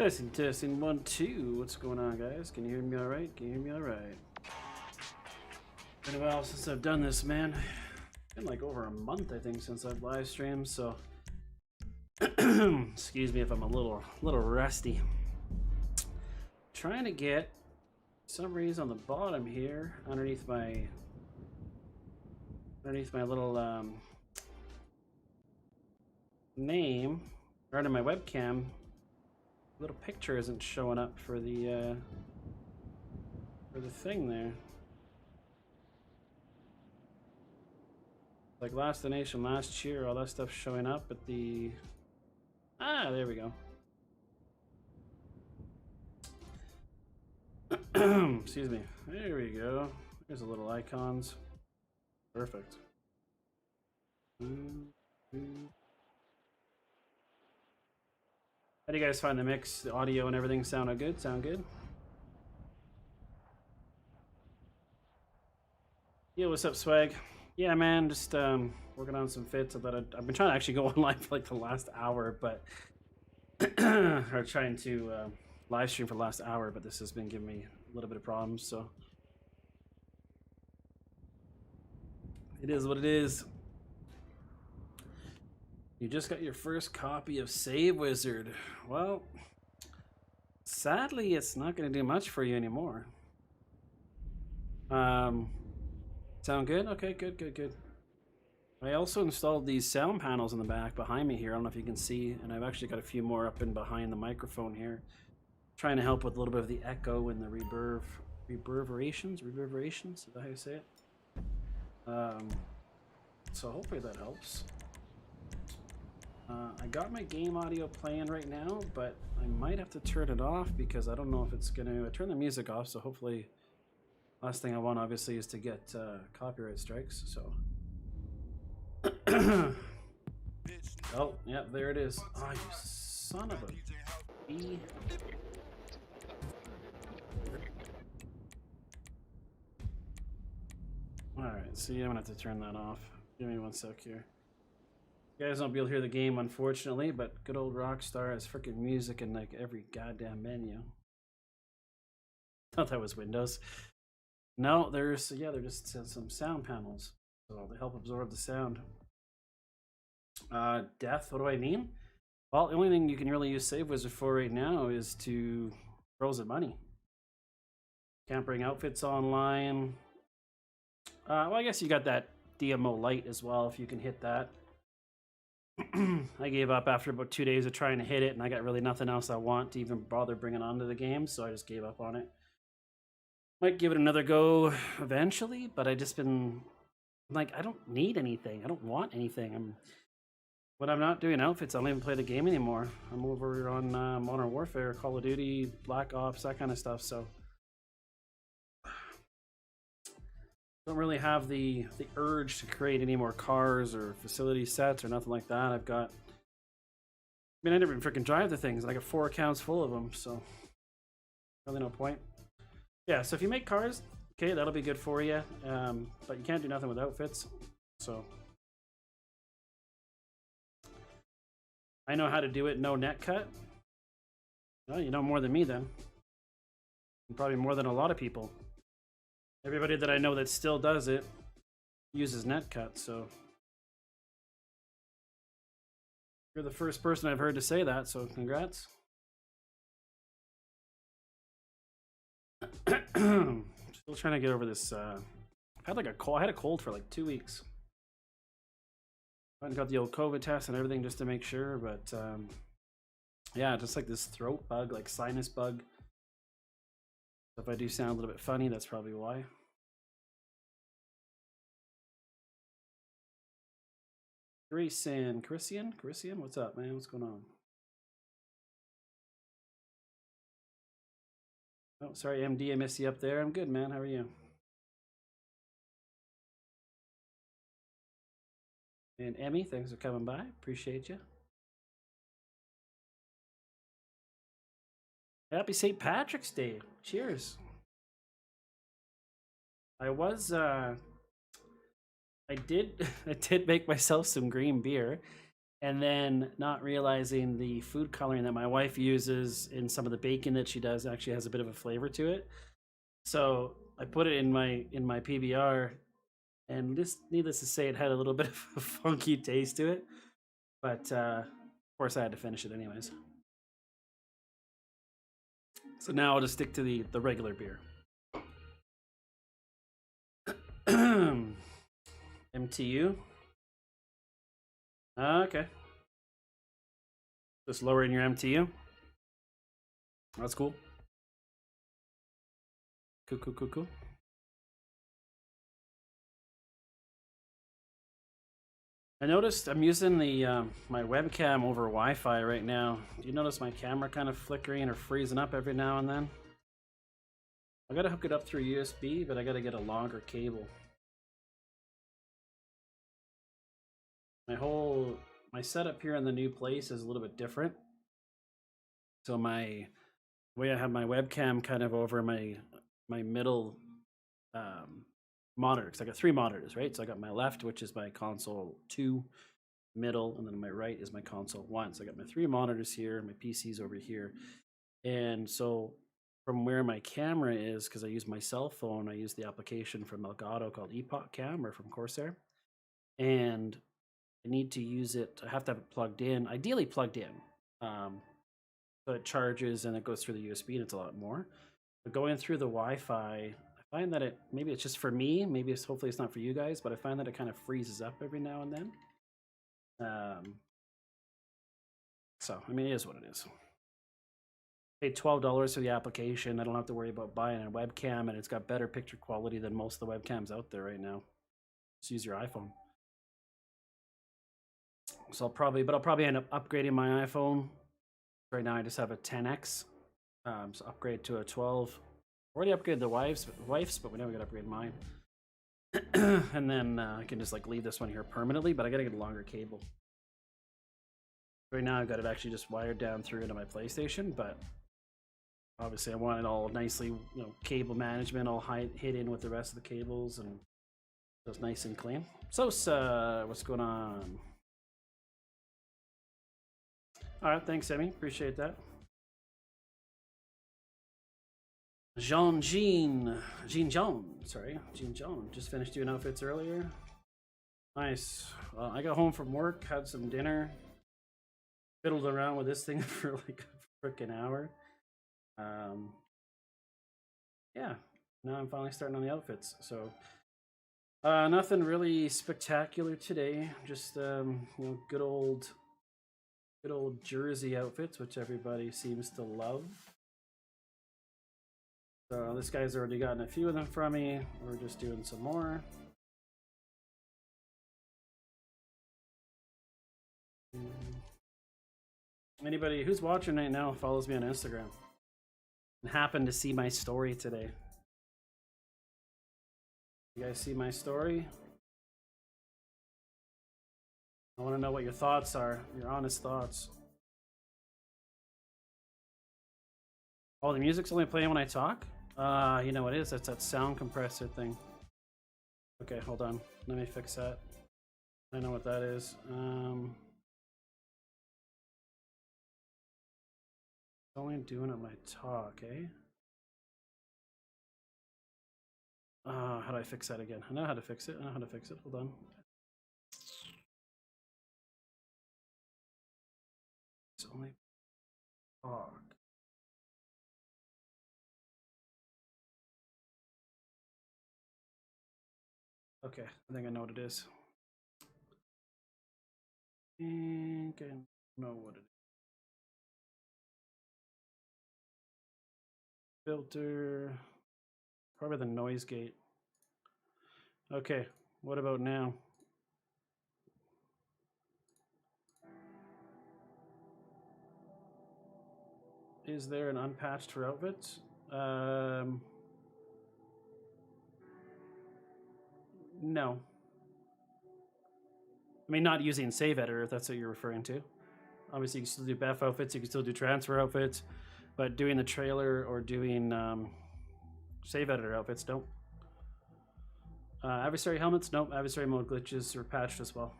Testing 1, 2. What's going on, guys? Can you hear me all right? Can you hear me all right? Been a while since I've done this, man. Been like over a month, I think, since I've live streamed. So, excuse me if I'm a little rusty. Trying to get some reason on the bottom here, underneath my little name, or under my webcam. Little picture isn't showing up for the thing there. Like last donation last year, all that stuff's showing up, but the there we go. Excuse me. There we go. There's the little icons. Perfect. How do you guys find the mix, the audio and everything sounded good? Sound good? Yeah, what's up, Swag? Yeah, man, just working on some fits. I've been trying to actually go online for like the last hour, but or trying to live stream for the last hour, but this has been giving me a little bit of problems, so it is what it is. You just got your first copy of Save Wizard. Well, sadly, it's not going to do much for you anymore. Sound good? Okay, good. I also installed these sound panels in the back behind me here. I don't know if you can see, and I've actually got a few more up and behind the microphone here, trying to help with a little bit of the echo and the reverberations. Is that how you say it? So hopefully that helps. I got my game audio playing right now, but I might have to turn it off because I don't know if it's gonna turn the music off. So hopefully, last thing I want obviously is to get copyright strikes. So, oh yeah, there it is. Oh, you son of a B. All right, see, I'm gonna have to turn that off. Give me 1 sec here. You guys won't be able to hear the game, unfortunately, but good old Rockstar has freaking music in like every goddamn menu. Thought that was Windows. No, they're just some sound panels, so they help absorb the sound. Death. What do I mean? Well, the only thing you can really use Save Wizard for right now is to throw some money. Can't bring outfits online. Well, I guess you got that DMO Lite as well, if you can hit that. I gave up after about 2 days of trying to hit it, and I got really nothing else I want to even bother bringing onto the game, so I just gave up on it. Might give it another go eventually, but I just been like, I don't need anything. I don't want anything. When I'm not doing outfits, I don't even play the game anymore. I'm over on Modern Warfare, Call of Duty, Black Ops, that kind of stuff, so don't really have the urge to create any more cars or facility sets or nothing like that. I never even freaking drive the things. I got 4 accounts full of them, so really no point. Yeah, so if you make cars, okay, that'll be good for you, but you can't do nothing with outfits, so I know how to do it, no NetCut. Well, you know more than me then, and probably more than a lot of people. Everybody that I know that still does it uses NetCut, so you're the first person I've heard to say that, so congrats. Still trying to get over this. I've had like a cold. I had a cold for like 2 weeks. I got the old COVID test and everything just to make sure, but yeah, just like this throat bug, like sinus bug. If I do sound a little bit funny, that's probably why. Christian, what's up, man? What's going on? Oh, sorry, MD, I missed you up there. I'm good, man. How are you? And Emmy, thanks for coming by. Appreciate you. Happy St. Patrick's Day. Cheers. I did make myself some green beer. and then not realizing the food coloring that my wife uses in some of the baking that she does actually has a bit of a flavor to it. So I put it in my PBR, and just needless to say, it had a little bit of a funky taste to it. But of course, I had to finish it anyways. So now I'll just stick to the regular beer. MTU. Okay. Just lowering your MTU. That's cool. Cool. I noticed I'm using the my webcam over Wi-Fi right now. Do you notice my camera kind of flickering or freezing up every now and then? I gotta hook it up through USB, but I gotta get a longer cable. My setup here in the new place is a little bit different. So the way I have my webcam kind of over my middle monitor, because I got 3 monitors, right? So I got my left, which is my console 2, middle, and then my right is my console 1. So I got my 3 monitors here, my PC's over here. And so from where my camera is, because I use my cell phone, I use the application from Elgato called Epoch Cam or from Corsair. And I need to use it, I have to have it plugged in, ideally plugged in. So it charges and it goes through the USB and it's a lot more. But going through the Wi-Fi, I find that maybe it's just for me, maybe hopefully it's not for you guys, but I find that it kind of freezes up every now and then. So, I mean, it is what it is. Paid $12 for the application. I don't have to worry about buying a webcam, and it's got better picture quality than most of the webcams out there right now. Just use your iPhone. So I'll probably end up upgrading my iPhone. Right now I just have a 10X. So upgrade to a 12. Already upgraded the wife's, but we never got to upgrade mine. And then I can just like leave this one here permanently, but I gotta get a longer cable. Right now I've got it actually just wired down through into my PlayStation, but obviously I want it all nicely, cable management all hidden with the rest of the cables, and so it's nice and clean. So what's going on? All right, thanks, Emmy. Appreciate that. Jean just finished doing outfits earlier. Nice. Well, I got home from work, had some dinner, fiddled around with this thing for like a freaking hour. Yeah, now I'm finally starting on the outfits. So nothing really spectacular today. Just good old jersey outfits, which everybody seems to love. So this guy's already gotten a few of them from me. We're just doing some more. Anybody who's watching right now follows me on Instagram and happened to see my story today. You guys see my story? I want to know what your thoughts are, your honest thoughts. Oh, the music's only playing when I talk? You know what it is? That's that sound compressor thing. Okay, hold on. Let me fix that. I know what that is. Only doing it when I talk, eh? How do I fix that again? I know how to fix it. Hold on. It's only talk. Okay, I think I know what it is. I think I know what it is. Filter. Probably the noise gate. Okay, what about now? Is there an unpatched for outfits? No. I mean, not using save editor, if that's what you're referring to. Obviously, you can still do B.E.F outfits, you can still do transfer outfits, but doing the trailer or doing save editor outfits, don't. Adversary helmets, nope. Adversary mode glitches are patched as well.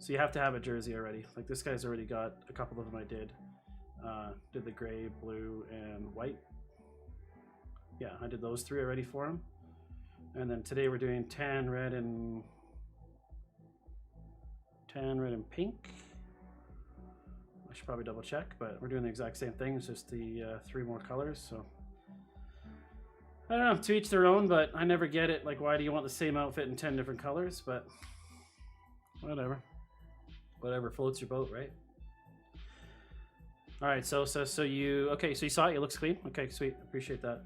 So you have to have a jersey already. Like this guy's already got a couple of them. I did the gray, blue, and white. Yeah, I did those 3 already for him. And then today we're doing tan, red, and pink. I should probably double check, but we're doing the exact same thing. It's just the 3 more colors. So I don't know, to each their own, but I never get it. Like, why do you want the same outfit in 10 different colors? But whatever. Whatever floats your boat, right? All right, so you, okay, so you saw it, it looks clean. Okay, sweet, appreciate that.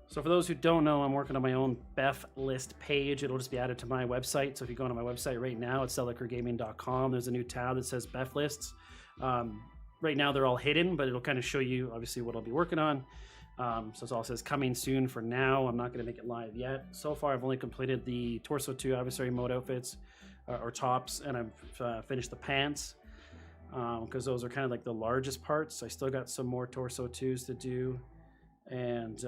So for those who don't know, I'm working on my own B.E.F list page. It'll just be added to my website. So if you go to my website right now, it's StellaCrewGaming.com. There's a new tab that says B.E.F lists. Right now they're all hidden, but it'll kind of show you obviously what I'll be working on. So it all says coming soon for now. I'm not going to make it live yet. So far, I've only completed the Torso 2 adversary mode outfits or tops, and I've finished the pants because those are kind of like the largest parts. I still got some more Torso 2s to do, and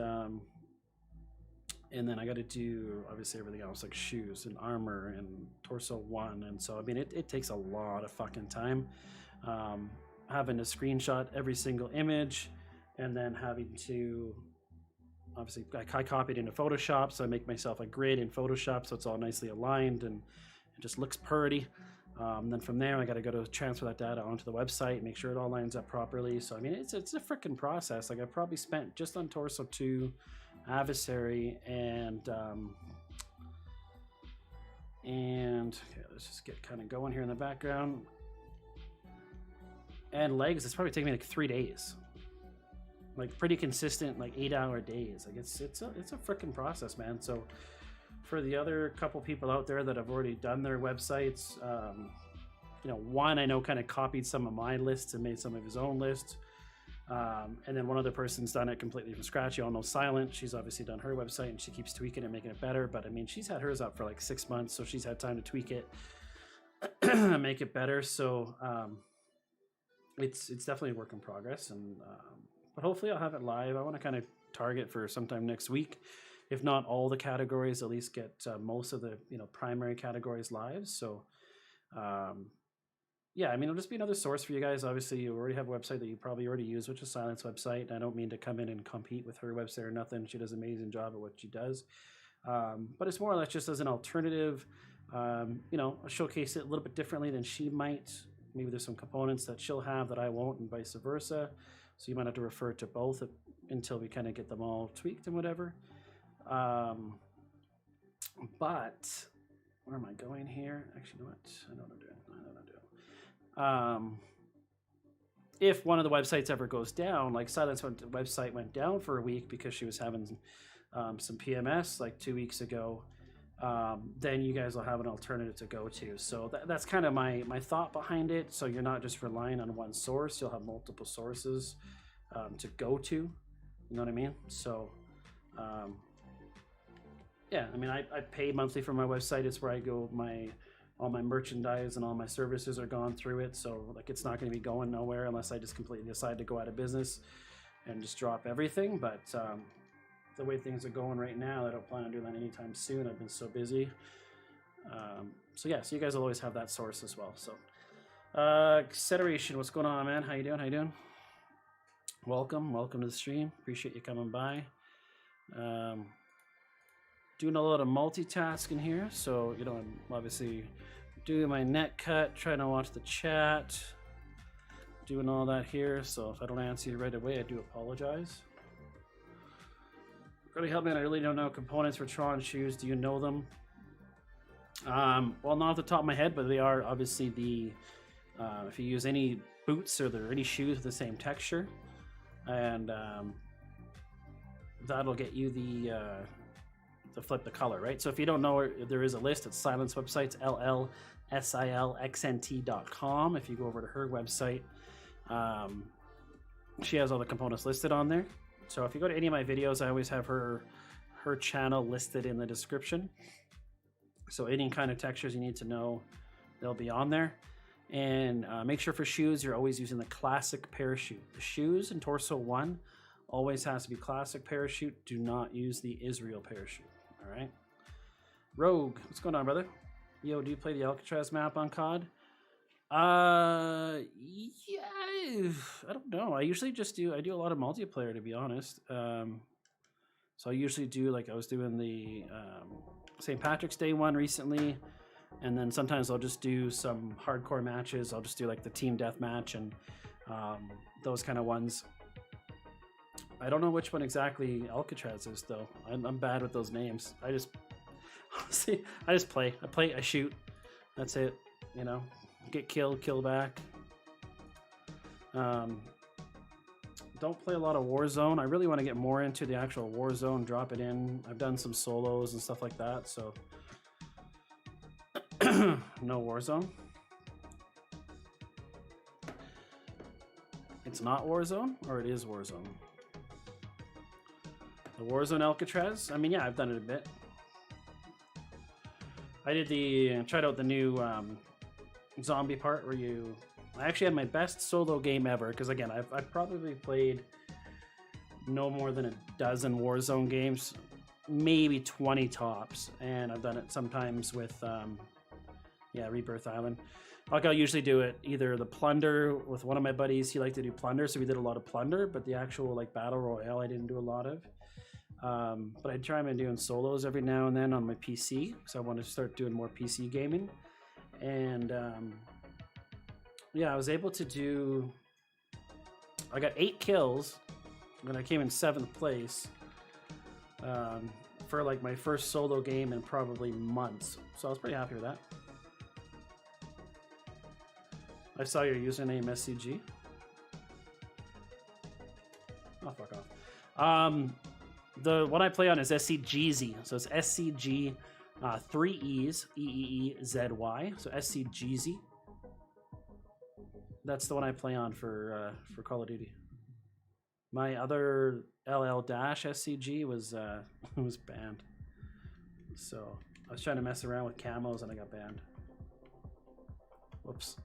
then I got to do obviously everything else like shoes and armor and Torso 1. And so I mean it takes a lot of fucking time, having to screenshot every single image. And then having to, obviously, I copied into Photoshop, so I make myself a grid in Photoshop so it's all nicely aligned and it just looks pretty. Then from there, I got to go to transfer that data onto the website, make sure it all lines up properly. So, I mean, it's a freaking process. Like, I probably spent just on Torso 2, Adversary, and okay, let's just get kind of going here in the background. And legs, it's probably taking me like 3 days. Like pretty consistent, like 8-hour days. Like it's a freaking process, man. So for the other couple people out there that have already done their websites, you know, one I know kind of copied some of my lists and made some of his own lists, and then one other person's done it completely from scratch. You all know Silent. She's obviously done her website and she keeps tweaking it, making it better. But I mean, she's had hers up for like 6 months, so she's had time to tweak it, make it better. So it's definitely a work in progress, and but hopefully I'll have it live. I want to kind of target for sometime next week, if not all the categories, at least get most of the primary categories live. So yeah, I mean, it'll just be another source for you guys. Obviously, you already have a website that you probably already use, which is Silent's website. I don't mean to come in and compete with her website or nothing. She does an amazing job at what she does. But it's more or less just as an alternative. I'll showcase it a little bit differently than she might. Maybe there's some components that she'll have that I won't, and vice versa. So you might have to refer to both until we kind of get them all tweaked and whatever. But where am I going here? Actually, you know what? I know what I'm doing. If one of the websites ever goes down, like Silent's website went down for a week because she was having some PMS like 2 weeks ago, then you guys will have an alternative to go to. So that's kind of my thought behind it. So you're not just relying on one source. You'll have multiple sources to go to. You know what I mean? So yeah, I mean, I pay monthly for my website. It's where I go, all my merchandise and all my services are gone through it. So like, it's not going to be going nowhere unless I just completely decide to go out of business and just drop everything. But the way things are going right now, I don't plan on doing that anytime soon. I've been so busy. So yeah, so you guys will always have that source as well. So Acceleration, what's going on, man? How you doing? Welcome to the stream. Appreciate you coming by. Doing a lot of multitasking here. So, I'm obviously doing my NetCut, trying to watch the chat, doing all that here. So if I don't answer you right away, I do apologize. Really help me, I really don't know components for Tron shoes. Do you know them? Well, not off the top of my head, but they are obviously the, if you use any boots or any shoes with the same texture, and that'll get you the flip the color, right? So if you don't know, there is a list at Silent's website, llsilxnt.com. If you go over to her website, she has all the components listed on there. So if you go to any of my videos, I always have her channel listed in the description. So any kind of textures you need to know, they'll be on there. And make sure for shoes, you're always using the classic parachute. The shoes in Torso 1 always has to be classic parachute. Do not use the Israel parachute. All right. Rogue, what's going on, brother? Yo, do you play the Alcatraz map on COD? Yeah, I don't know. I usually just do a lot of multiplayer, to be honest. So I usually do, like, I was doing the St. Patrick's Day one recently, and then sometimes I'll just do some hardcore matches. I'll just do like the team deathmatch and those kind of ones. I don't know which one exactly Alcatraz is, though. I'm bad with those names. I just honestly, I just play. I shoot. That's it. You know, get killed, kill back. Don't play a lot of Warzone. I really want to get more into the actual Warzone, drop it in. I've done some solos and stuff like that, so no Warzone. It's not Warzone, or it is Warzone? The Warzone Alcatraz? I mean, yeah, I've done it a bit. I did tried out the new zombie part where I actually had my best solo game ever, because again, I've probably played no more than a dozen Warzone games, maybe 20 tops, and I've done it sometimes with Rebirth Island. Like, I'll usually do it either the Plunder with one of my buddies. He liked to do Plunder, so we did a lot of Plunder, but the actual like Battle Royale I didn't do a lot of. But I try and doing solos every now and then on my PC, because I want to start doing more PC gaming. And yeah, I was able to do, I got 8 kills and I came in 7th place for like my first solo game in probably months. So I was pretty happy with that. I saw your username SCG. Oh, fuck off. The one I play on is SCGZ. So it's SCG 3 E's, EEEZY. So SCGZ. That's the one I play on for Call of Duty. My other LL-SCG was was banned. So I was trying to mess around with camos and I got banned. Whoops.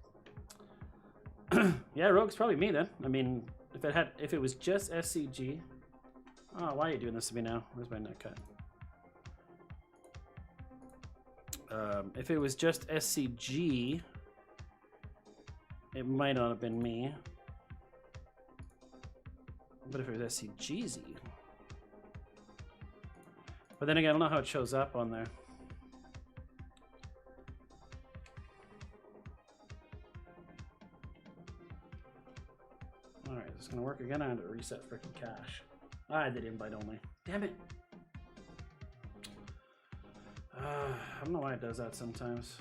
Yeah, Rogue's probably me then. I mean, if it was just SCG. Oh, why are you doing this to me now? Where's my NetCut? If it was just SCG, it might not have been me. But if it was SCGZ. But then again, I don't know how it shows up on there. Alright, is this gonna work again? I had to reset freaking cache. I did invite only. Damn it. I don't know why it does that sometimes.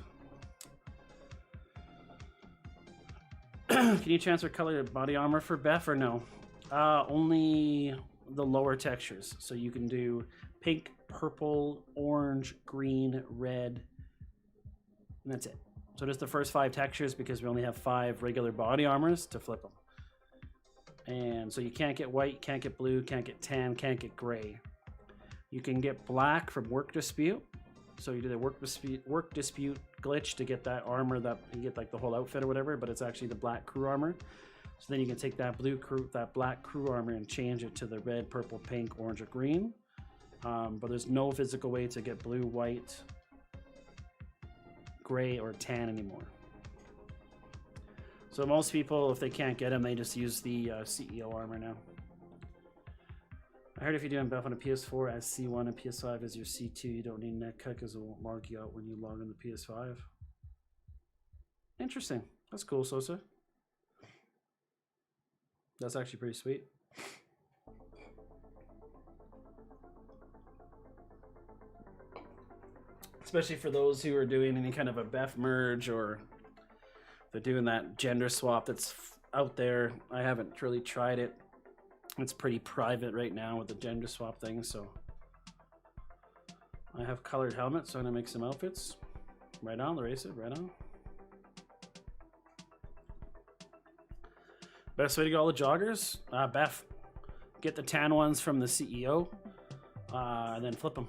Can you transfer color to body armor for B.E.F or no? Only the lower textures. So you can do pink, purple, orange, green, red, and that's it. So just the first 5 textures, because we only have 5 regular body armors to flip them. And so you can't get white, can't get blue, can't get tan, can't get gray. You can get black from Work Dispute. So you do the work dispute glitch to get that armor, that you get like the whole outfit or whatever, but it's actually the black crew armor. So then you can take that black crew armor and change it to the red, purple, pink, orange, or green. But there's no physical way to get blue, white, gray, or tan anymore. So most people, if they can't get them, they just use the CEO armor now. I heard if you're doing B.E.F on a PS4 as C1 and PS5 as your C2, you don't need NetCut because it won't log you out when you log on the PS5. Interesting. That's cool, Sosa. That's actually pretty sweet. Especially for those who are doing any kind of a B.E.F merge, or they're doing that gender swap that's out there. I haven't really tried it. It's pretty private right now with the gender swap thing, so I have colored helmets, so I'm gonna make some outfits. Right on, Larissa, right on. Best way to get all the joggers? B.E.F. Get the tan ones from the CEO, and then flip them.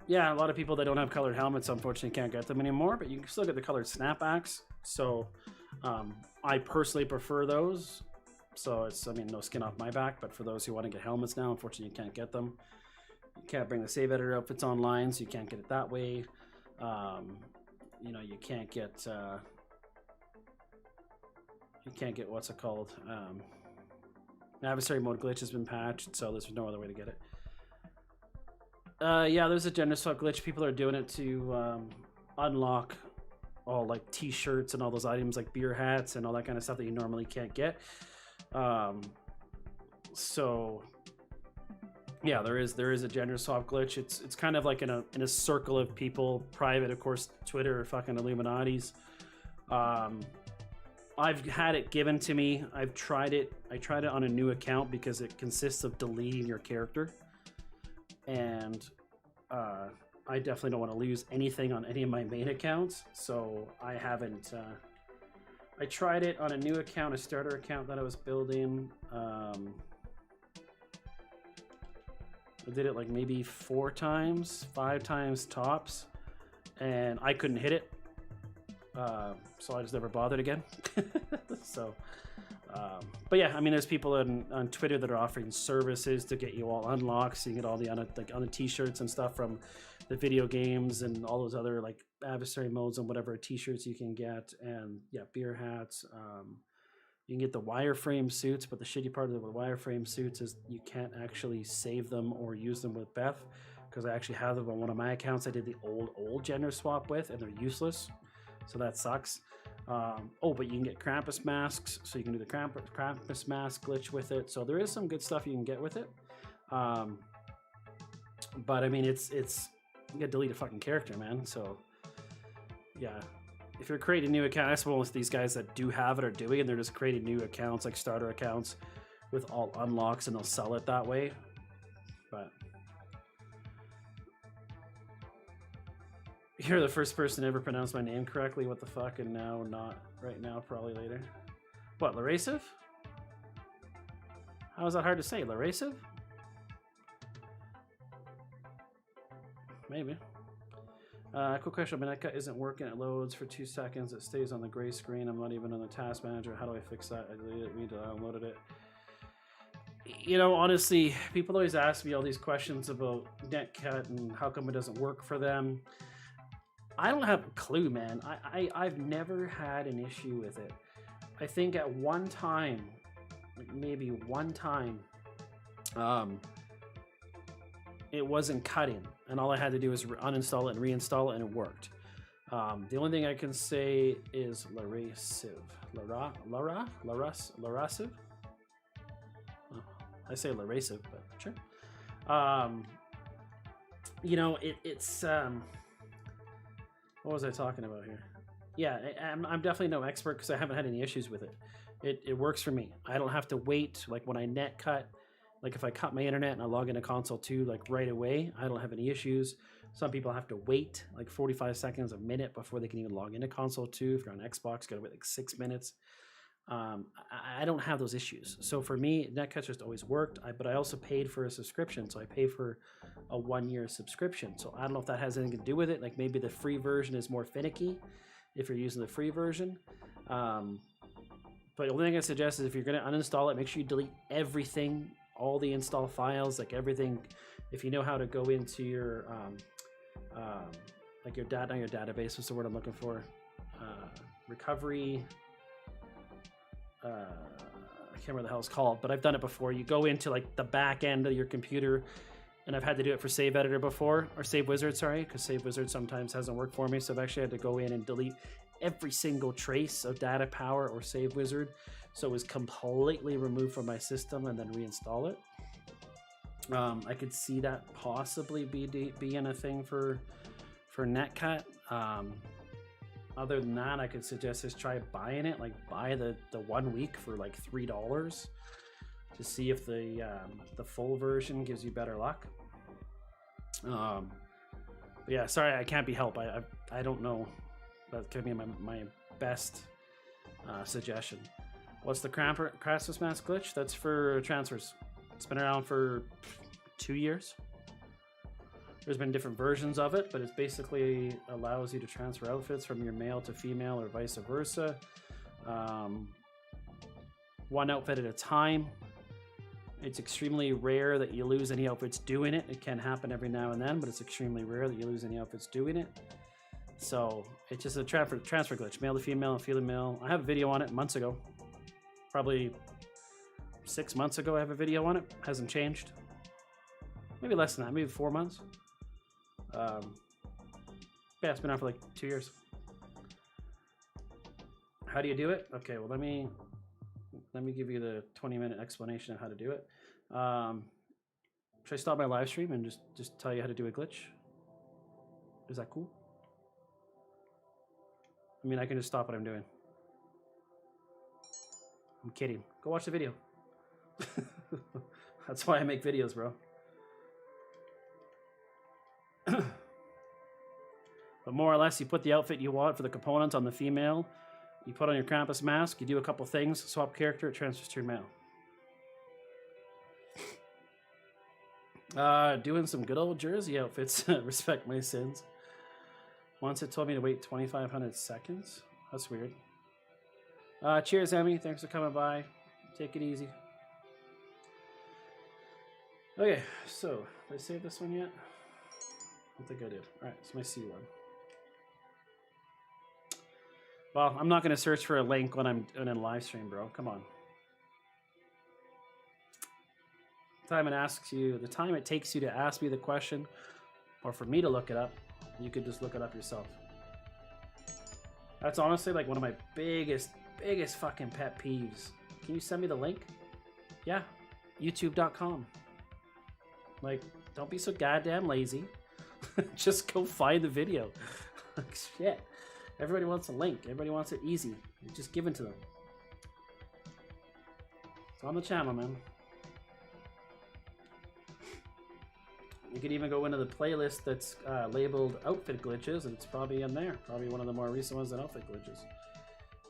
Yeah, a lot of people that don't have colored helmets unfortunately can't get them anymore, but you can still get the colored snapbacks. So I personally prefer those. So it's, I mean, no skin off my back, but for those who want to get helmets now, unfortunately you can't get them. You can't bring the save editor outfits online, so you can't get it that way. You know, you can't get what's it called? Adversary mode glitch has been patched, so there's no other way to get it. Yeah, there's a gender swap glitch. People are doing it to unlock all like t-shirts and all those items like beer hats and all that kind of stuff that you normally can't get. So yeah, there is a gender swap glitch. It's kind of like in a circle of people, private, of course, Twitter, fucking Illuminati's. I've had it given to me. I've tried it. I tried it on a new account because it consists of deleting your character. And I definitely don't want to lose anything on any of my main accounts. So I haven't... I tried it on a new account, a starter account that I was building. I did it like maybe 4 times, 5 times tops. And I couldn't hit it. So I just never bothered again. So, but yeah, I mean, there's people on Twitter that are offering services to get you all unlocked, so you get all the on the t-shirts and stuff from the video games and all those other like adversary modes and whatever t-shirts you can get, and yeah, beer hats. You can get the wireframe suits, but the shitty part of the wireframe suits is you can't actually save them or use them with B.E.F, because I actually have them on one of my accounts I did the old gender swap with, and they're useless. So that sucks. Oh, but you can get Krampus masks, so you can do the Krampus mask glitch with it. So there is some good stuff you can get with it. But I mean, it's you gotta delete a fucking character, man. So yeah, if you're creating a new account, I suppose these guys that do have it are doing it. They're just creating new accounts, like starter accounts, with all unlocks, and they'll sell it that way. But you're the first person to ever pronounce my name correctly. What the fuck? And now not right now, probably later. What, Larasive? How is that hard to say? Larasive? Maybe. Quick question. My NetCut isn't working. It loads for 2 seconds. It stays on the gray screen. I'm not even on the task manager. How do I fix that? I deleted it. Downloaded it. You know, honestly, people always ask me all these questions about NetCut and how come it doesn't work for them. I don't have a clue, man. I've never had an issue with it. I think at one time, like maybe one time, it wasn't cutting, and all I had to do was uninstall it and reinstall it, and it worked. The only thing I can say is Larasive. Larasive? Oh, I say Larasive, but sure. You know, it's what was I talking about here? Yeah, I'm definitely no expert because I haven't had any issues with it. It works for me. I don't have to wait. Like when I NetCut, like if I cut my internet and I log into console 2 like right away, I don't have any issues. Some people have to wait like 45 seconds, a minute before they can even log into console 2. If you're on Xbox, gotta wait like 6 minutes. I don't have those issues. So for me, NetCut just always worked. But I also paid for a subscription. So I pay for a 1-year subscription. So I don't know if that has anything to do with it. Like maybe the free version is more finicky if you're using the free version. But the only thing I suggest is if you're going to uninstall it, make sure you delete everything, all the install files, like everything. If you know how to go into your, like your not your database, what's the word I'm looking for? Recovery. I can't remember the hell it's called, but I've done it before. You go into like the back end of your computer, and I've had to do it for Save Editor before, or Save Wizard, sorry, because Save Wizard sometimes hasn't worked for me. So I've actually had to go in and delete every single trace of Data Power or Save Wizard, so it was completely removed from my system, and then reinstall it. I could see that possibly being a thing for NetCut. Other than that, I could suggest just try buying it. Like buy the 1 week for like $3 to see if the full version gives you better luck. But yeah, sorry, I can't be helped. I don't know. That could be my best suggestion. What's the Krampus mask glitch? That's for transfers. It's been around for 2 years. There's been different versions of it, but it basically allows you to transfer outfits from your male to female or vice versa. One outfit at a time. It's extremely rare that you lose any outfits doing it. It can happen every now and then, but it's extremely rare that you lose any outfits doing it. So it's just a transfer glitch, male to female and female to male. I have a video on it months ago, probably 6 months ago. I have a video on it. Hasn't changed. Maybe less than that, maybe 4 months. Yeah, it's been out for like 2 years. How do you do it? Okay, well let me give you the 20-minute explanation of how to do it. Should I stop my live stream and just tell you how to do a glitch? Is that cool? I mean, I can just stop what I'm doing. I'm kidding. Go watch the video. That's why I make videos, bro. But more or less, you put the outfit you want for the components on the female. You put on your Krampus mask. You do a couple things. Swap character. It transfers to your male. Doing some good old Jersey outfits. Respect my sins. Once it told me to wait 2,500 seconds. That's weird. Cheers, Emmy. Thanks for coming by. Take it easy. Okay, so did I save this one yet? I don't think I did. All right, it's my C one. Well, I'm not going to search for a link when I'm in a live stream, bro. Come on. The time it takes you to ask me the question, or for me to look it up, you could just look it up yourself. That's honestly like one of my biggest fucking pet peeves. Can you send me the link? Yeah, youtube.com. Like, don't be so goddamn lazy. Just go find the video. Like, shit. Everybody wants a link. Everybody wants it easy. Just give it to them. It's on the channel, man. You could even go into the playlist that's labeled outfit glitches, and it's probably in there. Probably one of the more recent ones than outfit glitches.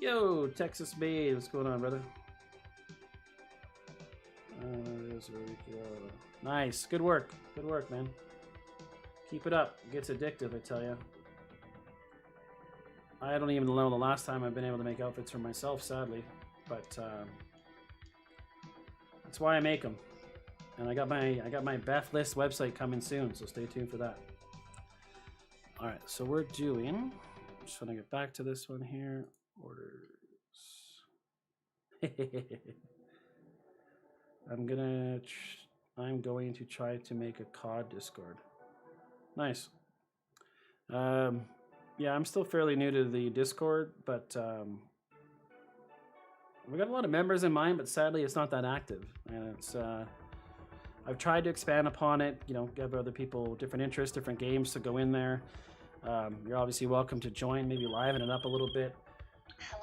Yo, Texas Babe, what's going on, brother? There's where we go. Nice, good work, man. Keep it up. It gets addictive, I tell you. I don't even know the last time I've been able to make outfits for myself, sadly, but that's why I make them. And I got my B.E.F list website coming soon, so stay tuned for that. All right, so we're doing. Just want to get back to this one here. Orders. I'm going to try to make a COD Discord. Nice. Yeah, I'm still fairly new to the Discord, but we got a lot of members in mind, but sadly it's not that active. And it's I've tried to expand upon it, you know, give other people different interests, different games to go in there. You're obviously welcome to join, maybe liven it up a little bit.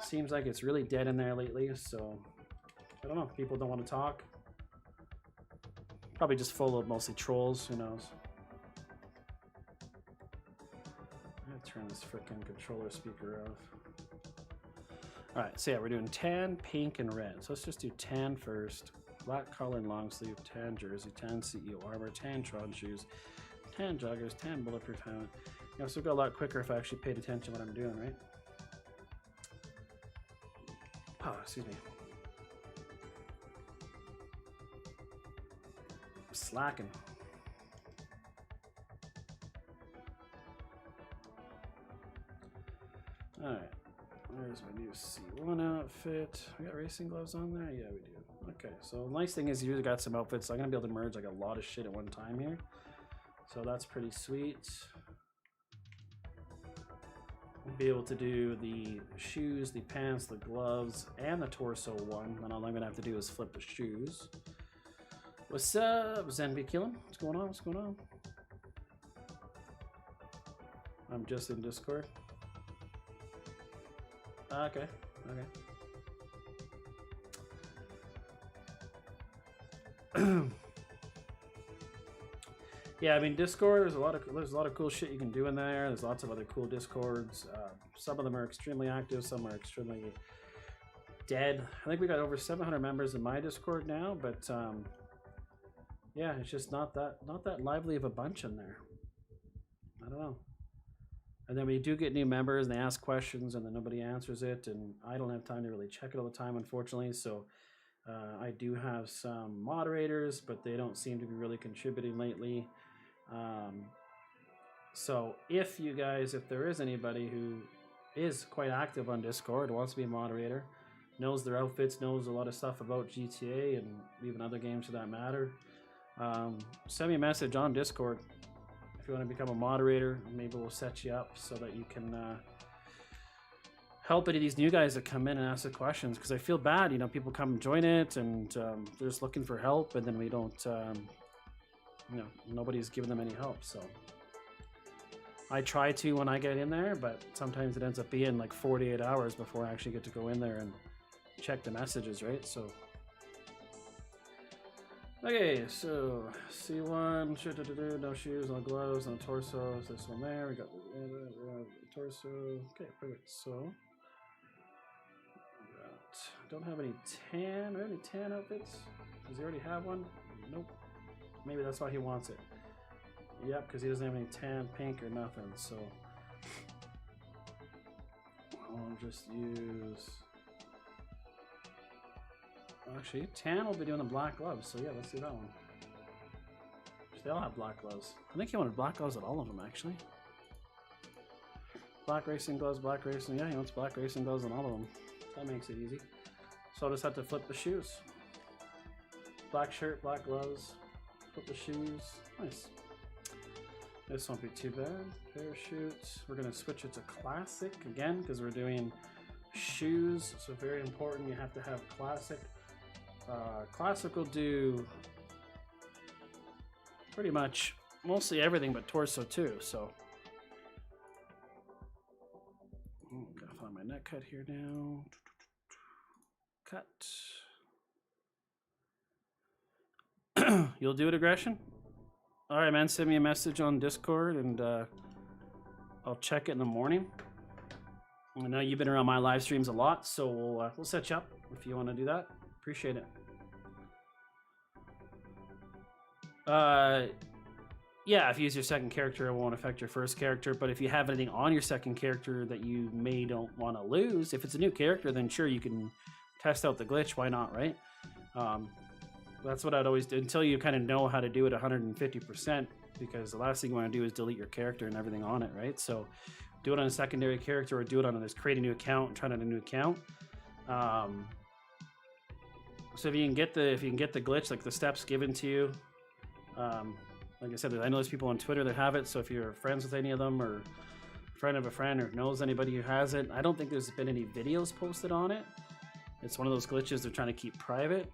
Seems like it's really dead in there lately, so I don't know. People don't want to talk. Probably just full of mostly trolls, who knows. I'm gonna turn this frickin' controller speaker off. Alright, so yeah, we're doing tan, pink, and red. So let's just do tan first. Black collar and long sleeve, tan jersey, tan CEO armor, tan Tron shoes, tan joggers, tan bulletproof helmet. You know, so it'll go a lot quicker if I actually paid attention to what I'm doing, right? Oh, excuse me. I'm slacking. Alright. There's my new C1 outfit. We got racing gloves on there? Yeah, we do. Okay, so the nice thing is you got some outfits. I'm going to be able to merge like a lot of shit at one time here. So that's pretty sweet. We'll be able to do the shoes, the pants, the gloves, and the torso one. And all I'm going to have to do is flip the shoes. What's up, Zenby Killing? What's going on? What's going on? I'm just in Discord. Okay, okay. Yeah, I mean Discord. There's a lot of cool shit you can do in there. There's lots of other cool Discords. Some of them are extremely active. Some are extremely dead. I think we got over 700 members in my Discord now, but yeah, it's just not that lively of a bunch in there. I don't know. And then we do get new members and they ask questions and then nobody answers it, and I don't have time to really check it all the time, unfortunately. So I do have some moderators, but they don't seem to be really contributing lately. So if you guys, if there is anybody who is quite active on Discord, wants to be a moderator, knows their outfits, knows a lot of stuff about GTA and even other games for that matter, send me a message on Discord. If you want to become a moderator, maybe we'll set you up so that you can help any of these new guys that come in and ask the questions, because I feel bad, you know, people come and join it and they're just looking for help, and then we don't, you know, nobody's giving them any help. So I try to when I get in there, but sometimes it ends up being like 48 hours before I actually get to go in there and check the messages, right? So okay, so C1, no shoes, no gloves, no torso. This one there, we got the torso. Okay, perfect. So don't have any tan. Are there any tan outfits? Does he already have one? Nope. Maybe that's why he wants it. Yep, because he doesn't have any tan, pink, or nothing. So I'll just use. Actually, tan will be doing the black gloves. So yeah, let's do that one. They all have black gloves. I think he wanted black gloves at all of them, actually. Black racing gloves, black racing. Yeah, he wants black racing gloves on all of them. That makes it easy. So I'll just have to flip the shoes. Black shirt, black gloves, flip the shoes. Nice. This won't be too bad. Parachute. We're going to switch it to classic again because we're doing shoes. So very important, you have to have classic. Classic will do pretty much mostly everything but torso too. So gotta find my NetCut here now. Cut. You'll do it, Aggression? All right, man. Send me a message on Discord and I'll check it in the morning. I know you've been around my live streams a lot, so we'll set you up if you want to do that. Appreciate it. Yeah, if you use your second character, it won't affect your first character. But if you have anything on your second character that you don't want to lose, if it's a new character, then sure, you can test out the glitch. Why not, right? That's what I'd always do until you kind of know how to do it 150%, because the last thing you want to do is delete your character and everything on it, right? So do it on a secondary character or do it on this create a new account and try out a new account. So if you can get the glitch, like the steps given to you, like I said, I know there's people on Twitter that have it. So if you're friends with any of them or friend of a friend or knows anybody who has it, I don't think there's been any videos posted on it. It's one of those glitches they're trying to keep private.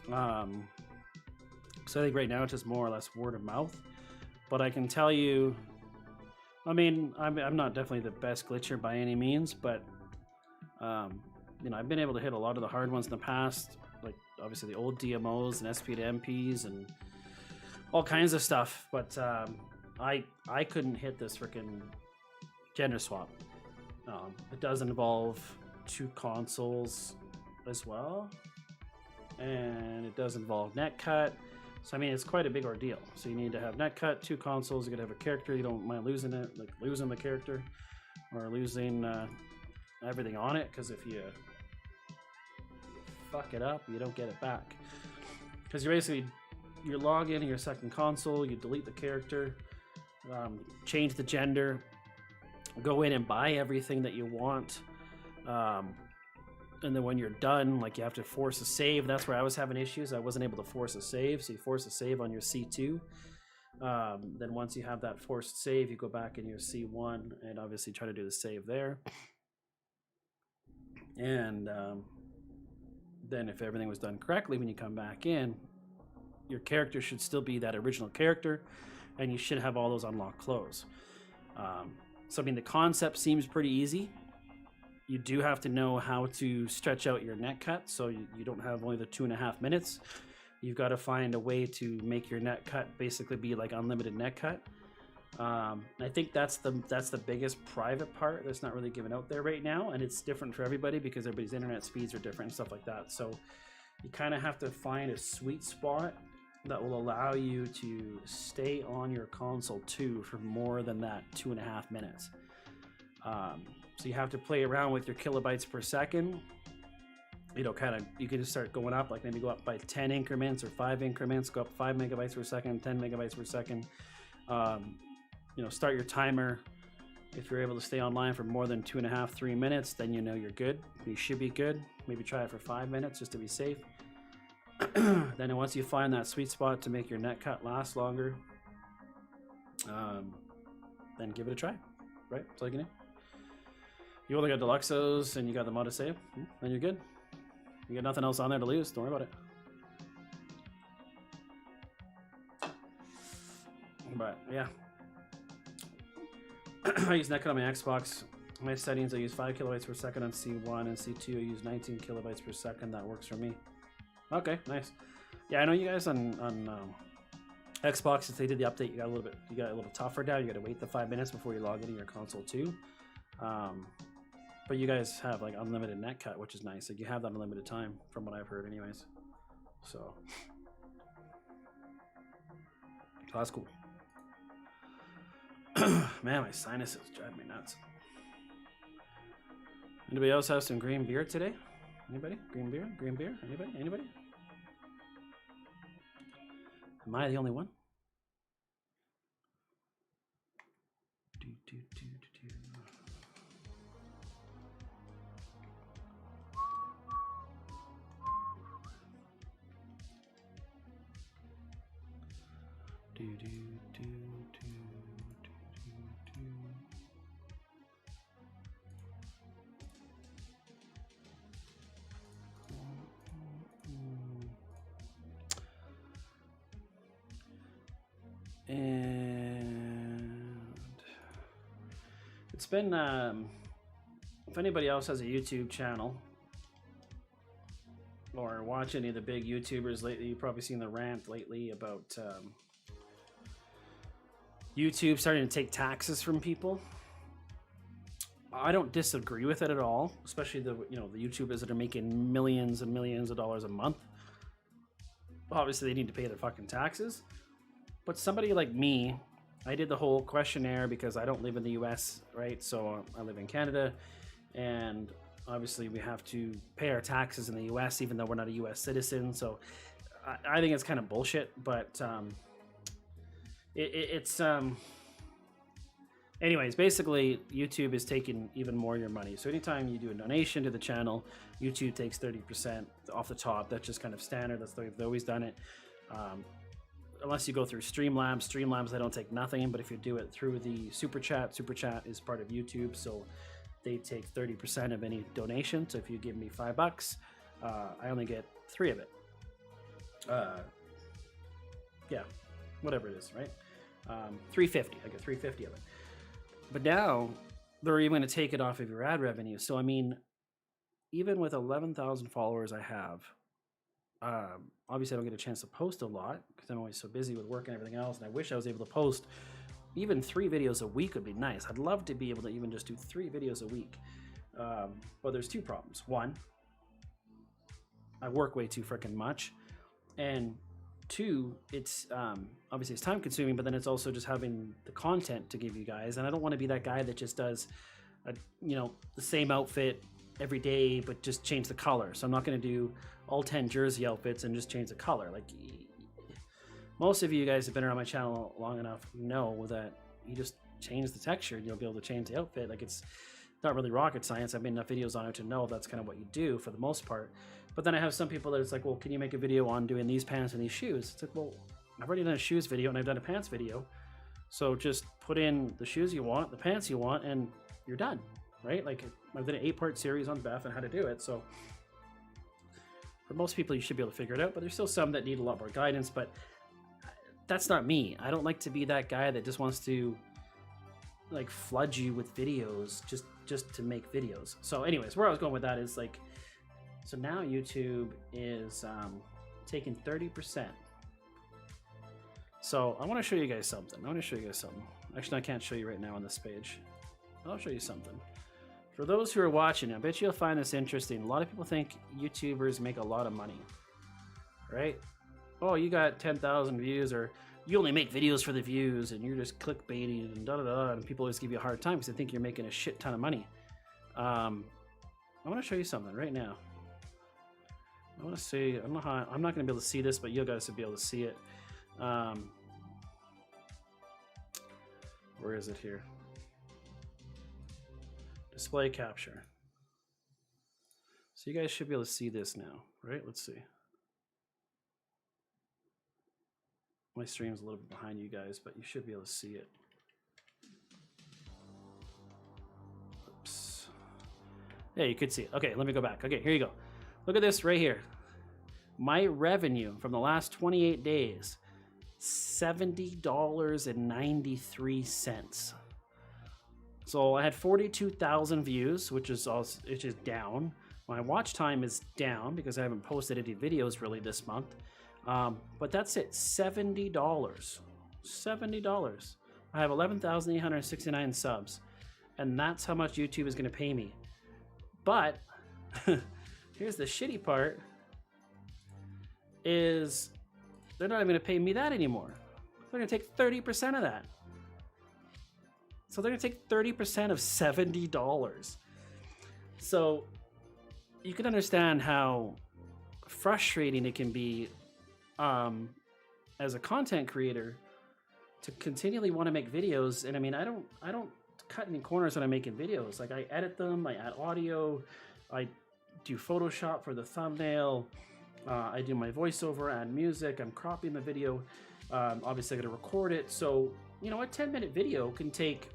So I think right now it's just more or less word of mouth. But I can tell you, I mean, I'm not definitely the best glitcher by any means, but you know, I've been able to hit a lot of the hard ones in the past, like obviously the old DMOs and SP to MPs and all kinds of stuff. But I couldn't hit this freaking gender swap. It does involve 2 consoles as well, and it does involve NetCut. So I mean, it's quite a big ordeal. So you need to have NetCut, 2 consoles. You gotta have a character you don't mind losing it, like losing the character or losing everything on it. Because if you fuck it up, you don't get it back. Because you log into your second console, you delete the character, change the gender, go in and buy everything that you want. And then when you're done, like you have to force a save. That's where I was having issues. I wasn't able to force a save. So you force a save on your C2. Then once you have that forced save, you go back in your C1 and obviously try to do the save there. And then if everything was done correctly, when you come back in, your character should still be that original character and you should have all those unlocked clothes. So I mean, the concept seems pretty easy. You do have to know how to stretch out your NetCut, so you don't have only the 2.5 minutes. You've got to find a way to make your NetCut basically be like unlimited NetCut. I think that's the biggest private part that's not really given out there right now, and it's different for everybody because everybody's internet speeds are different and stuff like that. So you kind of have to find a sweet spot that will allow you to stay on your console too for more than that 2.5 minutes. So you have to play around with your kilobytes per second. you know, kind of, you can just start going up, like maybe go up by 10 increments or 5 increments, go up 5 megabytes per second, 10 megabytes per second. You know, start your timer. If you're able to stay online for more than 2.5, 3 minutes, then you know you're good. You should be good. Maybe try it for 5 minutes just to be safe. Then once you find that sweet spot to make your NetCut last longer, then give it a try, right? That's all you can do. You only got Deluxos and you got the mod to save, then you're good. You got nothing else on there to lose, don't worry about it. But yeah, I use NetCut on my Xbox. My settings, I use 5 kilobytes per second on C1, and C2 I use 19 kilobytes per second. That works for me. Okay, nice. Yeah, I know you guys on Xbox, since they did the update, you got a little tougher now. You got to wait the 5 minutes before you log into your console too. But you guys have like unlimited NetCut, which is nice. Like you have that unlimited time, from what I've heard, anyways. So that's cool. Man, my sinuses drive me nuts. Anybody else have some green beer today? Anybody? Green beer? Green beer? Anybody? Anybody? Am I the only one? And it's been, if anybody else has a YouTube channel or watch any of the big YouTubers lately, you've probably seen the rant lately about YouTube starting to take taxes from people. I don't disagree with it at all, especially the YouTubers that are making millions and millions of dollars a month. Obviously, they need to pay their fucking taxes. But somebody like me, I did the whole questionnaire because I don't live in the US, right? So I live in Canada, and obviously we have to pay our taxes in the US even though we're not a US citizen. So I think it's kind of bullshit, but anyways, basically YouTube is taking even more of your money. So anytime you do a donation to the channel, YouTube takes 30% off the top. That's just kind of standard. That's the way they've always done it. Unless you go through Streamlabs, they don't take nothing. But if you do it through the Super Chat is part of YouTube, so they take 30% of any donation. So if you give me $5, I only get 3 of it. Yeah, whatever it is, right? $3.50. I get $3.50 of it. But now they're even going to take it off of your ad revenue. So I mean, even with 11,000 followers I have, obviously I don't get a chance to post a lot because I'm always so busy with work and everything else, and I wish I was able to post even 3 videos a week would be nice. I'd love to be able to even just do 3 videos a week. But there's 2 problems. One, I work way too freaking much, and 2, it's obviously it's time consuming, but then it's also just having the content to give you guys, and I don't want to be that guy that just does the same outfit every day but just change the color. So I'm not going to do all 10 jersey outfits and just change the color. Like, most of you guys have been around my channel long enough know that you just change the texture and you'll be able to change the outfit. Like, it's not really rocket science. I've made enough videos on it to know that's kind of what you do for the most part. But then I have some people that it's like, well, can you make a video on doing these pants and these shoes? It's like, well, I've already done a shoes video and I've done a pants video. So just put in the shoes you want, the pants you want, and you're done, right? Like, I've done an 8-part series on B.E.F and how to do it. So for most people, you should be able to figure it out, but there's still some that need a lot more guidance. But that's not me. I don't like to be that guy that just wants to like flood you with videos just to make videos. So anyways, where I was going with that is like, so now YouTube is taking 30%. So I want to show you guys something. Actually, I can't show you right now on this page. I'll show you something. For those who are watching, I bet you'll find this interesting. A lot of people think YouTubers make a lot of money, right? Oh, you got 10,000 views, or you only make videos for the views, and you're just clickbaiting and da-da-da, and people always give you a hard time because they think you're making a shit ton of money. I want to show you something right now. I want to see, I don't know how, I'm not going to be able to see this, but you guys will be able to see it. Where is it here? Display capture. So you guys should be able to see this now, right? Let's see. My stream's a little bit behind you guys, but you should be able to see it. Oops. Yeah, you could see it. Okay, let me go back. Okay, here you go. Look at this right here. My revenue from the last 28 days, $70.93. So I had 42,000 views, which is down. My watch time is down because I haven't posted any videos really this month. But that's it, $70. $70. I have 11,869 subs, and that's how much YouTube is going to pay me. But here's the shitty part: is they're not even going to pay me that anymore. They're going to take 30% of that. So they're going to take 30% of $70. So you can understand how frustrating it can be as a content creator to continually want to make videos. And I mean, I don't cut any corners when I'm making videos. Like, I edit them, I add audio, I do Photoshop for the thumbnail, I do my voiceover, add music, I'm cropping the video. Obviously I got to record it. So, you know, a 10-minute video can take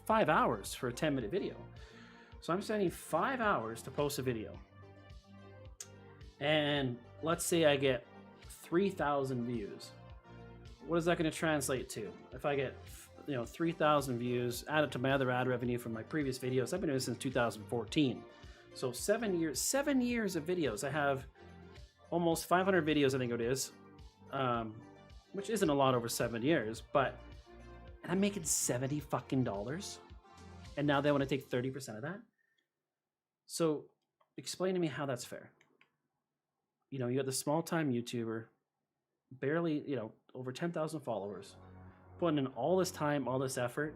5 hours for a 10-minute video. So I'm spending 5 hours to post a video. And let's say I get 3,000 views. What is that going to translate to? If I get, 3,000 views added to my other ad revenue from my previous videos, I've been doing this since 2014. So 7 years of videos. I have almost 500 videos, I think it is, which isn't a lot over 7 years, but I'm making $70 fucking dollars. And now they want to take 30% of that. So explain to me how that's fair. You got the small-time YouTuber, barely, over 10,000 followers, putting in all this time, all this effort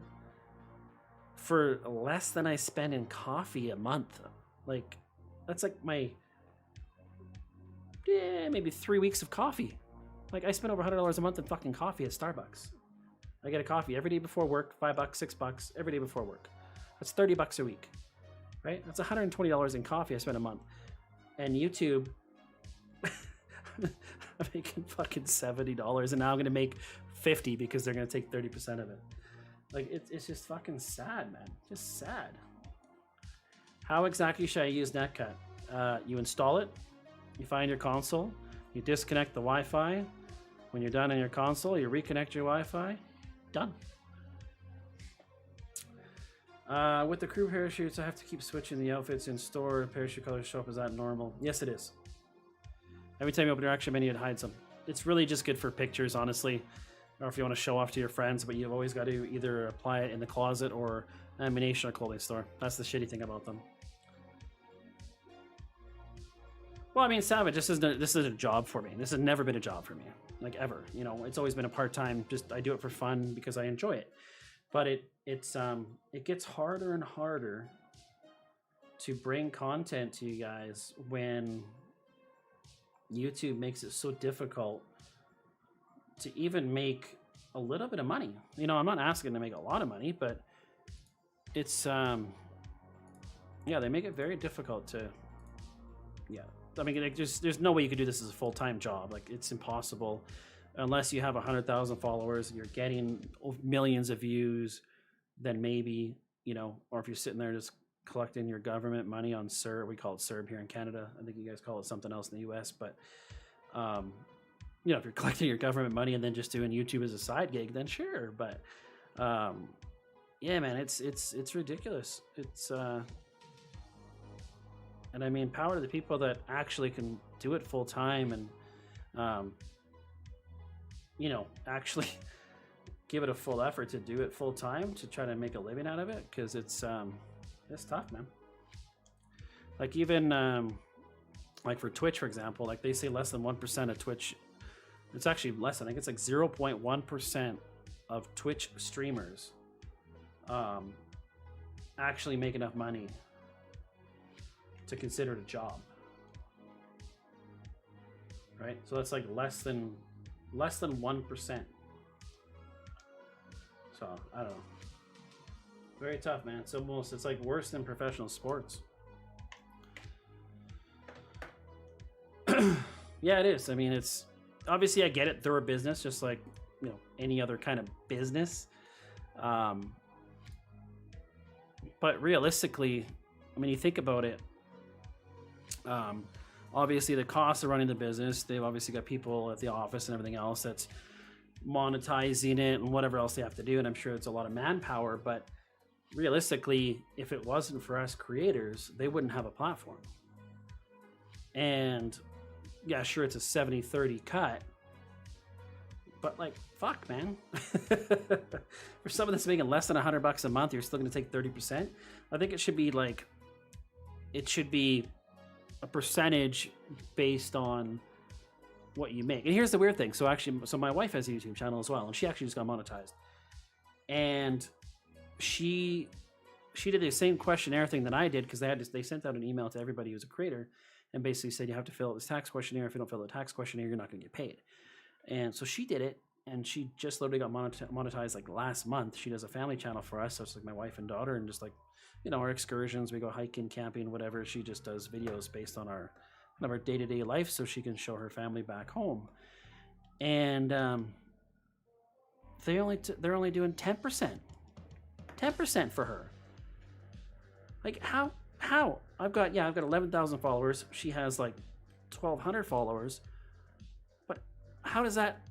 for less than I spend in coffee a month. Like, that's like my, maybe 3 weeks of coffee. Like, I spend over $100 a month in fucking coffee at Starbucks. I get a coffee every day before work, $5, $6, every day before work. That's $30 a week, right? That's $120 in coffee I spend a month. And YouTube, I'm making fucking $70, and now I'm gonna make $50 because they're gonna take 30% of it. Like, it's just fucking sad, man. Just sad. How exactly should I use NetCut? You install it, you find your console, you disconnect the Wi-Fi. When you're done on your console, you reconnect your Wi-Fi. Done. With the crew parachutes, I have to keep switching the outfits in store. Parachute colors show up. Is that normal? Yes, it is. Every time you open your action menu, it hides them. It's really just good for pictures, honestly, or if you want to show off to your friends, but you've always got to either apply it in the closet or lamination or clothing store. That's the shitty thing about them. Well, I mean, Savage, this is a job for me. This has never been a job for me, like, ever. It's always been a part-time, just I do it for fun because I enjoy it. But it gets harder and harder to bring content to you guys when YouTube makes it so difficult to even make a little bit of money. I'm not asking to make a lot of money, but it's they make it very difficult to, I mean, like, there's no way you could do this as a full-time job. Like, it's impossible unless you have 100,000 followers, you're getting millions of views, then maybe, or if you're sitting there just collecting your government money on CERB. We call it CERB here in Canada. I think you guys call it something else in the US, but if you're collecting your government money and then just doing YouTube as a side gig, then sure. But yeah, man, it's ridiculous. It's and I mean, power to the people that actually can do it full time and actually give it a full effort to do it full time to try to make a living out of it, because it's tough, man. Like, even like for Twitch, for example, like they say less than 1% of Twitch, it's actually less. I think it's like 0.1% of Twitch streamers actually make enough money to consider it a job. right? So that's like less than 1%. So I don't know. Very tough, man. It's like worse than professional sports. Yeah, it is. I mean, it's obviously, I get it. They're a business, just like, you know, any other kind of business. But realistically, I mean, you think about it. Obviously, the costs of running the business. They've obviously got people at the office and everything else that's monetizing it and whatever else they have to do. And I'm sure it's a lot of manpower. But realistically, if it wasn't for us creators, they wouldn't have a platform. And yeah, sure, it's a 70-30 cut, but like, fuck, man. For someone that's making less than $100 a month, you're still going to take 30%. I think it should be like, it should be a percentage based on what you make. And here's the weird thing. So my wife has a YouTube channel as well, and she actually just got monetized. And she did the same questionnaire thing that I did, because they sent out an email to everybody who's a creator and basically said, you have to fill out this tax questionnaire. If you don't fill out the tax questionnaire, you're not going to get paid. And so she did it, and she just literally got monetized like last month. She does a family channel for us, so it's like my wife and daughter, and just like, you know, our excursions, we go hiking, camping, whatever. She just does videos based on our kind of our day-to-day life, so she can show her family back home. And they're only doing 10% for her. Like, how? I've got 11,000 followers. She has like 1,200 followers. But how does that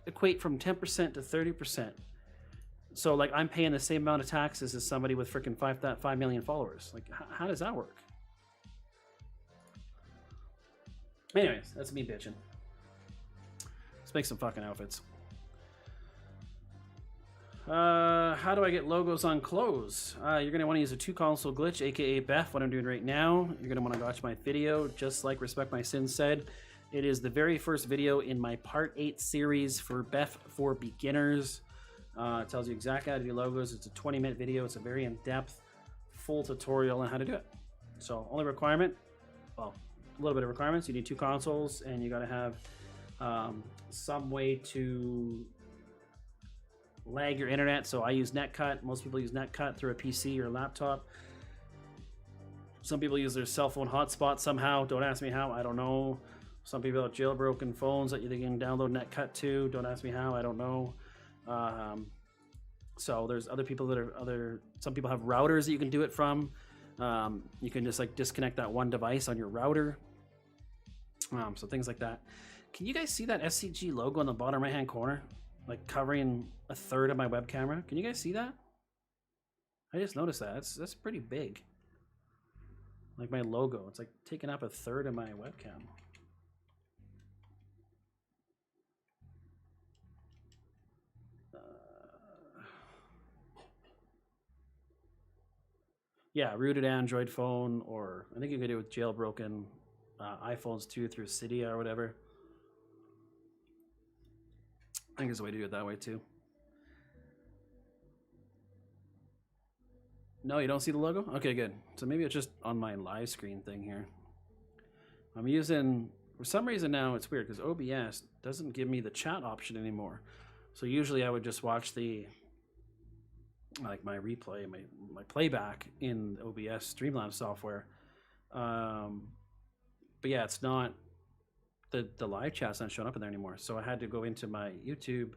equate from 10% to 30%? So like, I'm paying the same amount of taxes as somebody with freaking 5 million followers. Like, how does that work? Anyways, that's me bitching. Let's make some fucking outfits. How do I get logos on clothes? You're going to want to use a 2-console glitch, aka B.E.F, what I'm doing right now. You're going to want to watch my video, just like Respect My Sins said. It is the very first video in my Part 8 series for B.E.F for beginners. It tells you exactly how to do logos. It's a 20-minute video. It's a very in-depth, full tutorial on how to do it. So, only requirement, well, a little bit of requirements. You need 2 consoles, and you got to have some way to lag your internet. So I use NetCut. Most people use NetCut through a PC or a laptop. Some people use their cell phone hotspot somehow. Don't ask me how. I don't know. Some people have jailbroken phones that you can download NetCut to. Don't ask me how. I don't know. So there's other people that are some people have routers that you can do it from. You can just like disconnect that one device on your router. So things like that. Can you guys see that SCG logo in the bottom right hand corner? Like covering a third of my web camera. Can you guys see that? I just noticed that. That's pretty big. Like my logo. It's like taking up a third of my webcam. Yeah, rooted Android phone, or I think you can do it with jailbroken iPhones too through Cydia or whatever. I think there's a way to do it that way too. No, you don't see the logo? Okay, good. So maybe it's just on my live screen thing here. I'm using, for some reason now it's weird because OBS doesn't give me the chat option anymore. So usually I would just watch the, like my replay, my playback in OBS Streamlabs software. But yeah, it's not, the live chat's not showing up in there anymore. So I had to go into my YouTube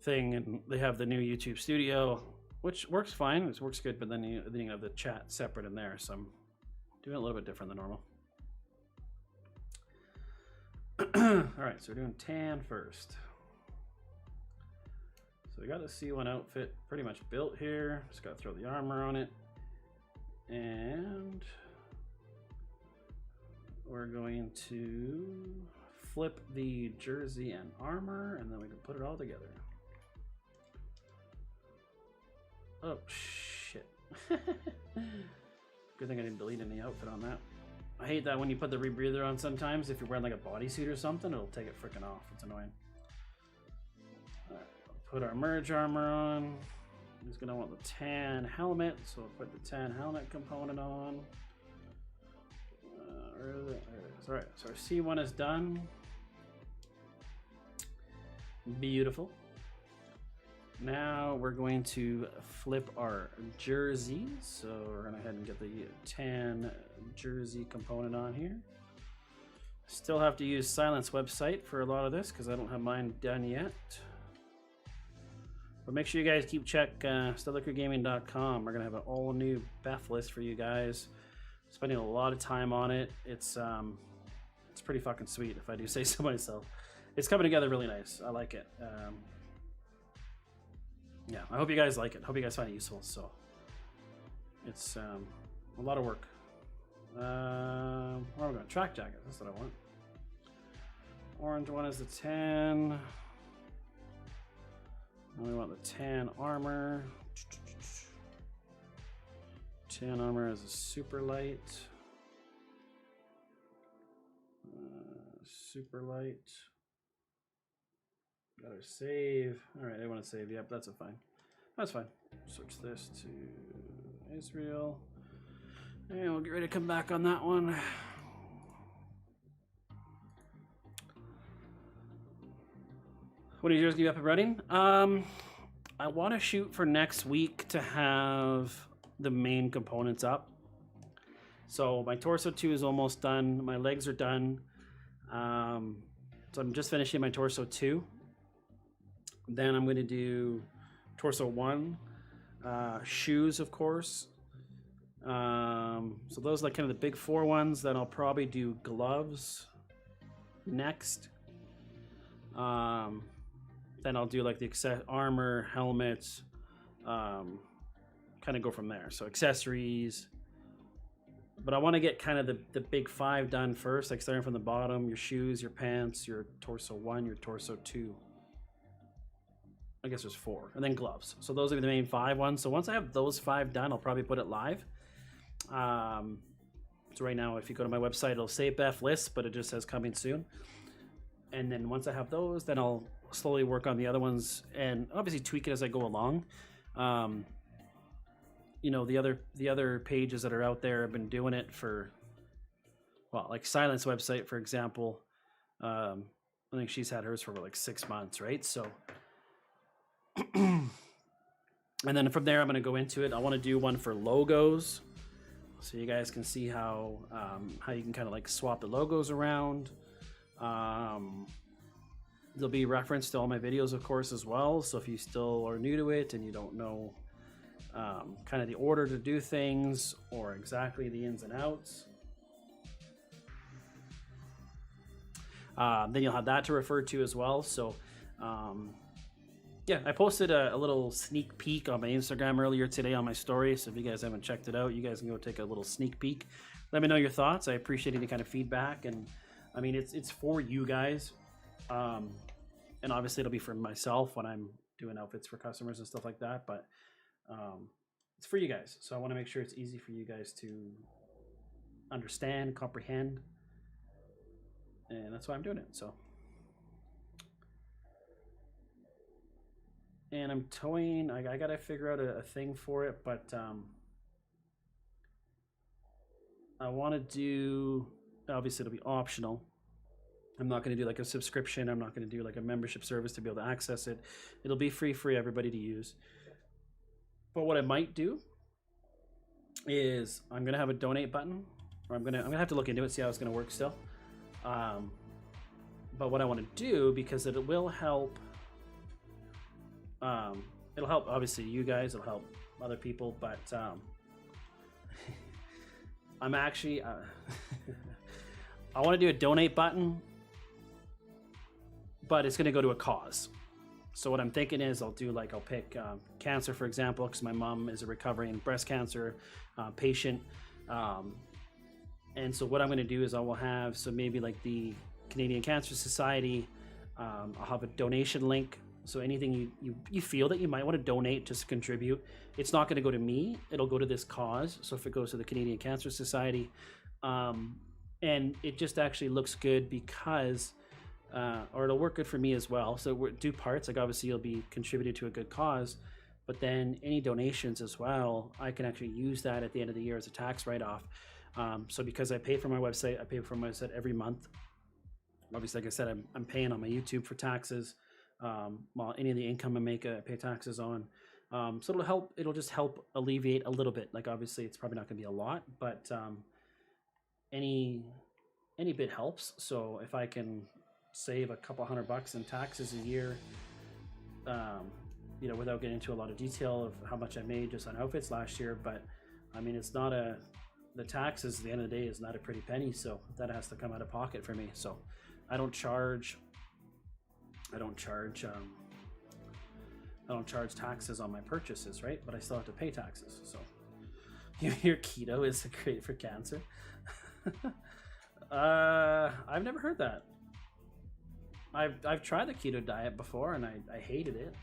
thing, and they have the new YouTube Studio, which works fine. It works good, but then you have the chat separate in there. So I'm doing it a little bit different than normal. All right, so we're doing tan first. So we got the C1 outfit pretty much built here. Just got to throw the armor on it. And we're going to flip the jersey and armor, and then we can put it all together. Oh, shit. Good thing I didn't delete any outfit on that. I hate that when you put the rebreather on sometimes. If you're wearing like a bodysuit or something, it'll take it freaking off. It's annoying. All right, put our merge armor on. He's going to want the tan helmet, so we'll put the tan helmet component on. Where is it? There it is. All right, so our C1 is done. Beautiful. Now we're going to flip our jerseys. So we're gonna go ahead and get the tan jersey component on here. Still have to use Silence website for a lot of this because I don't have mine done yet. But make sure you guys keep check StellaCrewGaming.com. We're gonna have an all new B.E.F list for you guys. Spending a lot of time on it. It's pretty fucking sweet if I do say so myself. It's coming together really nice. I like it. Yeah, I hope you guys like it. Hope you guys find it useful. So it's a lot of work. Where are we going? Track jacket. That's what I want. Orange one is the 10. And we want the tan armor. Tan armor is a super light. Super light. Got our save. All right, I want to save. Yep, that's fine. That's fine. Switch this to Israel. And we'll get ready to come back on that one. What are yours going to be up and running? I want to shoot for next week to have the main components up. So my torso 2 is almost done. My legs are done. So I'm just finishing my torso 2. Then I'm going to do torso 1, shoes, of course. So those are like kind of the big 4 ones. Then I'll probably do gloves next. Then I'll do like the armor, helmets, kind of go from there. So accessories. But I want to get kind of the big 5 done first, like starting from the bottom, your shoes, your pants, your torso 1, your torso 2. I guess there's 4, and then gloves. So those are the main 5 ones. So once I have those 5 done, I'll probably put it live. So right now, if you go to my website, it'll say B.E.F list, but it just says coming soon. And then once I have those, then I'll slowly work on the other ones and obviously tweak it as I go along. You know, the other pages that are out there have been doing it for, well, like Silence website, for example. I think she's had hers for like 6 months, right? So. And then from there, I'm going to go into it. I want to do one for logos, so you guys can see how you can kind of like swap the logos around. There'll be reference to all my videos, of course, as well. So if you still are new to it and you don't know kind of the order to do things or exactly the ins and outs, then you'll have that to refer to as well. So. Yeah, I posted a little sneak peek on my Instagram earlier today on my story. So if you guys haven't checked it out, you guys can go take a little sneak peek. Let me know your thoughts. I appreciate any kind of feedback. And I mean, it's for you guys. And obviously it'll be for myself when I'm doing outfits for customers and stuff like that. But it's for you guys. So I want to make sure it's easy for you guys to understand, comprehend. And that's why I'm doing it. So. And I'm towing. I gotta figure out a thing for it, but I want to do. Obviously, it'll be optional. I'm not going to do like a subscription. I'm not going to do like a membership service to be able to access it. It'll be free for everybody to use. But what I might do is I'm gonna have a donate button, or I'm gonna have to look into it, see how it's gonna work still. But what I want to do, because it will help. It'll help obviously you guys, it'll help other people, but I'm actually I want to do a donate button, but it's going to go to a cause. So what I'm thinking is I'll pick cancer, for example, because my mom is a recovering breast cancer patient, and so what I'm going to do is I will have, so maybe like the Canadian Cancer Society, I'll have a donation link. So anything you feel that you might want to donate, just to contribute, it's not going to go to me. It'll go to this cause. So if it goes to the Canadian Cancer Society, and it just actually looks good because, or it'll work good for me as well. So we'll do parts, like obviously you'll be contributed to a good cause, but then any donations as well, I can actually use that at the end of the year as a tax write-off. So because I pay for my website, I pay for my website every month. Obviously, like I said, I'm paying on my YouTube for taxes. While any of the income I make, I pay taxes on. So it'll help. It'll just help alleviate a little bit. Like obviously, it's probably not going to be a lot, but any bit helps. So if I can save a couple $100 in taxes a year, you know, without getting into a lot of detail of how much I made just on outfits last year, but I mean, it's not the taxes at the end of the day is not a pretty penny, so that has to come out of pocket for me. So I don't charge taxes on my purchases, right? But I still have to pay taxes. So your keto is great for cancer. I've never heard that. I've tried the keto diet before and I hated it.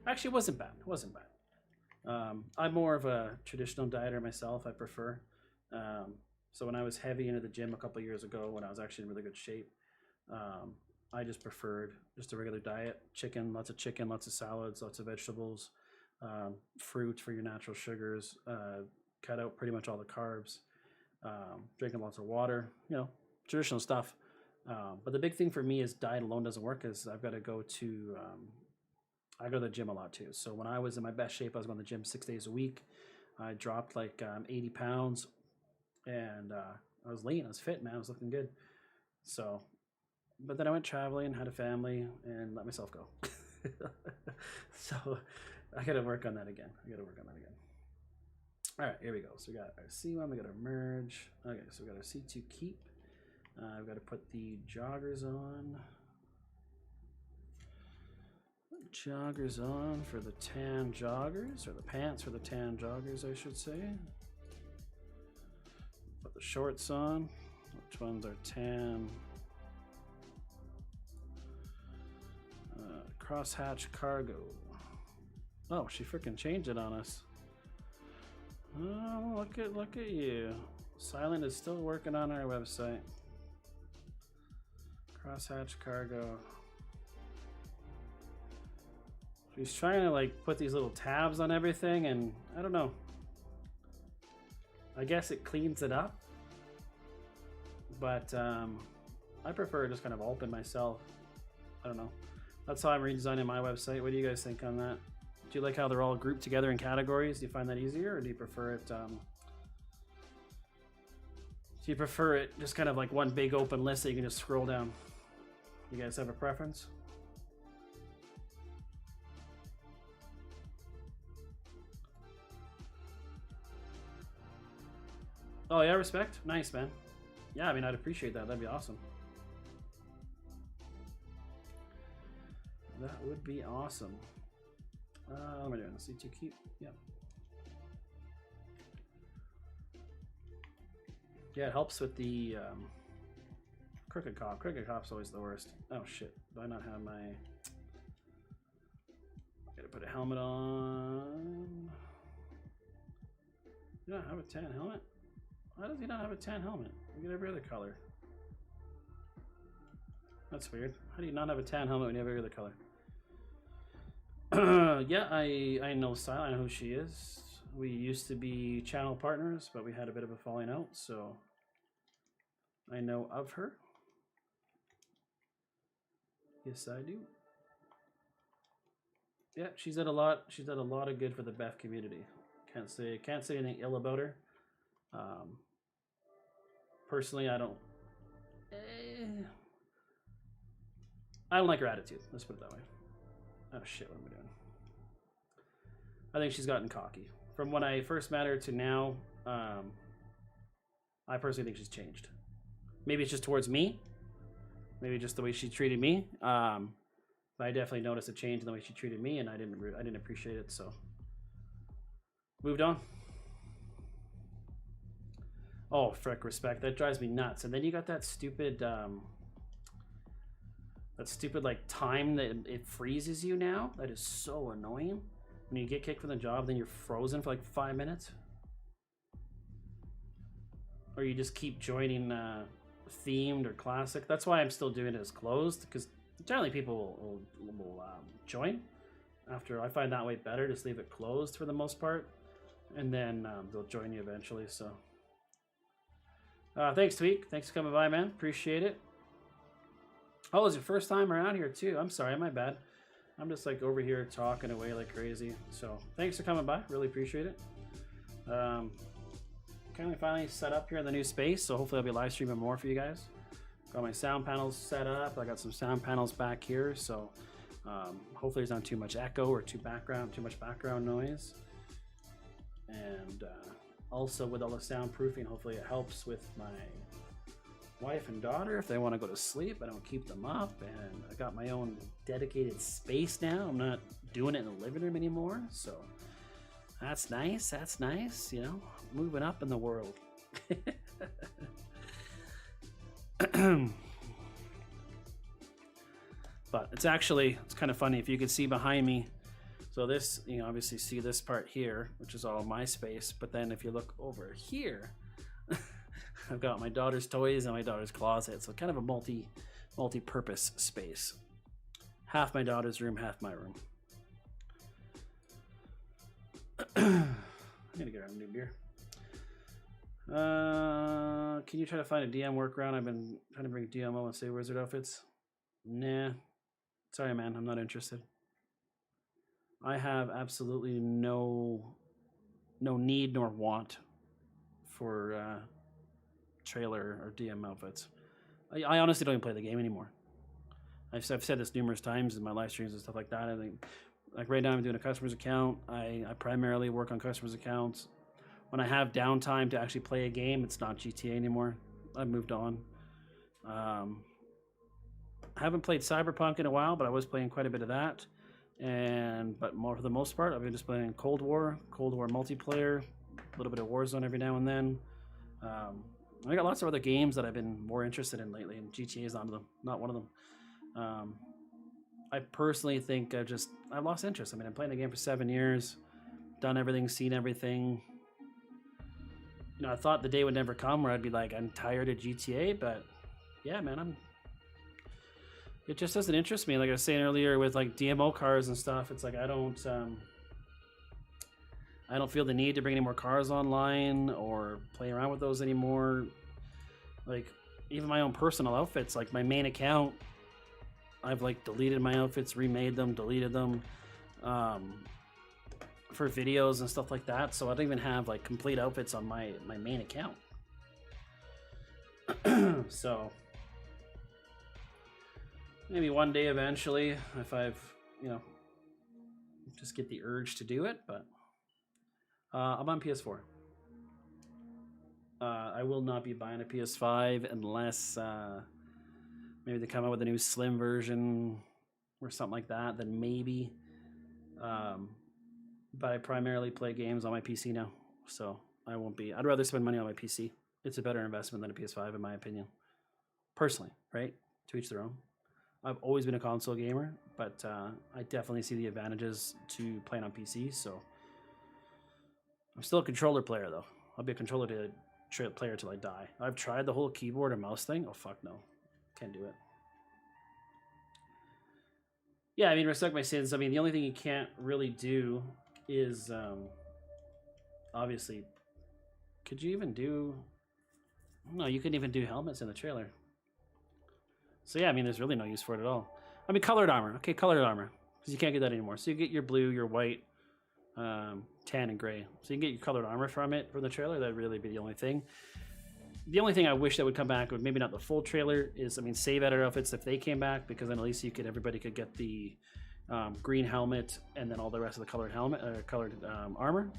Actually, it wasn't bad. It wasn't bad. I'm more of a traditional dieter myself. I prefer. So when I was heavy into the gym a couple of years ago, when I was actually in really good shape, I just preferred just a regular diet. Lots of salads, lots of vegetables, fruit for your natural sugars, cut out pretty much all the carbs, drinking lots of water, you know, traditional stuff. But the big thing for me is diet alone doesn't work, is I've got to go to I go to the gym a lot too. So when I was in my best shape, I was going to the gym 6 days a week. I dropped like 80 pounds and I was lean. I was fit, man. I was looking good. So, but then I went traveling, had a family, and let myself go. So I got to work on that again. All right, here we go. So we got our C1, we got our merge. Okay, so we got our C2 keep. I've got to put the joggers on. Joggers on for the tan joggers, or the pants for the tan joggers, I should say. Put the shorts on. Which ones are tan? Crosshatch cargo. Oh, she freaking changed it on us. Oh, look at you. Silent is still working on our website. Crosshatch cargo. She's trying to like put these little tabs on everything, and I don't know. I guess it cleans it up, but I prefer just kind of open myself. I don't know. That's how I'm redesigning my website. What do you guys think on that? Do you like how they're all grouped together in categories? Do you find that easier, or do you prefer it? Do you prefer it just kind of like one big open list that you can just scroll down? You guys have a preference? Oh yeah, respect. Nice, man. Yeah, I mean, I'd appreciate that. That'd be awesome. That would be awesome. What am I doing? C2 keep? Yeah. Yeah, it helps with the crooked cop. Crooked cop's always the worst. Oh shit. Do I not have my... Gotta put a helmet on. You don't have a tan helmet? Why does he not have a tan helmet? You get every other color. That's weird. How do you not have a tan helmet when you have every other color? Yeah, I know Stella. I know who she is. We used to be channel partners, but we had a bit of a falling out, so I know of her. Yes, I do. Yeah, she's done a lot. She's done a lot of good for the B.E.F community. Can't say anything ill about her. Personally, I don't like her attitude. Let's put it that way. Oh shit, what am I doing? I think she's gotten cocky. From when I first met her to now, I personally think she's changed. Maybe it's just towards me. Maybe just the way she treated me. But I definitely noticed a change in the way she treated me, and I didn't appreciate it, so moved on. Oh, frick, respect. That drives me nuts. And then you got that stupid like time that it freezes you now. That is so annoying. When you get kicked from the job, then you're frozen for like 5 minutes. Or you just keep joining themed or classic. That's why I'm still doing it as closed, because generally people will join. After I find that way better, just leave it closed for the most part, and then they'll join you eventually. So Thanks, Tweak. Thanks for coming by, man. Appreciate it. Oh, it's your first time around here, too. I'm sorry, my bad. I'm just like over here talking away like crazy. So thanks for coming by. Really appreciate it. Kind of finally set up here in the new space, so hopefully I'll be live streaming more for you guys. Got my sound panels set up. I got some sound panels back here, so hopefully there's not too much echo or too much background noise. And also with all the soundproofing, hopefully it helps with my wife and daughter if they want to go to sleep. I don't keep them up, and I got my own dedicated space now. I'm not doing it in the living room anymore, so that's nice. That's nice, you know, moving up in the world. But it's kind of funny if you can see behind me. So this, you know, obviously see this part here, which is all my space. But then if you look over here, I've got my daughter's toys and my daughter's closet. So kind of a multi-purpose space. Half my daughter's room, half my room. I'm gonna get her a new beer. Can you try to find a DM workaround? I've been trying to bring DMO and Save Wizard outfits. Nah. Sorry, man. I'm not interested. I have absolutely no need nor want for trailer or DM outfits. I honestly don't even play the game anymore. I've said this numerous times in my live streams and stuff like that. I think, like right now, I'm doing a customer's account. I primarily work on customers' accounts. When I have downtime to actually play a game, it's not GTA anymore. I've moved on. I haven't played Cyberpunk in a while, but I was playing quite a bit of that. But more for the most part, I've been just playing Cold War multiplayer, a little bit of Warzone every now and then. I got lots of other games that I've been more interested in lately, and GTA is not one of them. I personally think I've lost interest. I mean, I'm playing the game for 7 years, done everything, seen everything. You know, I thought the day would never come where I'd be like, I'm tired of GTA, but yeah, man, it just doesn't interest me. Like I was saying earlier with like DMO cars and stuff, it's like I don't feel the need to bring any more cars online or play around with those anymore. Like even my own personal outfits, like my main account, I've like deleted my outfits, remade them, deleted them for videos and stuff like that. So I don't even have like complete outfits on my main account. So maybe one day eventually, if I've, you know, just get the urge to do it, but I'm on PS4. I will not be buying a PS5 unless maybe they come out with a new slim version or something like that, then maybe. But I primarily play games on my PC now, so I'd rather spend money on my PC. It's a better investment than a PS5 in my opinion. Personally, right? To each their own. I've always been a console gamer, but I definitely see the advantages to playing on PC, so I'm still a controller player though. I'll be a controller player till I die. I've tried the whole keyboard and mouse thing. Oh fuck no. Can't do it. Yeah, I mean, respect my sins. I mean, the only thing you can't really do is obviously, could you even do, no, you couldn't even do helmets in the trailer. So yeah, I mean, there's really no use for it at all. I mean, colored armor. Okay, colored armor, because you can't get that anymore. So you get your blue, your white, tan, and gray. So you can get your colored armor from the trailer. That'd really be the only thing. The only thing I wish that would come back, maybe not the full trailer, is, I mean, save editor outfits if they came back, because then at least everybody could get the green helmet and then all the rest of the colored armor.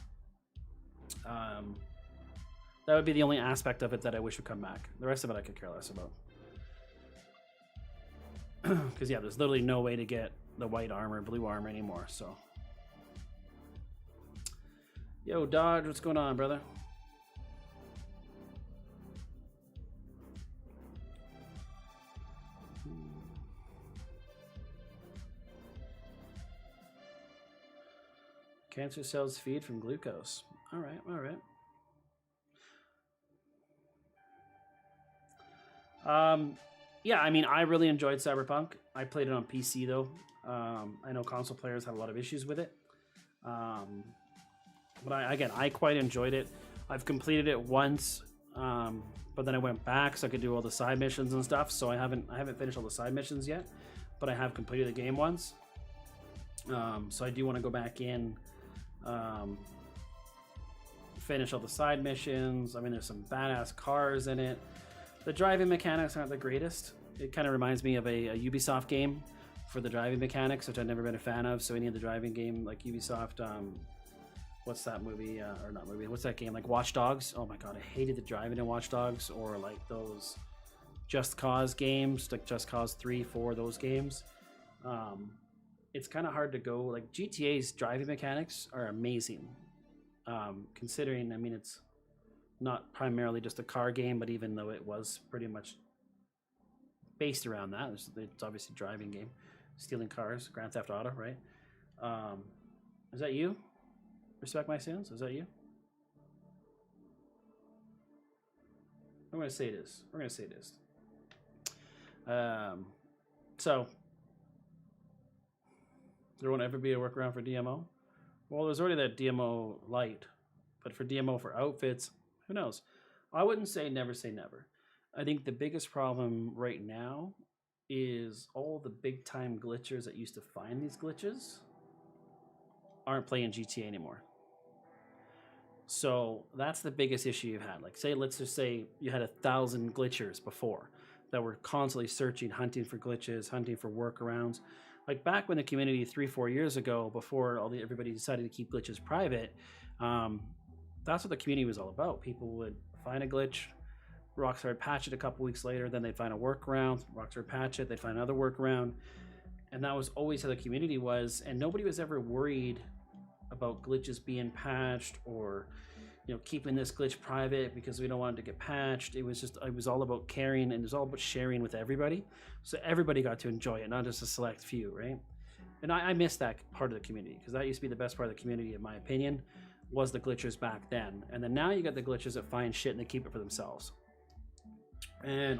That would be the only aspect of it that I wish would come back. The rest of it I could care less about. Because yeah, there's literally no way to get the white armor, blue armor anymore. So, yo, Dodge, what's going on, brother? Cancer cells feed from glucose. All right, all right. Yeah, I mean, I really enjoyed Cyberpunk. I played it on PC though. I know console players have a lot of issues with it. But I quite enjoyed it. I've completed it once but then I went back so I could do all the side missions and stuff. So I haven't finished all the side missions yet, but I have completed the game once. So I do want to go back in, finish all the side missions. I mean, there's some badass cars in it. The driving mechanics aren't the greatest. It kind of reminds me of a Ubisoft game for the driving mechanics, which I've never been a fan of. So any of the driving game like Ubisoft, what's that movie, or not movie, what's that game, like Watch Dogs? Oh my god, I hated the driving in Watch Dogs, or like those Just Cause games, like Just Cause 3, 4, those games. It's kind of hard to go, like GTA's driving mechanics are amazing. Considering, I mean, it's not primarily just a car game, but even though it was pretty much based around that, it's obviously a driving game, stealing cars, Grand Theft Auto, right? Is that you? Respect My Sins? Is that you? I'm going to say it is. We're going to say it is. So, there won't ever be a workaround for DMO? Well, there's already that DMO Lite, but for DMO for outfits, who knows? I wouldn't say never say never. I think the biggest problem right now is all the big time glitchers that used to find these glitches aren't playing GTA anymore. So that's the biggest issue you've had. Like, say, let's just say you had 1,000 glitchers before that were constantly searching, hunting for glitches, hunting for workarounds. Like back when the community 3-4 years ago, before everybody decided to keep glitches private, that's what the community was all about. People would find a glitch, Rockstar would patch it a couple weeks later, then they'd find a workaround, Rockstar would patch it, they'd find another workaround, and that was always how the community was. And nobody was ever worried about glitches being patched, or keeping this glitch private because we don't want it to get patched. It was all about caring, and it was all about sharing with everybody, so everybody got to enjoy it, not just a select few, right? And I miss that part of the community, because that used to be the best part of the community, in my opinion, was the glitchers back then. And then now you got the glitchers that find shit and they keep it for themselves,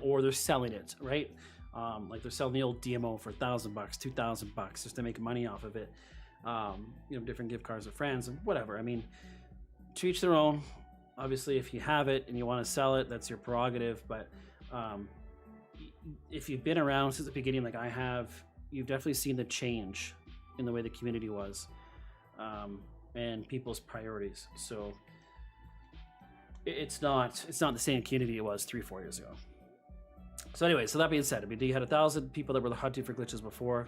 or they're selling it, right? Like they're selling the old DMO for $1,000, $2,000 just to make money off of it. Different gift cards with friends and whatever. I mean, to each their own. Obviously, if you have it and you want to sell it, that's your prerogative. But if you've been around since the beginning, like I have, you've definitely seen the change in the way the community was, and people's priorities. So it's not the same community it was 3-4 years ago. So anyway, so that being said, I mean, you had 1,000 people that were hunting for glitches before.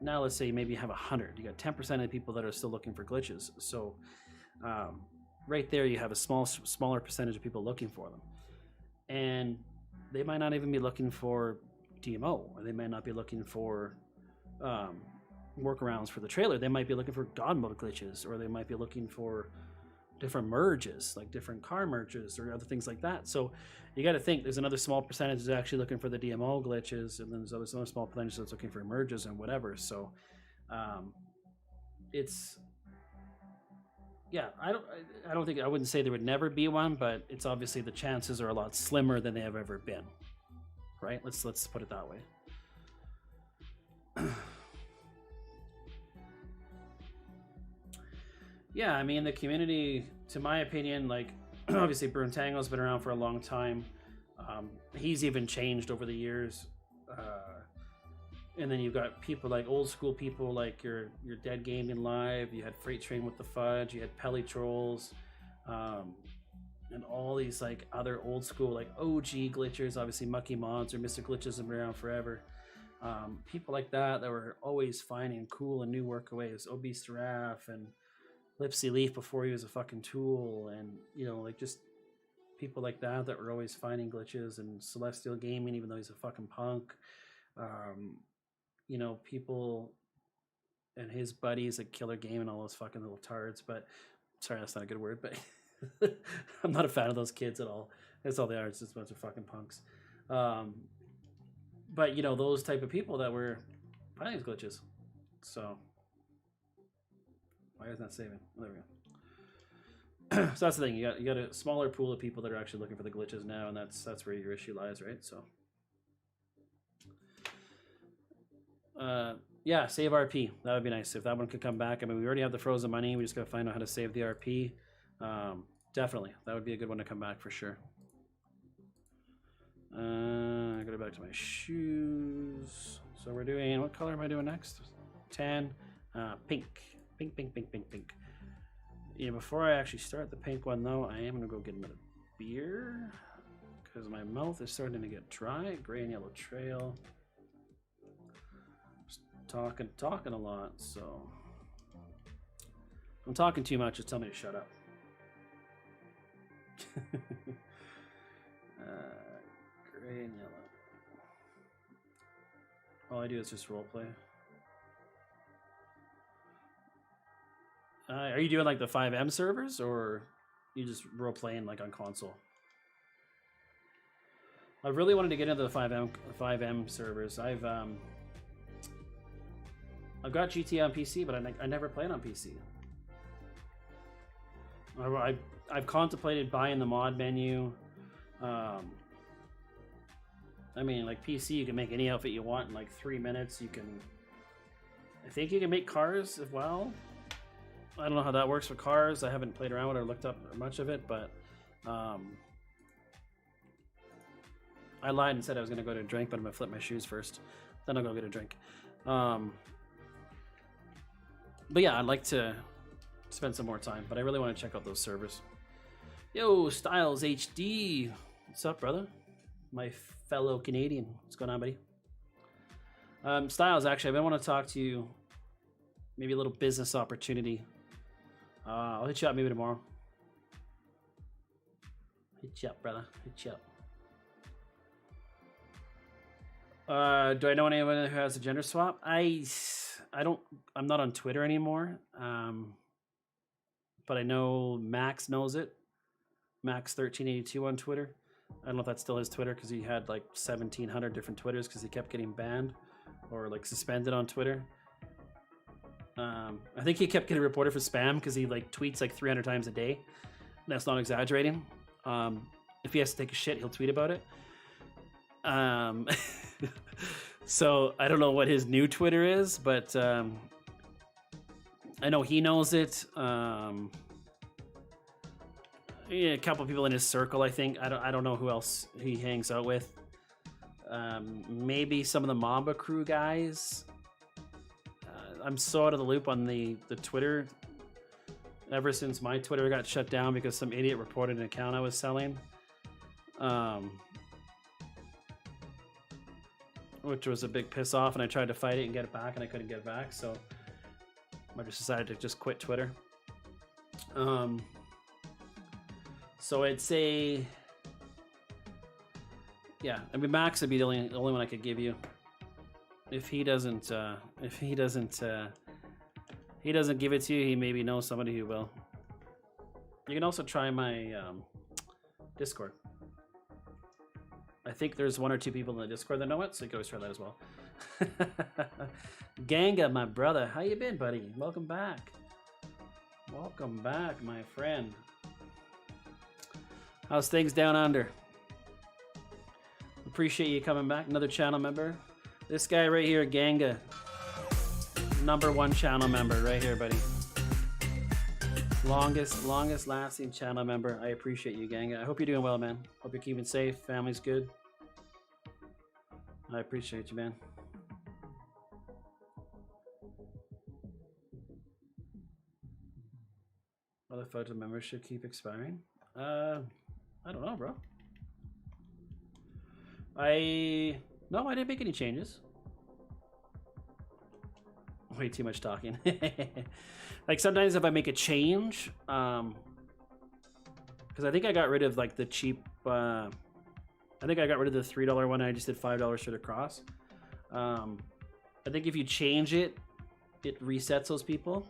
Now let's say maybe you have 100. You got 10% of the people that are still looking for glitches. So right there, you have a smaller percentage of people looking for them, and they might not even be looking for DMO, or they might not be looking for workarounds for the trailer. They might be looking for God mode glitches, or they might be looking for different merges, like different car merges or other things like that. So you got to think there's another small percentage that's actually looking for the DMO glitches, and then there's another small percentage that's looking for merges and whatever. So it's, yeah, I wouldn't say there would never be one, but it's obviously the chances are a lot slimmer than they have ever been, right? Let's put it that way. Yeah, I mean, the community, to my opinion, like, obviously Bruntango's been around for a long time. He's even changed over the years. And then you've got people like old school people like your Dead Gaming Live, you had Freight Train with the Fudge, you had Pelly Trolls, and all these like other old school like OG glitchers. Obviously Mucky Mods or Mr. Glitches have been around forever. People like that were always finding cool and new workaways. Obese Giraffe and Lipsy Leaf before he was a fucking tool, and like just people like that were always finding glitches, and Celestial Gaming, even though he's a fucking punk. People and his buddies like Killer Game and all those fucking little tards, but sorry, that's not a good word, but I'm not a fan of those kids at all. That's all they are, it's just a bunch of fucking punks. But those type of people that were finding these glitches. So why is that saving? Oh, there we go. So that's the thing. You got a smaller pool of people that are actually looking for the glitches now, and that's where your issue lies, right? So, yeah, save RP. That would be nice if that one could come back. I mean, we already have the frozen money. We just got to find out how to save the RP. Definitely, that would be a good one to come back for sure. I gotta go back to my shoes. So we're doing, what color am I doing next? Tan, pink. Pink. Yeah, before I actually start the pink one though, I am gonna go get another beer because my mouth is starting to get dry. Gray and yellow trail. Just talking a lot, so if I'm talking too much, just tell me to shut up. Gray and yellow. All I do is just roleplay. Are you doing like the 5M servers, or you just roleplaying like on console? I really wanted to get into the 5M servers. I've got GTA on PC, but I never played on PC. I've contemplated buying the mod menu. I mean, like PC, you can make any outfit you want in like 3 minutes. You can, I think you can make cars as well. I don't know how that works for cars. I haven't played around with it or looked up much of it, but I lied and said I was going to go to a drink, but I'm going to flip my shoes first. Then I'll go get a drink. But yeah, I'd like to spend some more time, but I really want to check out those servers. Yo, Styles HD. What's up, brother? My fellow Canadian. What's going on, buddy? Styles, actually, I've been wanting to talk to you. Maybe a little business opportunity. I'll hit you up maybe tomorrow. Hit you up, brother. Hit you up. Do I know anyone who has a gender swap? I'm not on Twitter anymore. But I know Max knows it. Max1382 on Twitter. I don't know if that's still his Twitter because he had like 1,700 different Twitters because he kept getting banned or like suspended on Twitter. I think he kept getting reported for spam because he like tweets like 300 times a day. That's not exaggerating. If he has to take a shit, he'll tweet about it. So I don't know what his new Twitter is, but I know he knows it. Yeah, a couple of people in his circle, I think. I don't know who else he hangs out with. Maybe some of the Mamba Crew guys. I'm so out of the loop on the Twitter. Ever since my Twitter got shut down because some idiot reported an account I was selling. Which was a big piss off, and I tried to fight it and get it back, and I couldn't get it back, so I just decided to just quit Twitter. So I'd say, yeah, I mean Max would be the only one I could give you. If he doesn't give it to you, he maybe knows somebody who will. You can also try my Discord. I think there's 1 or 2 people in the Discord that know it, so you can always try that as well. Ganga, my brother, how you been, buddy? Welcome back. Welcome back, my friend. How's things down under? Appreciate you coming back. Another channel member. This guy right here, Ganga. #1 channel member right here, buddy. Longest lasting channel member. I appreciate you, Ganga. I hope you're doing well, man. Hope you're keeping safe. Family's good. I appreciate you, man. Other photo membership keep expiring? I don't know, bro. No, I didn't make any changes. Way too much talking. Like sometimes if I make a change, because I think I got rid of like the cheap. I think I got rid of the $3 one. And I just did $5 straight across. I think if you change it, it resets those people.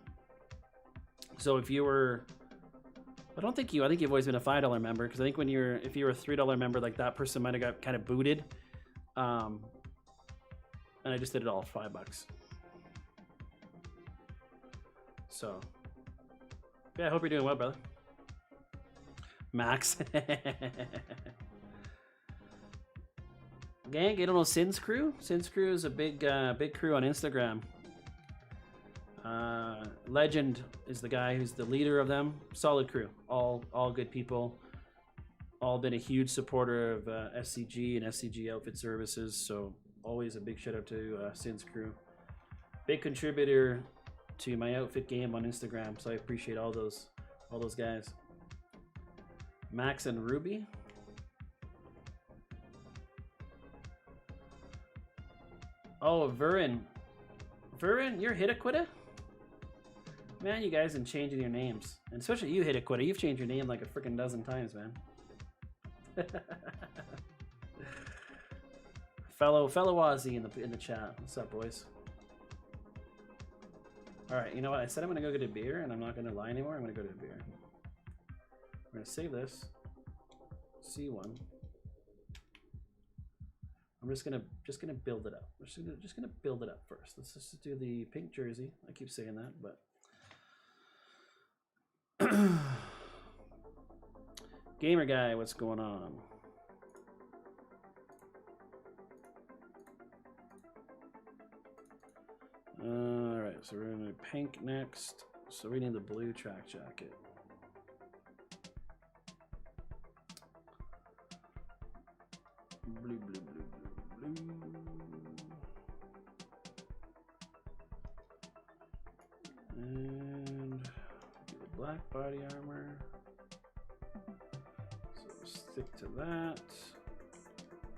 So if you were, I think you've always been a $5 member, because I think if you were a $3 member, like that person might have got kind of booted. And I just did it all for $5. So, yeah, I hope you're doing well, brother. Max. Gang, you don't know Sin's Crew? Sin's Crew is a big crew on Instagram. Legend is the guy who's the leader of them. Solid crew. All good people. all been a huge supporter of SCG and SCG outfit services, so always a big shout out to StellaCrew. Big contributor to my outfit game on Instagram, so I appreciate all those guys. Max and Ruby. Oh, Vurin, you're Hitaquita? Man, you guys been changing your names, and especially you, Hitaquita. You've changed your name like a freaking dozen times, man. fellow Aussie in the chat. What's up, boys? All right, you know what? I said I'm gonna go get a beer, and I'm not gonna lie anymore. I'm gonna go to a beer. I'm gonna save this. C1. I'm just gonna build it up. We're just gonna build it up first. Let's just do the pink jersey. I keep saying that, but Gamer guy, what's going on? All right, so we're gonna do pink next. So we need the blue track jacket. Blue, blue, blue, blue, blue. And do the black body armor. So we'll stick to that.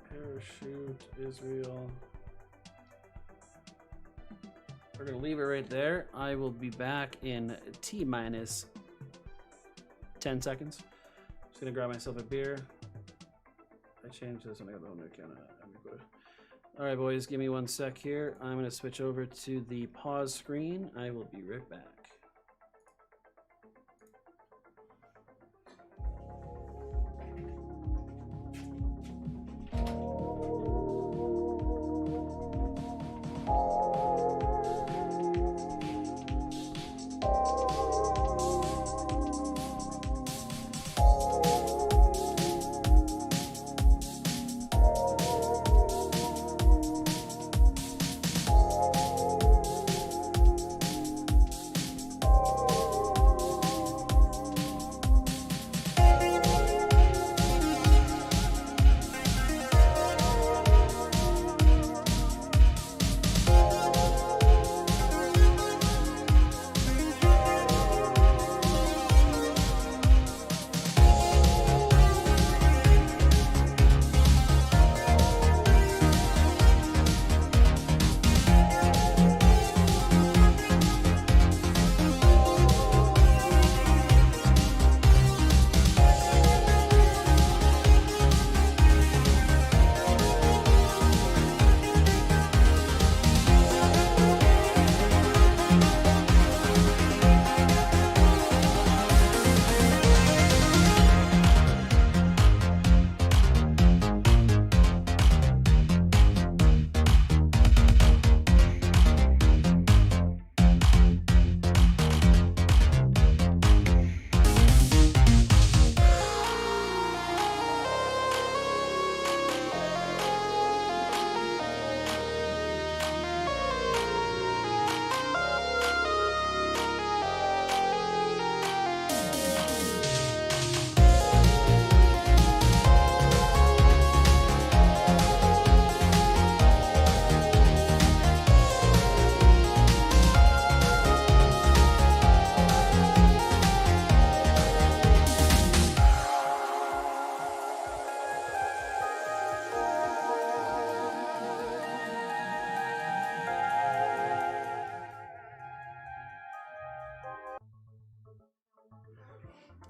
Parachute, Israel. We're gonna leave it right there. I will be back in T-minus 10 seconds. Just gonna grab myself a beer. I changed this and I got the whole new account. All right, boys, give me 1 sec here. I'm gonna switch over to the pause screen. I will be right back.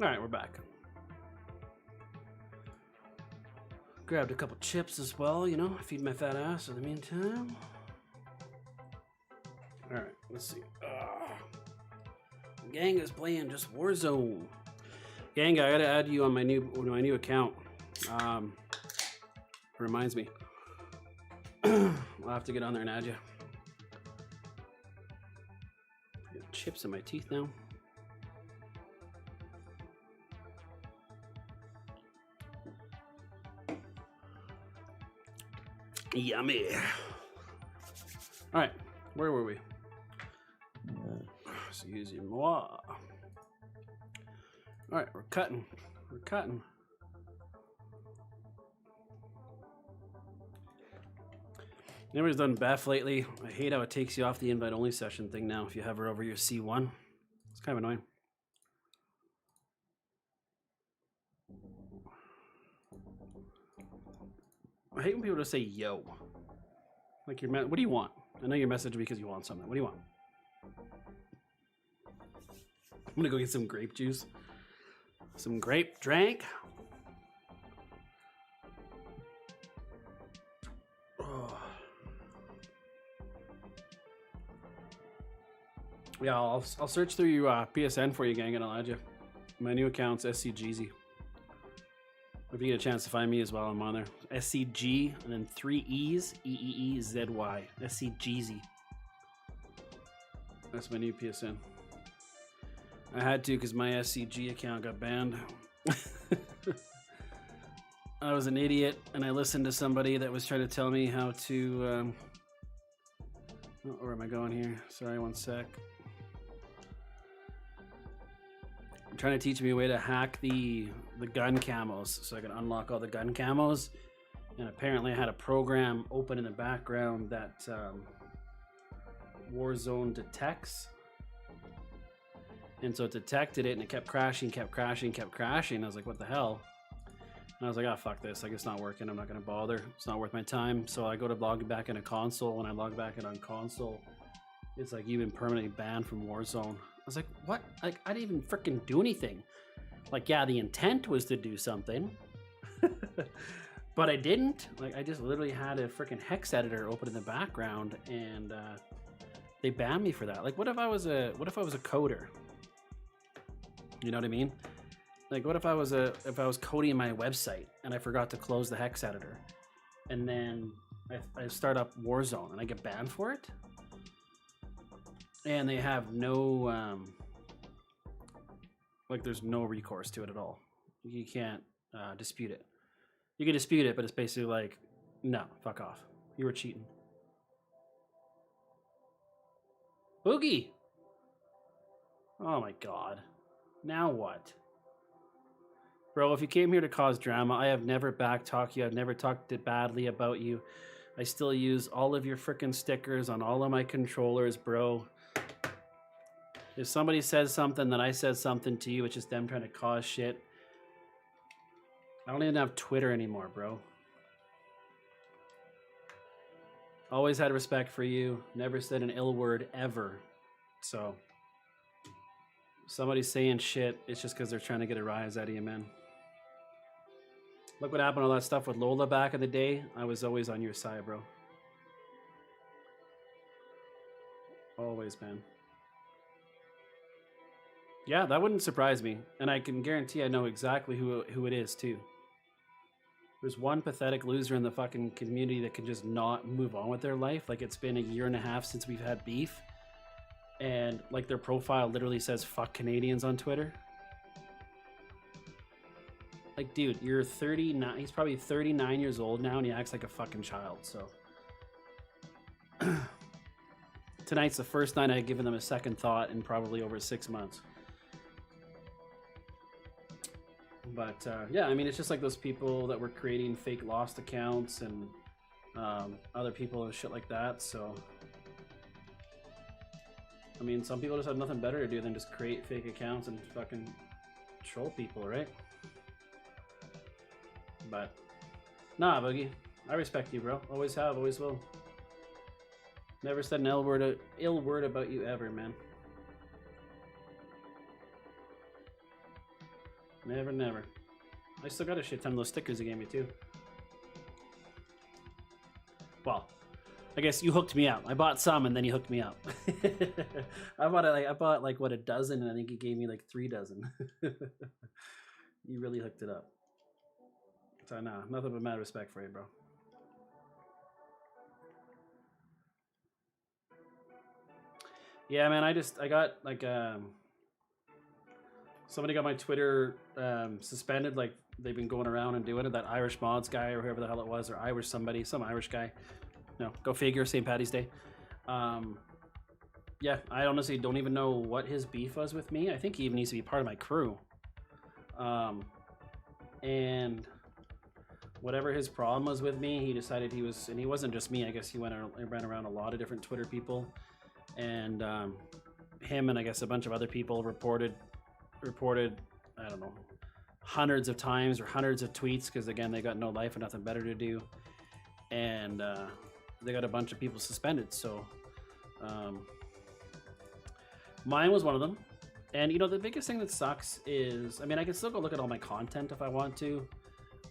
All right, we're back. Grabbed a couple chips as well, you know, feed my fat ass in the meantime. All right, let's see. Gang is playing just Warzone. Gang, I gotta add you on my new account. Reminds me. I'll have to get on there and add you. Got chips in my teeth now. Yummy. All right, where were we? So using moi. All right, we're cutting. Anybody's done B.E.F lately? I hate how it takes you off the invite only session thing now if you hover over your C1. It's kind of annoying. I hate when people just say yo. Like, what do you want? I know you're messaging because you want something. What do you want? I'm gonna go get some grape juice. Some grape drink. Oh. Yeah, I'll search through your PSN for you, gang, and I'll add you. My new account's SCG. If you get a chance to find me as well, I'm on there. SCG and then 3 E's, EEEZY. SCGZ. That's my new PSN. I had to because my SCG account got banned. I was an idiot and I listened to somebody that was trying to tell me how to. Oh, where am I going here? Sorry, one sec. I'm trying to teach me a way to hack the gun camos so I can unlock all the gun camos. And apparently I had a program open in the background that Warzone detects. And so it detected it and it kept crashing. I was like, what the hell? And I was like, oh, fuck this. Like, it's not working. I'm not going to bother. It's not worth my time. So I go to log back in a console. When I log back in on console, it's like, you've been permanently banned from Warzone. I was like, what? Like, I didn't even freaking do anything. Like, yeah, the intent was to do something. But I didn't. Like, I just literally had a freaking hex editor open in the background and they banned me for that. Like, what if I was a coder? You know what I mean? Like, what if I was coding my website and I forgot to close the hex editor, and then I start up Warzone and I get banned for it, and they have no like, there's no recourse to it at all. You can't dispute it. You can dispute it, but it's basically like, no, fuck off. You were cheating. Boogie. Oh my god. Now what? Bro, if you came here to cause drama, I have never backtalked you. I've never talked badly about you. I still use all of your frickin' stickers on all of my controllers, bro. If somebody says something that I said something to you, it's just them trying to cause shit. I don't even have Twitter anymore, bro. Always had respect for you. Never said an ill word ever. So, somebody's saying shit, it's just because they're trying to get a rise out of you, man. Look what happened to all that stuff with Lola back in the day. I was always on your side, bro. Always, man. Yeah, that wouldn't surprise me. And I can guarantee I know exactly who it is, too. There's one pathetic loser in the fucking community that can just not move on with their life. Like, it's been a year and a half since we've had beef. And, like, their profile literally says, fuck Canadians on Twitter. Like, dude, you're 39. He's probably 39 years old now, and he acts like a fucking child, so. Tonight's the first night I've given them a second thought in probably over 6 months. But, yeah, I mean, it's just like those people that were creating fake Lost accounts and other people and shit like that, so. I mean, some people just have nothing better to do than just create fake accounts and fucking troll people, right? But, nah, Boogie. I respect you, bro. Always have, always will. Never said an ill word about you ever, man. Never, never. I still got a shit ton of those stickers you gave me, too. Well, I guess you hooked me up. I bought some and then you hooked me up. I bought like what, a dozen, and I think you gave me like 3 dozen. You really hooked it up. So nah, nothing but mad respect for you, bro. Yeah, man, I got like somebody got my Twitter suspended. Like, they've been going around and doing it. That Irish mods guy or whoever the hell it was, or Irish somebody, some Irish guy. No, go figure, St. Paddy's Day. Yeah, I honestly don't even know what his beef was with me. I think he even needs to be part of my crew. And whatever his problem was with me, he decided he was, and he wasn't just me. I guess he ran around a lot of different Twitter people, and him and I guess a bunch of other people reported. I don't know, hundreds of times or hundreds of tweets because again they got no life and nothing better to do, and they got a bunch of people suspended. So mine was one of them. And you know, the biggest thing that sucks is, I mean, I can still go look at all my content if I want to,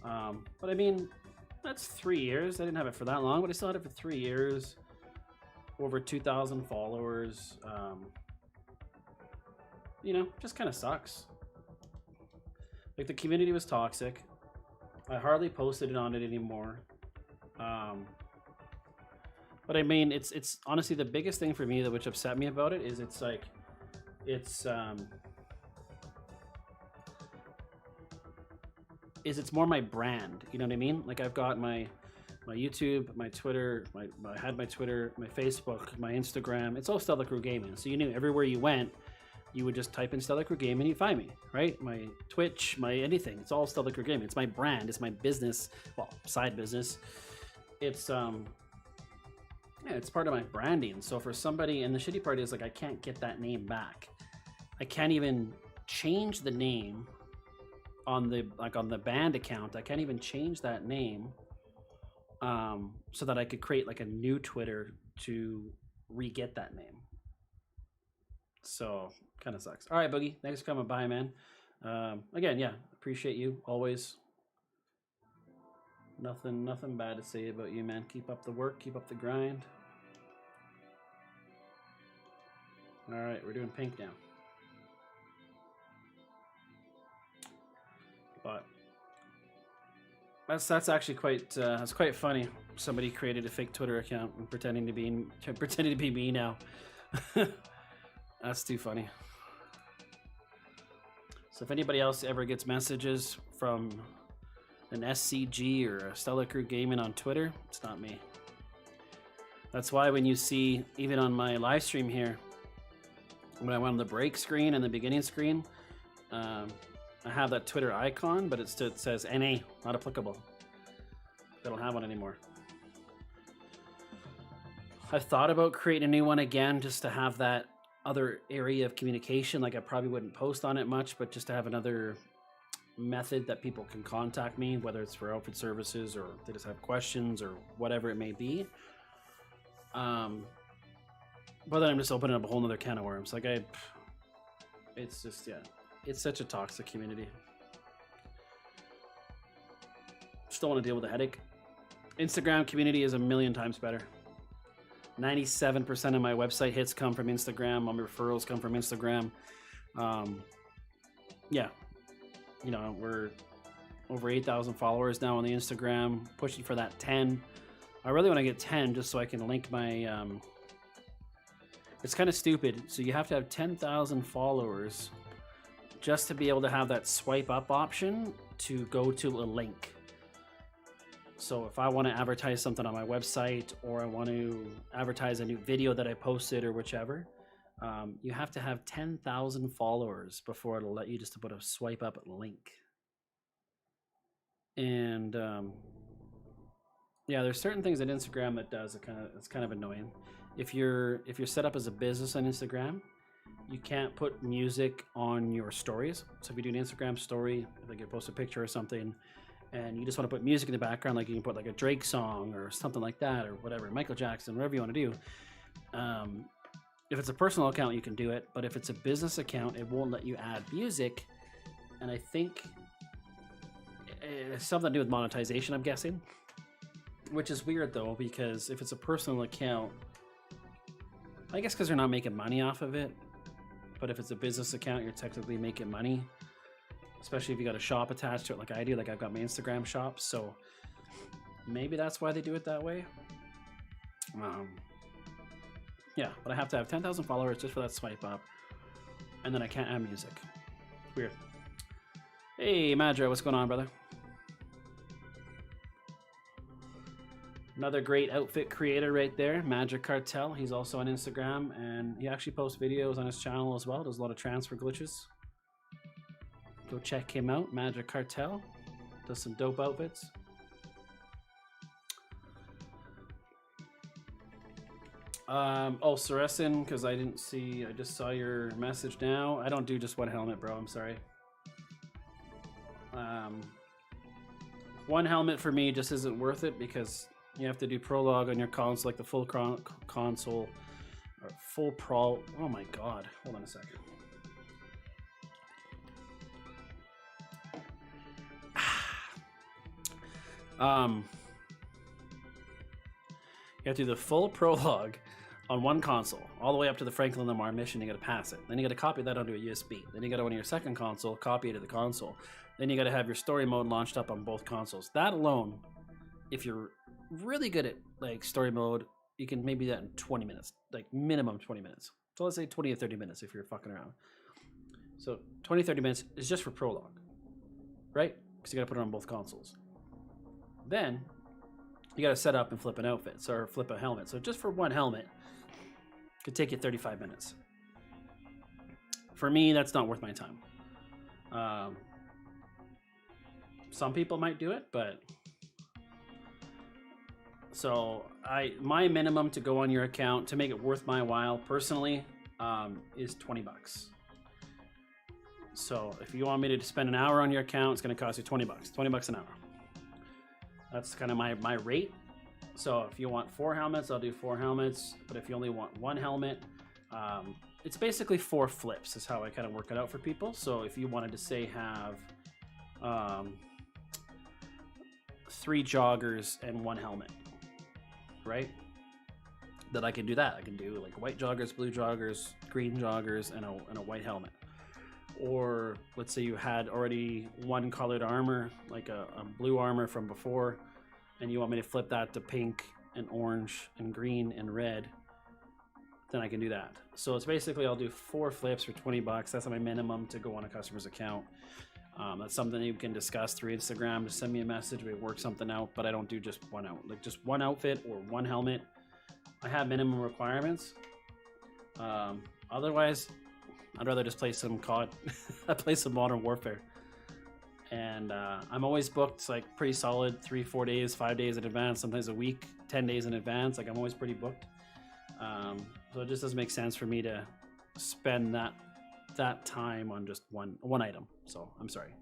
but I mean, that's 3 years. I didn't have it for that long, but I still had it for 3 years, over 2,000 followers. You know, just kind of sucks. Like, the community was toxic. I hardly posted it on it anymore. But I mean, it's honestly the biggest thing for me that which upset me about it is it's like, it's more my brand. You know what I mean? Like, I've got my YouTube, my Twitter, I had my Twitter, my Facebook, my Instagram. It's all Stella Crew Gaming. So you knew everywhere you went, you would just type in Stella Crew Gaming and you'd find me, right? My Twitch, my anything. It's all Stella Crew Gaming. It's my brand. It's my business. Well, side business. It's yeah, it's part of my branding. So for somebody, and the shitty part is like I can't get that name back. I can't even change the name on the on the band account. I can't even change that name so that I could create like a new Twitter to re-get that name. So kind of sucks. All right, Boogie, thanks for coming by, man. Again, yeah, appreciate you always. Nothing bad to say about you, man. Keep up the work, keep up the grind. All right, we're doing pink now. But that's actually quite that's quite funny. Somebody created a fake Twitter account and pretending to be me now. That's too funny. So if anybody else ever gets messages from an SCG or a Stella Crew Gaming on Twitter, it's not me. That's why when you see, even on my live stream here, when I went on the break screen and the beginning screen, I have that Twitter icon, but it says NA, not applicable. I don't have one anymore. I've thought about creating a new one again just to have that other area of communication. Like, I probably wouldn't post on it much, but just to have another method that people can contact me, whether it's for outfit services or they just have questions or whatever it may be. But then I'm just opening up a whole nother can of worms. Like, it's just, yeah, it's such a toxic community. Just don't want to deal with the headache. Instagram community is a million times better. 97% of my website hits come from Instagram. All my referrals come from Instagram. Yeah, you know, we're over 8,000 followers now on the Instagram, pushing for that 10. I really want to get 10 just so I can link my, it's kind of stupid. So you have to have 10,000 followers just to be able to have that swipe up option to go to a link. So if I want to advertise something on my website, or I want to advertise a new video that I posted or whichever, you have to have 10,000 followers before it'll let you just to put a swipe up link. And yeah, there's certain things that Instagram that does. It's kind of annoying. If you're set up as a business on Instagram, you can't put music on your stories. So if you do an Instagram story, like you post a picture or something, and you just want to put music in the background, like you can put like a Drake song or something like that, or whatever, Michael Jackson, whatever you want to do. If it's a personal account, you can do it, but if it's a business account, it won't let you add music. And I think it's something to do with monetization, I'm guessing, which is weird though, because if it's a personal account, I guess because they're not making money off of it, but if it's a business account, you're technically making money. Especially if you got a shop attached to it like I do, like I've got my Instagram shop. So maybe that's why they do it that way. Yeah, but I have to have 10,000 followers just for that swipe up. And then I can't add music. Weird. Hey, Madra, what's going on, brother? Another great outfit creator right there, Magic Cartel. He's also on Instagram, and he actually posts videos on his channel as well. Does a lot of transfer glitches. Go check him out, Magic Cartel. Does some dope outfits. Oh, Soresin, because I didn't see, I just saw your message now. I don't do just one helmet, bro. I'm sorry. One helmet for me just isn't worth it because you have to do prologue on your console, like the full console, or full pro. Oh my god! Hold on a second. You have to do the full prologue on one console, all the way up to the Franklin Lamar mission. You got to pass it. Then you got to copy that onto a USB. Then you got to go to your second console, copy it to the console. Then you got to have your story mode launched up on both consoles. That alone, if you're really good at like story mode, you can maybe do that in 20 minutes, like minimum 20 minutes. So let's say 20 or 30 minutes if you're fucking around. So 20, 30 minutes is just for prologue, right? Because you got to put it on both consoles. Then you got to set up and flip an outfit, or flip a helmet. So just for one helmet, could take you 35 minutes. For me, that's not worth my time. Some people might do it, but so my minimum to go on your account to make it worth my while personally is $20. So if you want me to spend an hour on your account, it's going to cost you $20. $20 an hour. That's kind of my rate. So if you want 4 helmets, I'll do 4 helmets. But if you only want 1 helmet, it's basically 4 flips is how I kind of work it out for people. So if you wanted to say have 3 joggers and 1 helmet, right? Then I can do that. I can do like white joggers, blue joggers, green joggers, and a white helmet. Or let's say you had already 1 colored armor, like a blue armor from before, and you want me to flip that to pink and orange and green and red, then I can do that. So it's basically I'll do 4 flips for $20. That's my minimum to go on a customer's account. That's something you can discuss through Instagram. Just send me a message. We work something out, but I don't do just one out, like just 1 outfit or 1 helmet. I have minimum requirements. Otherwise, I'd rather just play some COD. I play some Modern Warfare. And I'm always booked like pretty solid 3, 4 days, 5 days in advance, sometimes a week, 10 days in advance. Like I'm always pretty booked. So it just doesn't make sense for me to spend that time on just one item. So I'm sorry.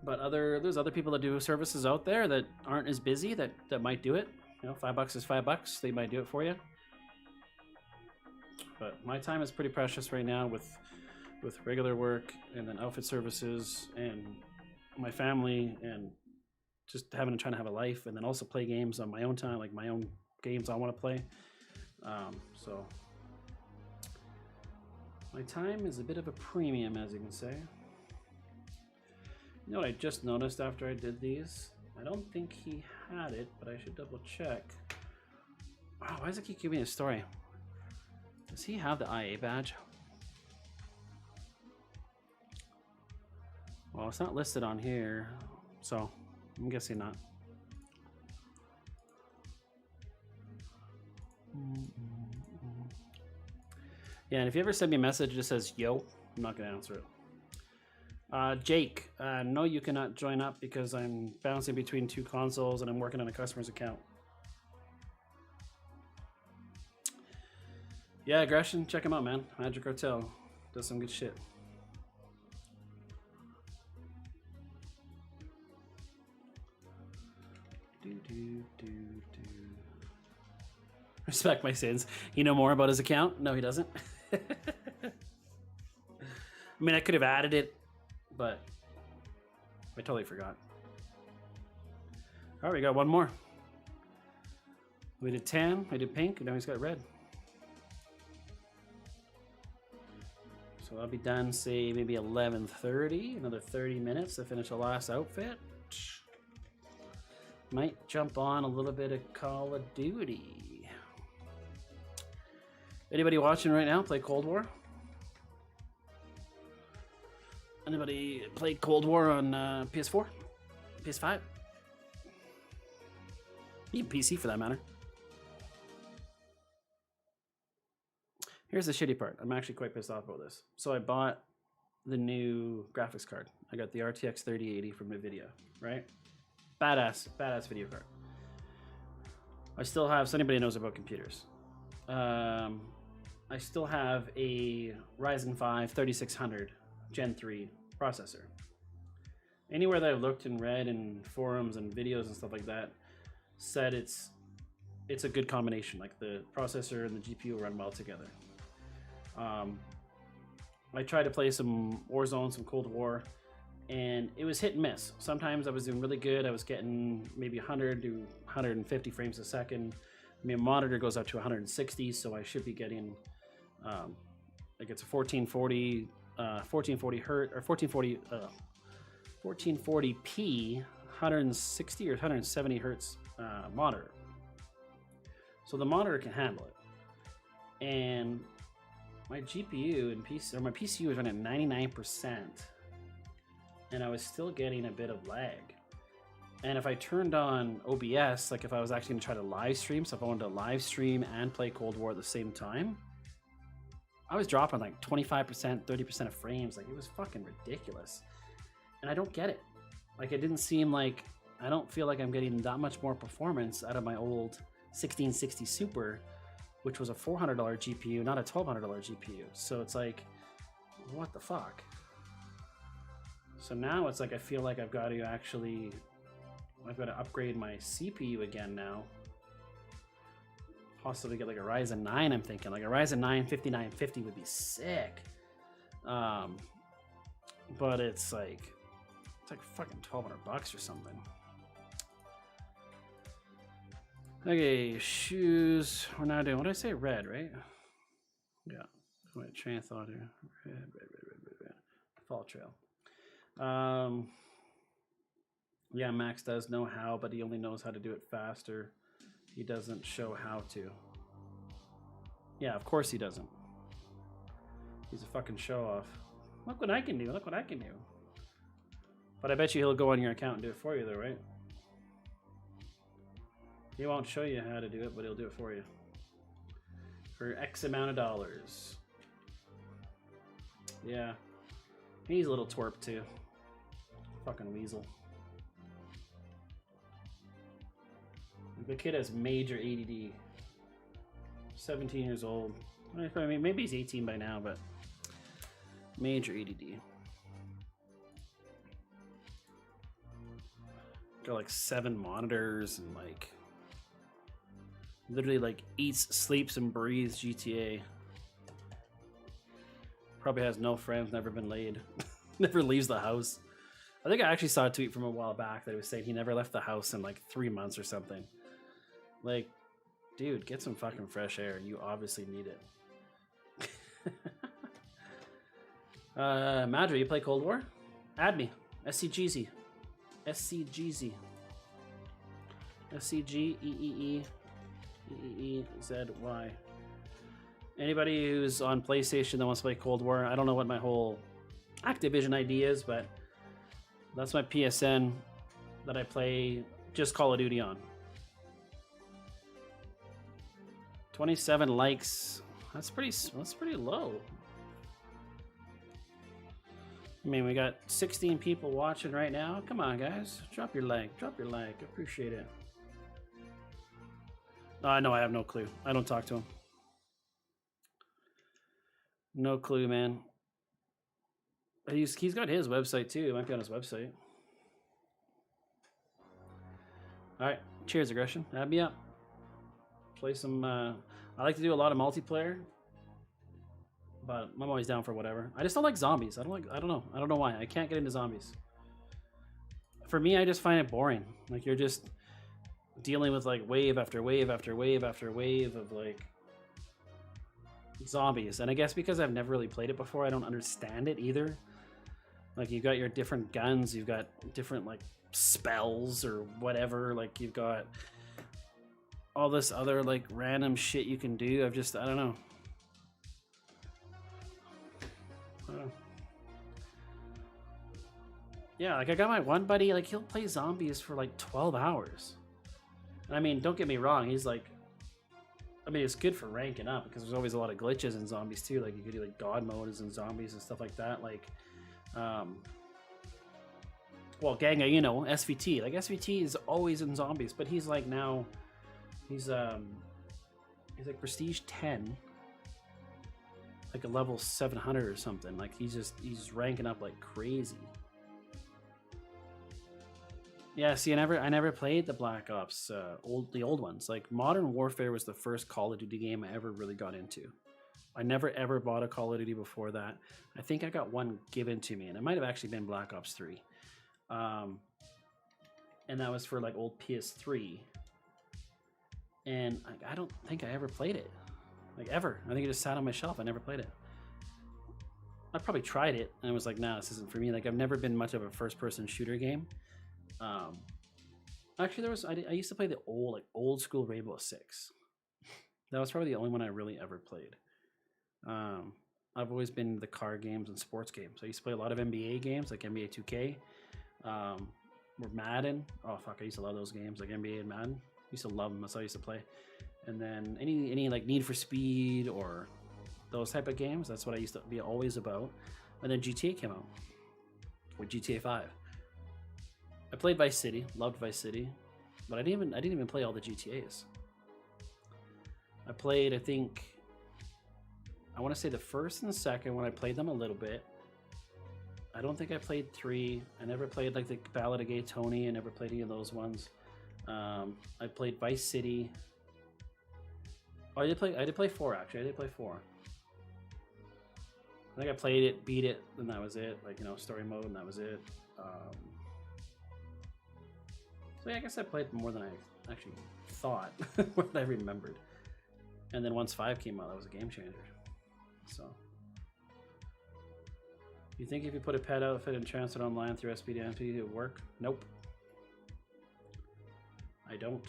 But there's other people that do services out there that aren't as busy that might do it. You know, $5 is $5. They might do it for you. But my time is pretty precious right now with regular work and then outfit services and my family and just trying to have a life, and then also play games on my own time, like my own games I want to play. So my time is a bit of a premium, as you can say. You know what I just noticed after I did these? I don't think he had it, but I should double check. Wow, why does it keep giving me a story? Does he have the IA badge? Well, it's not listed on here, so I'm guessing not. Yeah, and if you ever send me a message that says yo, I'm not going to answer it. Jake, no, you cannot join up because I'm bouncing between 2 consoles and I'm working on a customer's account. Yeah, Aggression, check him out, man. Magic Cartel does some good shit. Respect my sins. You know more about his account? No, he doesn't. I mean, I could have added it, but I totally forgot. All right, we got 1 more. We did tan, we did pink, and now he's got red. So I'll be done, say, maybe 11:30. Another 30 minutes to finish the last outfit. Might jump on a little bit of Call of Duty. Anybody watching right now play Cold War? Anybody play Cold War on PS4? PS5? Even PC for that matter. Here's the shitty part. I'm actually quite pissed off about this. So I bought the new graphics card. I got the RTX 3080 from NVIDIA, right? Badass video card. I still have, so anybody knows about computers, I still have a Ryzen 5 3600 Gen 3 processor. Anywhere that I've looked and read in forums and videos and stuff like that said it's a good combination. Like the processor and the GPU run well together. I tried to play some Warzone, some Cold War, and it was hit and miss. Sometimes I was doing really good. I was getting maybe 100 to 150 frames a second. I mean, monitor goes up to 160, so I should be getting like it's a 1440 hertz or 1440p 160 or 170 hertz monitor. So the monitor can handle it, and my GPU and my PCU was running at 99%, and I was still getting a bit of lag. And if I turned on OBS, like if I was actually going to try to live stream, so if I wanted to live stream and play Cold War at the same time, I was dropping like 25%, 30% of frames. Like it was fucking ridiculous. And I don't get it. Like it didn't seem like, I don't feel like I'm getting that much more performance out of my old 1660 Super, which was a $400 GPU, not a $1,200 GPU. So it's like, what the fuck? So now it's like, I feel like I've got to upgrade my CPU again now. Possibly get like a Ryzen 9, I'm thinking. Like a Ryzen 9 5950 would be sick. But it's like fucking $1,200 or something. Okay, shoes. We're now doing, what did I say? Red, right? Yeah. My train of thought here. Red. Fall trail. Yeah, Max does know how, but he only knows how to do it faster. He doesn't show how to. Yeah, of course he doesn't. He's a fucking show off. Look what I can do. Look what I can do. But I bet you he'll go on your account and do it for you though, right? He won't show you how to do it, but he'll do it for you. For X amount of dollars. Yeah. He's a little twerp too. Fucking weasel. The kid has major ADD. 17 years old. I mean, maybe he's 18 by now, but major ADD. Got like 7 monitors and like literally like eats, sleeps, and breathes GTA. Probably has no friends, never been laid, never leaves the house. I think I actually saw a tweet from a while back that he was saying he never left the house in like 3 months or something. Like, dude, get some fucking fresh air. You obviously need it. Madra, you play Cold War? Add me. SCGZ. SCGZ. SCGEEEZY. Anybody who's on PlayStation that wants to play Cold War, I don't know what my whole Activision ID is, but that's my PSN that I play just Call of Duty on. 27 likes. That's pretty low. I mean, we got 16 people watching right now. Come on, guys. Drop your like. Drop your like. Appreciate it. No, I have no clue. I don't talk to him. No clue, man. He's got his website too. It might be on his website. All right. Cheers, Aggression. Add me up. Play some. I like to do a lot of multiplayer, but I'm always down for whatever. I just don't like zombies. I don't know why. I can't get into zombies. For me, I just find it boring. Like you're just dealing with like wave after wave after wave after wave of like zombies. And I guess because I've never really played it before, I don't understand it either. Like you've got your different guns, you've got different like spells or whatever. Like you've got all this other like random shit you can do. I don't know. Yeah, like I got my one buddy, like he'll play zombies for like 12 hours. I mean, don't get me wrong, he's like, I mean, it's good for ranking up because there's always a lot of glitches in zombies too. Like you could do like god modes in zombies and stuff like that. Like, well, Ganga, you know, SVT. Like SVT is always in zombies, but he's like now He's like prestige 10, like a level 700 or something. Like he's ranking up like crazy. Yeah, see, I never played the Black Ops, the old ones. Like Modern Warfare was the first Call of Duty game I ever really got into. I never ever bought a Call of Duty before that. I think I got one given to me, and it might have actually been Black Ops 3. And that was for like old PS3. And I don't think I ever played it, like ever. I think it just sat on my shelf. I never played it. I probably tried it, and I was like, nah, this isn't for me. Like I've never been much of a first-person shooter game. Actually, I used to play the old school Rainbow Six. That was probably the only one I really ever played. I've always been the car games and sports games. I used to play a lot of NBA games, like NBA 2K, or Madden. Oh fuck, I used to love those games, like NBA and Madden. I used to love them. That's how I used to play. And then any like Need for Speed or those type of games. That's what I used to be always about. And then GTA came out with GTA 5. I played Vice City, loved Vice City, but I didn't even play all the GTAs. I played, I want to say the first and the second when I played them a little bit. I don't think I played 3. I never played like the Ballad of Gay Tony. I never played any of those ones. I played Vice City. Oh, I did play 4 actually. I did play 4. I think I played it, beat it, and that was it. Like, you know, story mode, and that was it. So yeah, I guess I played more than I actually thought, what I remembered. And then once 5 came out, that was a game changer. So, you think if you put a pet outfit and transfer it online through SPDMP, it would work? Nope. I don't.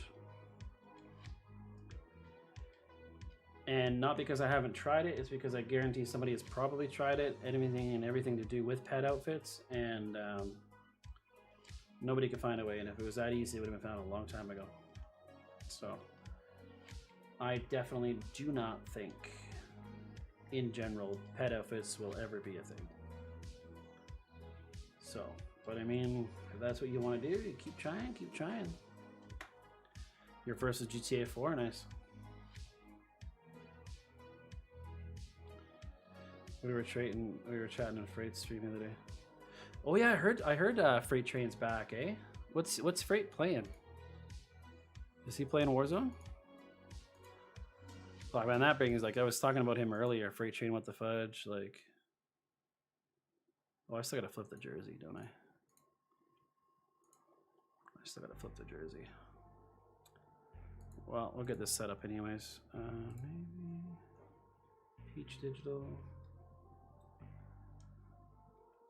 And not because I haven't tried it, it's because I guarantee somebody has probably tried it, everything to do with pet outfits, and nobody could find a way. And if it was that easy, it would have been found a long time ago. So I definitely do not think, in general, pet outfits will ever be a thing. So, but I mean, if that's what you want to do, you keep trying, keep trying. Your first is GTA 4, nice. We were chatting on Freight's stream the other day. Oh yeah, I heard Freight Train's back, eh? What's Freight playing? Is he playing Warzone? Fuck, man, that brings, like, I was talking about him earlier. Freight Train, what the fudge? Like, oh, I still gotta flip the jersey, don't I? I still gotta flip the jersey. Well, we'll get this set up anyways. Maybe Peach Digital.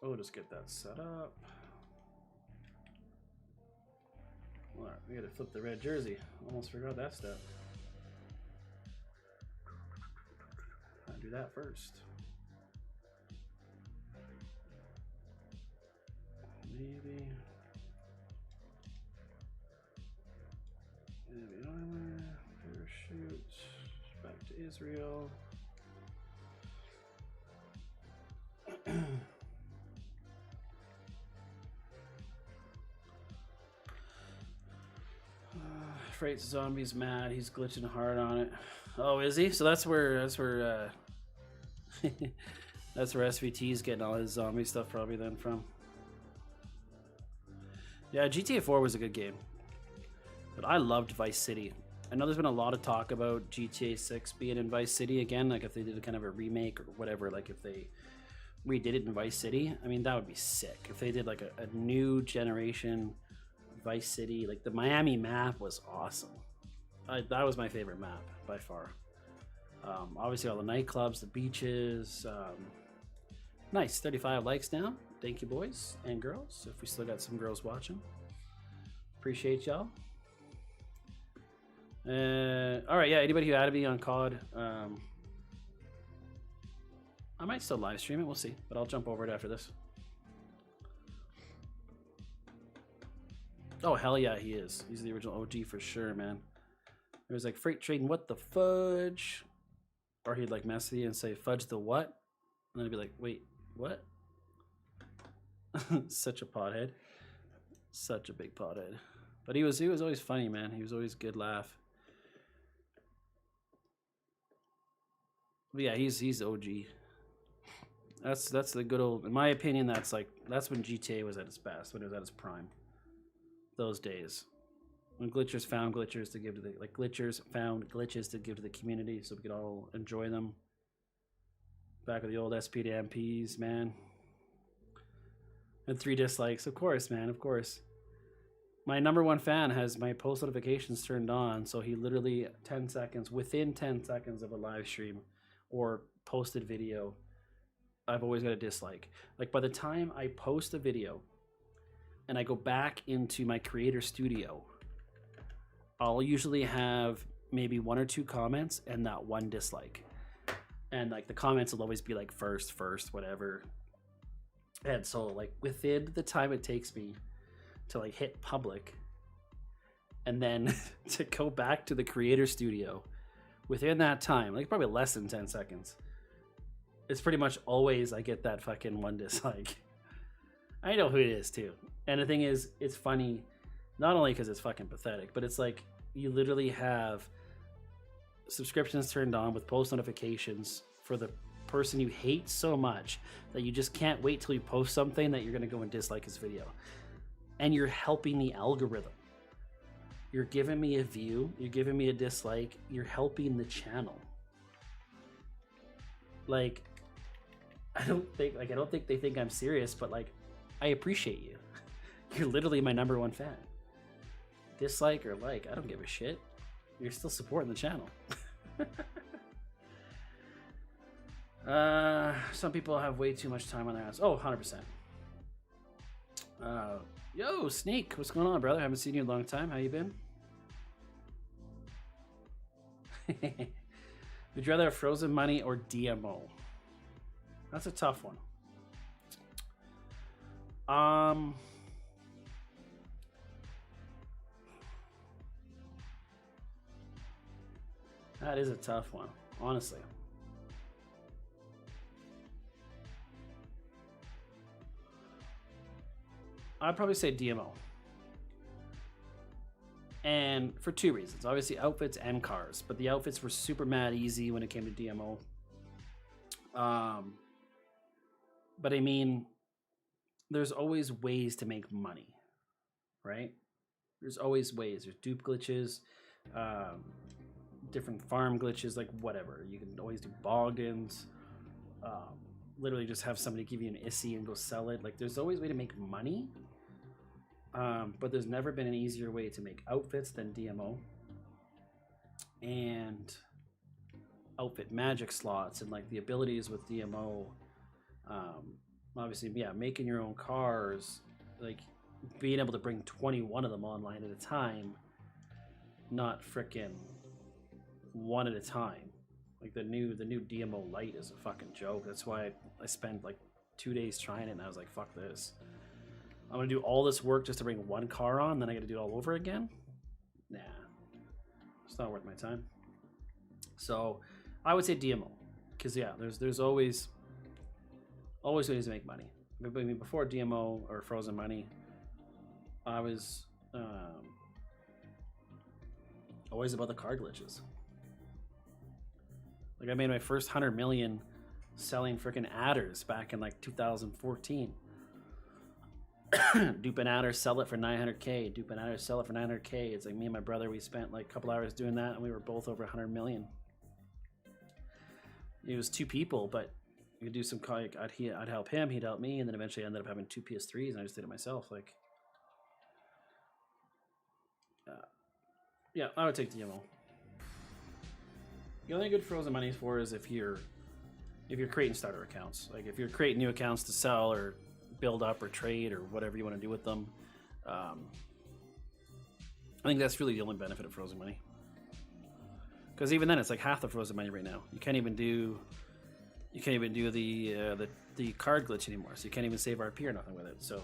Oh, just get that set up. All right, we gotta flip the red jersey. Almost forgot that step. I'll do that first. Maybe armor, parachute, back to Israel. Freight's zombie's mad. He's glitching hard on it. Oh, is he? So that's where that's where SVT's getting all his zombie stuff probably then from. Yeah, GTA 4 was a good game, but I loved Vice City. I know there's been a lot of talk about GTA 6 being in Vice City again, like if they did a kind of a remake or whatever, like if they redid it in Vice City. I mean, that would be sick. If they did like a new generation Vice City, like the Miami map was awesome. That was my favorite map by far. Obviously all the nightclubs, the beaches. Nice, 35 likes now. Thank you, boys and girls. If we still got some girls watching, appreciate y'all. All right, yeah. Anybody who added me on COD, I might still live stream it. We'll see, but I'll jump over it after this. Oh hell yeah, he is. He's the original OG for sure, man. It was like Freight Trading, what the fudge? Or he'd like mess with you and say, fudge the what? And then I'd be like, wait, what? Such a pothead. Such a big pothead. But he was always funny, man. He was always a good laugh. Yeah, he's OG. That's the good old. In my opinion, that's when GTA was at its best, when it was at its prime. Those days, when glitchers found glitchers to give to the glitchers found glitches to give to the community, so we could all enjoy them. Back with the old SP to MPs, man. And 3 dislikes, of course, man, of course. My #1 fan has my post notifications turned on, so he literally 10 seconds, within 10 seconds of a live stream or posted video, I've always got a dislike. Like by the time I post a video and I go back into my creator studio, I'll usually have maybe 1 or 2 comments and that 1 dislike. And like the comments will always be like first, whatever. And so like within the time it takes me to like hit public and then to go back to the creator studio, within that time, like probably less than 10 seconds, it's pretty much always I get that fucking 1 dislike. I know who it is too. And the thing is, it's funny, not only because it's fucking pathetic, but it's like you literally have subscriptions turned on with post notifications for the person you hate so much that you just can't wait till you post something that you're going to go and dislike his video. And you're helping the algorithm. You're giving me a view, you're giving me a dislike, you're helping the channel. Like, I don't think they think I'm serious, but like, I appreciate you. You're literally my #1 fan. Dislike or like, I don't give a shit. You're still supporting the channel. Some people have way too much time on their hands. Oh, 100%. Yo, Snake, what's going on, brother? Haven't seen you in a long time. How you been? Would you rather have frozen money or DMO? That's a tough one. That is a tough one, honestly. I'd probably say DMO. And for 2 reasons. Obviously, outfits and cars. But the outfits were super mad easy when it came to DMO. But I mean, there's always ways to make money, right? There's always ways. There's dupe glitches, different farm glitches, like whatever. You can always do boggins. Literally just have somebody give you an ISI and go sell it. Like there's always a way to make money. But there's never been an easier way to make outfits than DMO. And outfit magic slots and like the abilities with DMO. Obviously, yeah, making your own cars, like being able to bring 21 of them online at a time, not frickin' 1 at a time. Like the new DMO Lite is a fucking joke. That's why I spent like 2 days trying it and I was like, fuck this. I'm gonna do all this work just to bring 1 car on, then I gotta do it all over again? Nah. It's not worth my time. So I would say DMO. Because yeah, there's always ways to make money. I mean, before DMO or frozen money, I was always about the car glitches. Like I made my first 100 million selling freaking adders back in like 2014. Dupe an adder, sell it for 900k. Dupe an adder, sell it for 900k. It's like me and my brother, we spent like a couple hours doing that and we were both over 100 million. It was 2 people, but you could do some, like, I'd help him, he'd help me, and then eventually I ended up having 2 PS3s and I just did it myself. Like, yeah, I would take DMO. The only good frozen money for is if you're creating starter accounts. Like if you're creating new accounts to sell or build up or trade or whatever you want to do with them. I think that's really the only benefit of frozen money. Because even then, it's like half the frozen money right now. You can't even do the card glitch anymore. So you can't even save RP or nothing with it. So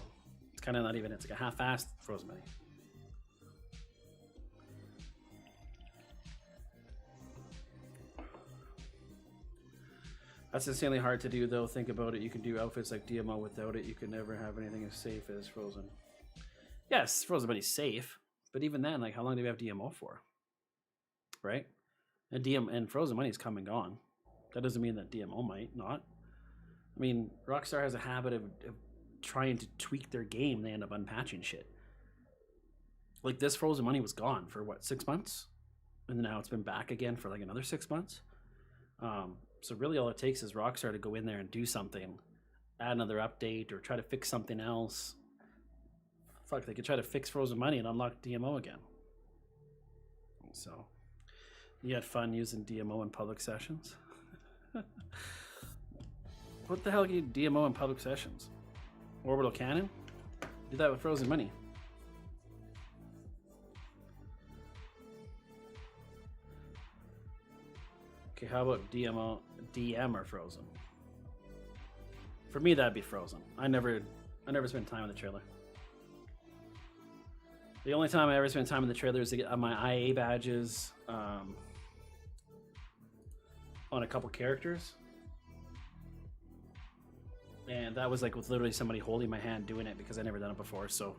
it's kind of not even. It's like a half-assed frozen money. That's insanely hard to do, though. Think about it. You can do outfits like DMO without it. You can never have anything as safe as frozen. Yes, frozen money's safe, but even then, like, how long do we have DMO for? Right? And frozen money is come and gone. That doesn't mean that DMO might not. I mean, Rockstar has a habit of trying to tweak their game. They end up unpatching shit. Like this Frozen Money was gone for what, 6 months? And now it's been back again for like another 6 months. So really all it takes is Rockstar to go in there and do something, add another update or try to fix something else. Fuck, they could try to fix Frozen Money and unlock DMO again. So you had fun using DMO in public sessions? What the hell can you DMO in public sessions? Orbital Cannon? Did that with Frozen Money. Okay, how about DM or Frozen? For me, that'd be Frozen. I never spent time in the trailer. The only time I ever spent time in the trailer is to get my IA badges on a couple characters. And that was like with literally somebody holding my hand doing it because I never done it before. So,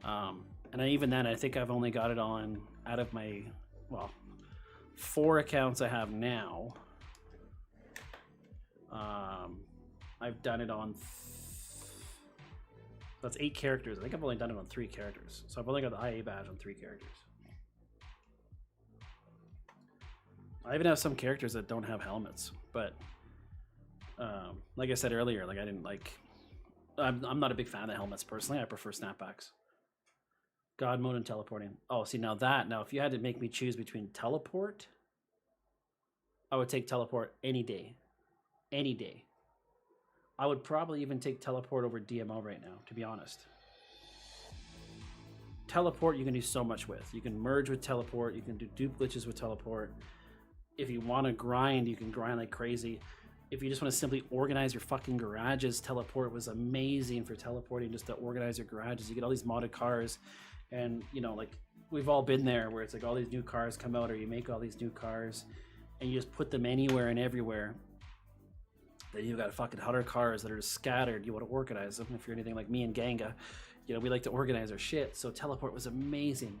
and even then, I think I've only got it on out of my, well, 4 accounts I have now. I've done it on, that's 8 characters. I think I've only done it on 3 characters. So I've only got the IA badge on 3 characters. I even have some characters that don't have helmets, but like I said earlier, like I didn't like, I'm not a big fan of the helmets personally. I prefer snapbacks. God mode and teleporting. Oh, see now if you had to make me choose between teleport, I would take teleport any day. Any day. I would probably even take teleport over DMO right now, to be honest. Teleport you can do so much with. You can merge with teleport, you can do dupe glitches with teleport. If you want to grind, you can grind like crazy. If you just want to simply organize your fucking garages, teleport was amazing for teleporting, just to organize your garages. You get all these modded cars, and you know, like we've all been there where it's like all these new cars come out, or you make all these new cars and you just put them anywhere and everywhere. Then you've got fucking 100 cars that are just scattered. You want to organize them. If you're anything like me and Ganga, you know, we like to organize our shit. So teleport was amazing.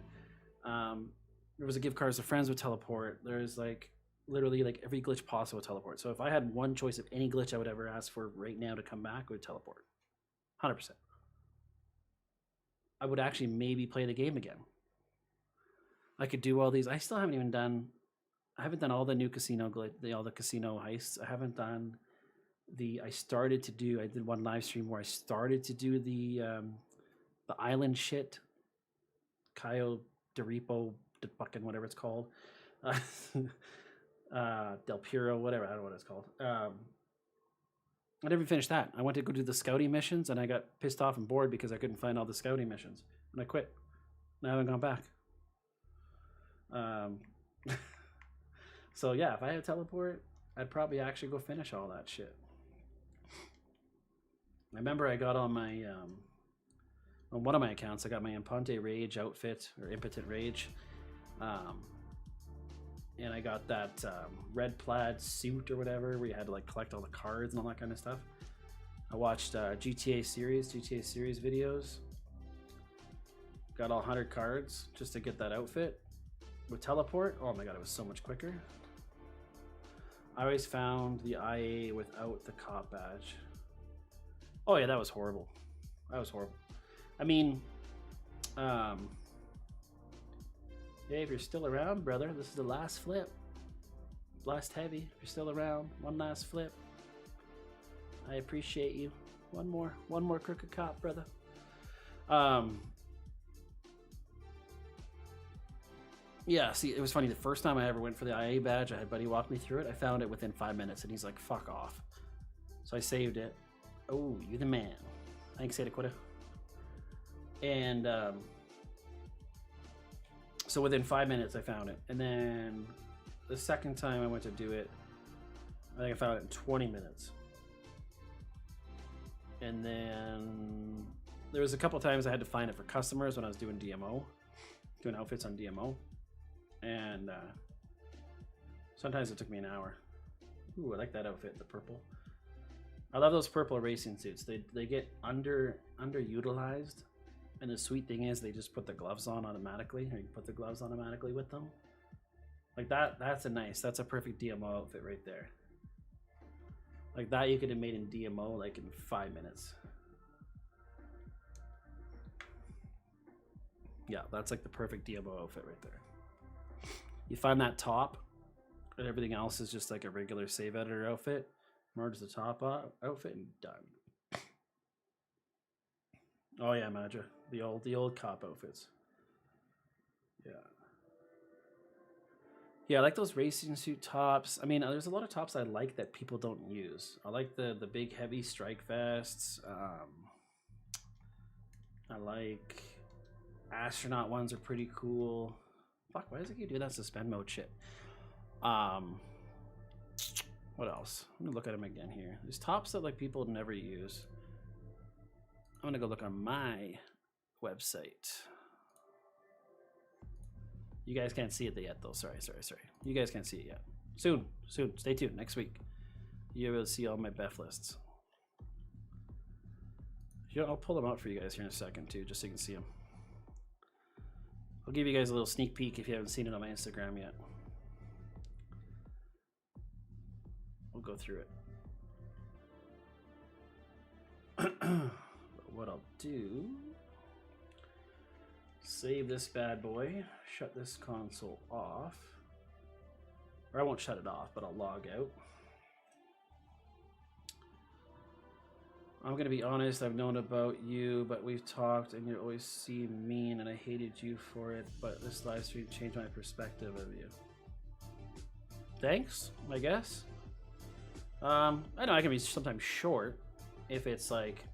There was a give cars to friends with teleport. There's like literally like every glitch possible with teleport. So if I had one choice of any glitch I would ever ask for right now to come back, I would teleport. 100%. I would actually maybe play the game again. I could do all these. I still haven't even done, I haven't done all the new casino glitch, all the casino heists. I haven't done I did one live stream where I started to do the island shit. Cayo Deripo, fucking whatever it's called. Del Puro, whatever, I don't know what it's called. I never finished that. I went to go do the scouting missions and I got pissed off and bored because I couldn't find all the scouting missions. And I quit. And I haven't gone back. So yeah, if I had teleport, I'd probably actually go finish all that shit. I remember I got on my on one of my accounts, I got my Imponte Rage outfit, or Impotent Rage. And I got that red plaid suit or whatever, where you had to like collect all the cards and all that kind of stuff. I watched GTA series videos. Got all 100 cards just to get that outfit. With teleport, oh my god, it was so much quicker. I always found the IA without the cop badge. Oh yeah, that was horrible. That was horrible. I mean, hey, if you're still around, brother, this is the last flip. Blast heavy. If you're still around, one last flip. I appreciate you. One more crooked cop, brother. Yeah, see, it was funny. The first time I ever went for the IA badge, I had Buddy walk me through it. I found it within 5 minutes, and he's like, fuck off. So I saved it. Oh, you're the man. Thanks, Adequita. And so within 5 minutes, I found it. And then the second time I went to do it, I think I found it in 20 minutes. And then there was a couple times I had to find it for customers when I was doing DMO, doing outfits on DMO. And sometimes it took me an hour. Ooh, I like that outfit, the purple. I love those purple racing suits. They get underutilized. And the sweet thing is they just put the gloves on automatically, or you can put the gloves automatically with them. Like that's a perfect DMO outfit right there. Like that you could have made in DMO like in 5 minutes. Yeah, that's like the perfect DMO outfit right there. You find that top, and everything else is just like a regular save editor outfit. Merge the top outfit and done. Oh yeah, Madra, the old cop outfits. Yeah. Yeah, I like those racing suit tops. I mean, there's a lot of tops I like that people don't use. I like the big heavy strike vests. I like astronaut ones are pretty cool. Fuck, why does it keep doing that suspend mode shit? What else? I'm gonna look at them again here. There's tops that like people never use. I'm gonna go look on my website. You guys can't see it yet though. Sorry. You guys can't see it yet. Soon. Stay tuned. Next week, you'll be able to see all my B.E.F lists. I'll pull them out for you guys here in a second too, just so you can see them. I'll give you guys a little sneak peek if you haven't seen it on my Instagram yet. We'll go through it. What I'll do, save this bad boy, shut this console off. Or I won't shut it off, but I'll log out. I'm gonna be honest, I've known about you, but we've talked and you always seem mean and I hated you for it, but this live stream changed my perspective of you. Thanks, I guess. I know I can be sometimes short if it's like,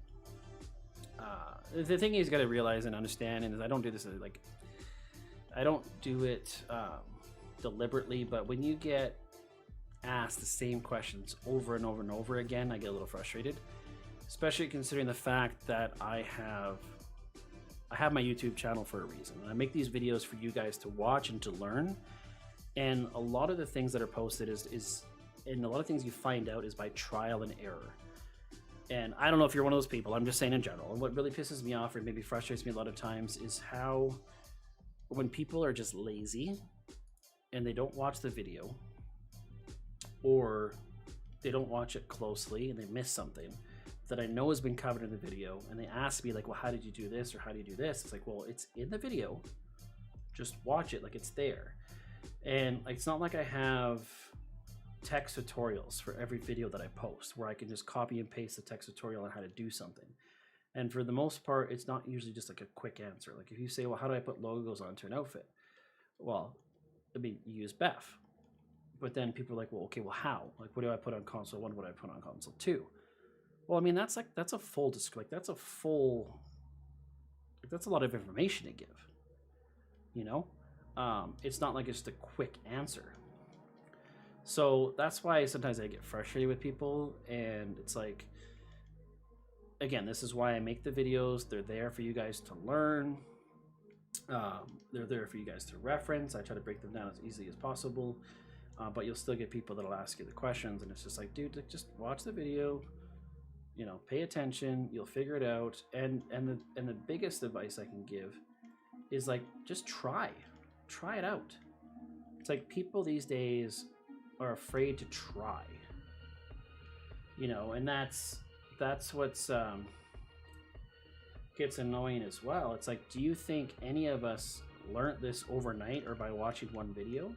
the thing you gotta realize and understand, and I don't do this like, I don't do it deliberately, but when you get asked the same questions over and over and over again, I get a little frustrated. Especially considering the fact that I have my YouTube channel for a reason. And I make these videos for you guys to watch and to learn. And a lot of the things that are posted and a lot of things you find out is by trial and error. And I don't know if you're one of those people, I'm just saying in general. And what really pisses me off or maybe frustrates me a lot of times is how when people are just lazy and they don't watch the video or they don't watch it closely and they miss something that I know has been covered in the video, and they ask me like, well, how did you do this or how do you do this? It's like, well, it's in the video, just watch it like it's there. And like, it's not like I have text tutorials for every video that I post where I can just copy and paste the text tutorial on how to do something. And for the most part, it's not usually just like a quick answer. Like if you say, well, how do I put logos onto an outfit? Well, I mean, you use B.E.F. But then people are like, well, okay, well, how? Like, what do I put on console 1? What do I put on console 2? Well, I mean, that's a full that's a lot of information to give, you know. It's not like it's just a quick answer. So that's why sometimes I get frustrated with people, and it's like, again, this is why I make the videos. They're there for you guys to learn. They're there for you guys to reference. I try to break them down as easily as possible, but you'll still get people that'll ask you the questions, and it's just like, dude, just watch the video. You know, pay attention, you'll figure it out. And the biggest advice I can give is like, just try it out. It's like people these days are afraid to try, you know, and that's what's gets annoying as well. It's like, do you think any of us learned this overnight or by watching one video?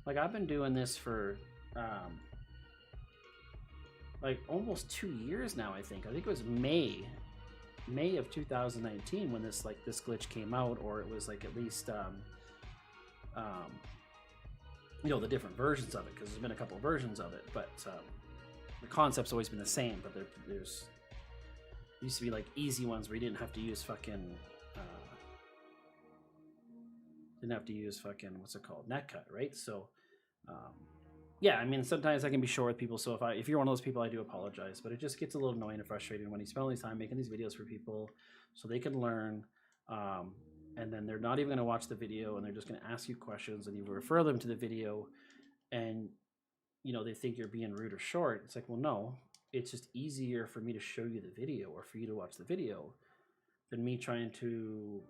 Like I've been doing this for like almost 2 years now. I think it was May of 2019 when this glitch came out, or it was like at least you know, the different versions of it, because there's been a couple of versions of it, but the concept's always been the same. But there's used to be like easy ones where you didn't have to use fucking what's it called, NetCut, right? So yeah, I mean, sometimes I can be short with people, so if you're one of those people, I do apologize, but it just gets a little annoying and frustrating when you spend all this time making these videos for people so they can learn, and then they're not even going to watch the video, and they're just going to ask you questions, and you refer them to the video, and you know, they think you're being rude or short. It's like, well, no, it's just easier for me to show you the video or for you to watch the video than me trying to,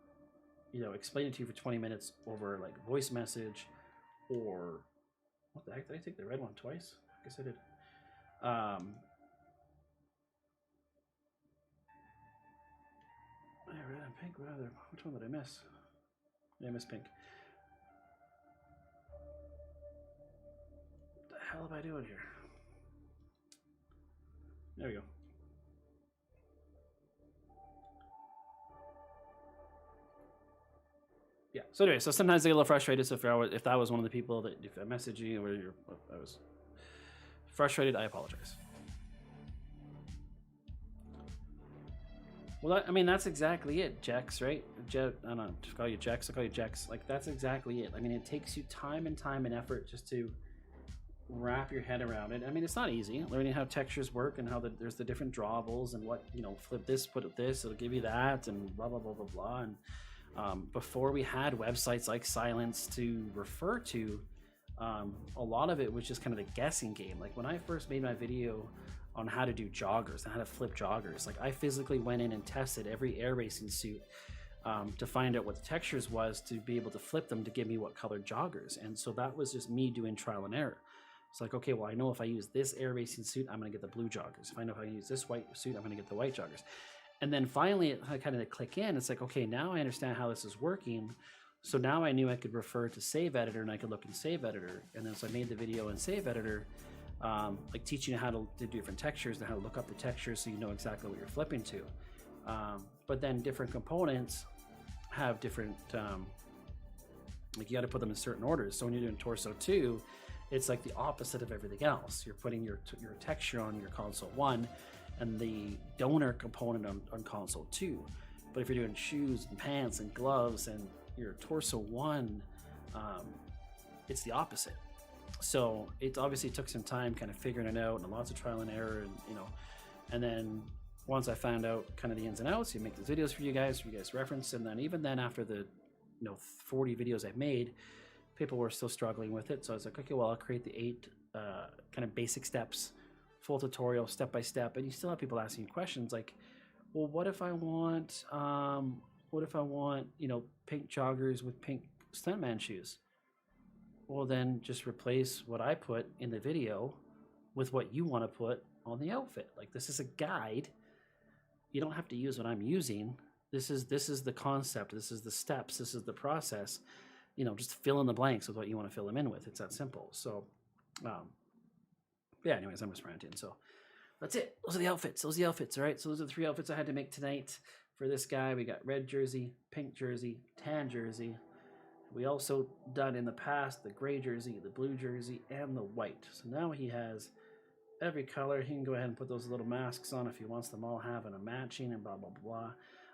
you know, explain it to you for 20 minutes over like voice message. Or what the heck, did I take the red one twice? I guess I did. Which one did I miss? Did I miss pink? What the hell am I doing here? There we go. Yeah. So anyway, so sometimes I get a little frustrated. So if that was one of the people that if I messaged you or I was frustrated, I apologize. Well, I mean, that's exactly it, Jex, right? I don't know, to call you Jex, I'll call you Jex. Like, that's exactly it. I mean, it takes you time and effort just to wrap your head around it. I mean, it's not easy. Learning how textures work and how there's the different drawables and what, you know, flip this, put this, it'll give you that, and blah, blah, blah, blah, blah. And before we had websites like Silence to refer to, a lot of it was just kind of a guessing game. Like, when I first made my video on how to do joggers and how to flip joggers, like I physically went in and tested every air racing suit to find out what the textures was to be able to flip them to give me what colored joggers. And so that was just me doing trial and error. It's like, okay, well, I know if I use this air racing suit, I'm gonna get the blue joggers. If I know if I use this white suit, I'm gonna get the white joggers. And then finally it kind of click in. It's like, okay, now I understand how this is working. So now I knew I could refer to Save Editor and I could look in Save Editor. And then so I made the video in Save Editor, like teaching you how to do different textures and how to look up the textures so you know exactly what you're flipping to. But then different components have different, like you got to put them in certain orders. So when you're doing Torso 2, it's like the opposite of everything else. You're putting your texture on your console 1 and the donor component on console 2. But if you're doing shoes and pants and gloves and your Torso 1, it's the opposite. So it obviously took some time kind of figuring it out and lots of trial and error, and you know, and then once I found out kind of the ins and outs, you make these videos for you guys reference, and then even then after the 40 videos I've made, people were still struggling with it. So I was like, okay, well, I'll create the 8 kind of basic steps, full tutorial, step by step, and you still have people asking questions like, well, what if I want pink joggers with pink stuntman shoes? Well, then just replace what I put in the video with what you want to put on the outfit. Like, this is a guide. You don't have to use what I'm using. This is the concept. This is the steps. This is the process. Just fill in the blanks with what you want to fill them in with. It's that simple. So, yeah, anyways, I'm just ranting. So that's it. Those are the outfits. All right. So those are the 3 outfits I had to make tonight for this guy. We got red jersey, pink jersey, tan jersey. We also done in the past the gray jersey, the blue jersey, and the white. So now he has every color. He can go ahead and put those little masks on if he wants them all having a matching and blah, blah, blah.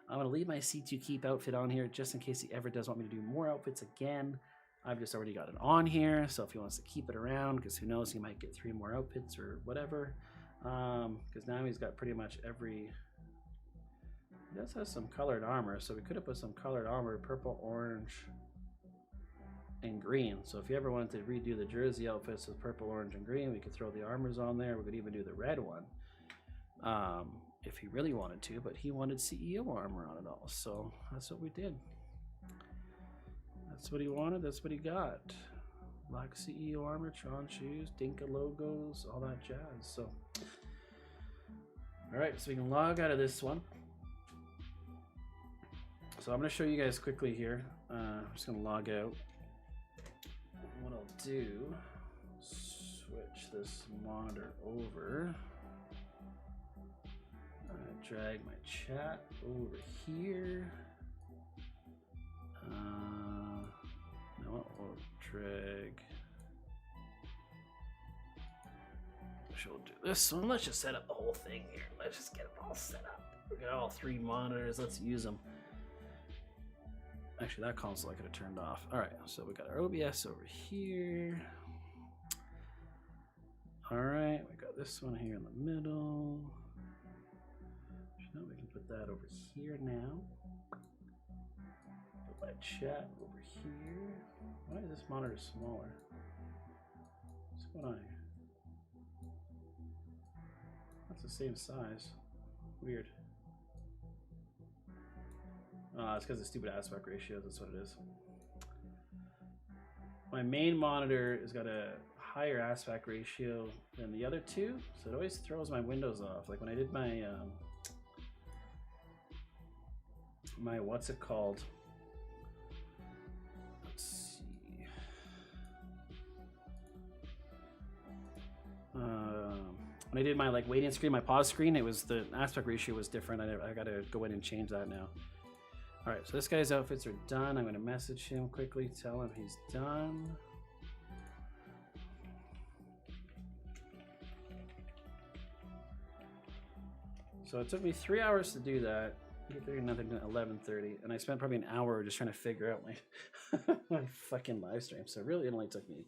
I'm going to leave my C2 Keep outfit on here just in case he ever does want me to do more outfits again. I've just already got it on here, so if he wants to keep it around, because who knows, he might get 3 more outfits or whatever. Because now he's got pretty much every... He does have some colored armor, so we could have put some colored armor, purple, orange, and green. So if you ever wanted to redo the jersey outfits with purple, orange, and green, we could throw the armors on there. We could even do the red one if he really wanted to, but he wanted CEO armor on it all, so that's what we did. That's what he wanted, that's what he got. Black CEO armor, Tron shoes, Dinka logos, all that jazz. So alright, so we can log out of this one. So I'm going to show you guys quickly here. I'm just going to log out. What I'll do, switch this monitor over. Drag my chat over here. No, we'll drag. She'll do this one. Let's just set up the whole thing here. Let's just get it all set up. We got all 3 monitors. Let's use them. Actually, that console I could have turned off. All right, so we got our OBS over here. All right, we got this one here in the middle. Now we can put that over here now. Put my chat over here. Why is this monitor smaller? What's going on here? That's the same size. Weird. It's because of stupid aspect ratios, that's what it is. My main monitor has got a higher aspect ratio than the other 2, so it always throws my windows off. Like when I did my my what's it called? Let's see. When I did my like waiting screen, my pause screen, it was the aspect ratio was different. I got to go in and change that now. All right, so this guy's outfits are done. I'm going to message him quickly, tell him he's done. So it took me 3 hours to do that. Get there nothing at 11:30, and I spent probably an hour just trying to figure out my my fucking live stream. So really, it only took me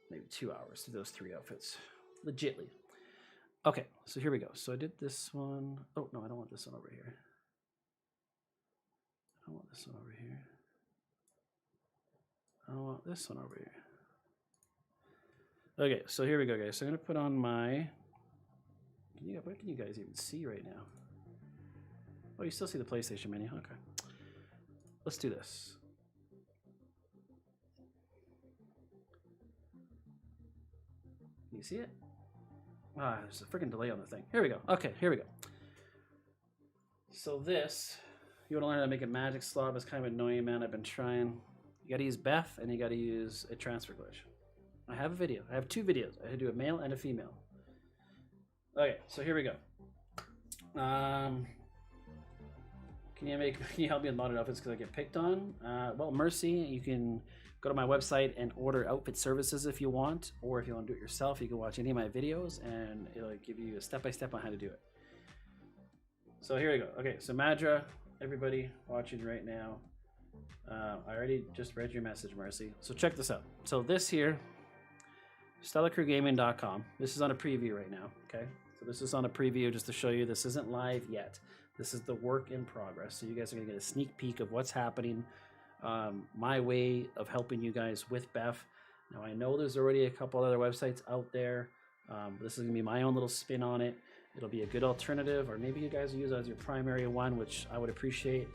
maybe 2 hours to do those 3 outfits, legitly. Okay, so here we go. So I did this one. Oh no, I don't want this one over here. I don't want this one over here. I don't want this one over here. Okay, so here we go, guys. So I'm gonna put on my. What can you guys even see right now? Oh, you still see the PlayStation menu. Okay, let's do this. Can you see it? Ah, there's a freaking delay on the thing. Here we go. Okay, here we go. So this, you want to learn how to make a magic slot. It's kind of annoying, man. I've been trying. You got to use B.E.F and you got to use a transfer glitch. I have a video. I have 2 videos. I had to do a male and a female. Okay, so here we go. Can you help me with modded outfits because I get picked on? Well, Mercy, you can go to my website and order outfit services if you want, or if you want to do it yourself, you can watch any of my videos and it'll give you a step-by-step on how to do it. So here we go. Okay, so Madra, everybody watching right now, I already just read your message, Mercy. So check this out. So this here, StellaCrewGaming.com. This is on a preview right now, okay? So this is on a preview just to show you this isn't live yet. This is the work in progress. So you guys are gonna get a sneak peek of what's happening, my way of helping you guys with B.E.F. Now I know there's already a couple other websites out there. But this is gonna be my own little spin on it. It'll be a good alternative, or maybe you guys will use it as your primary one, which I would appreciate.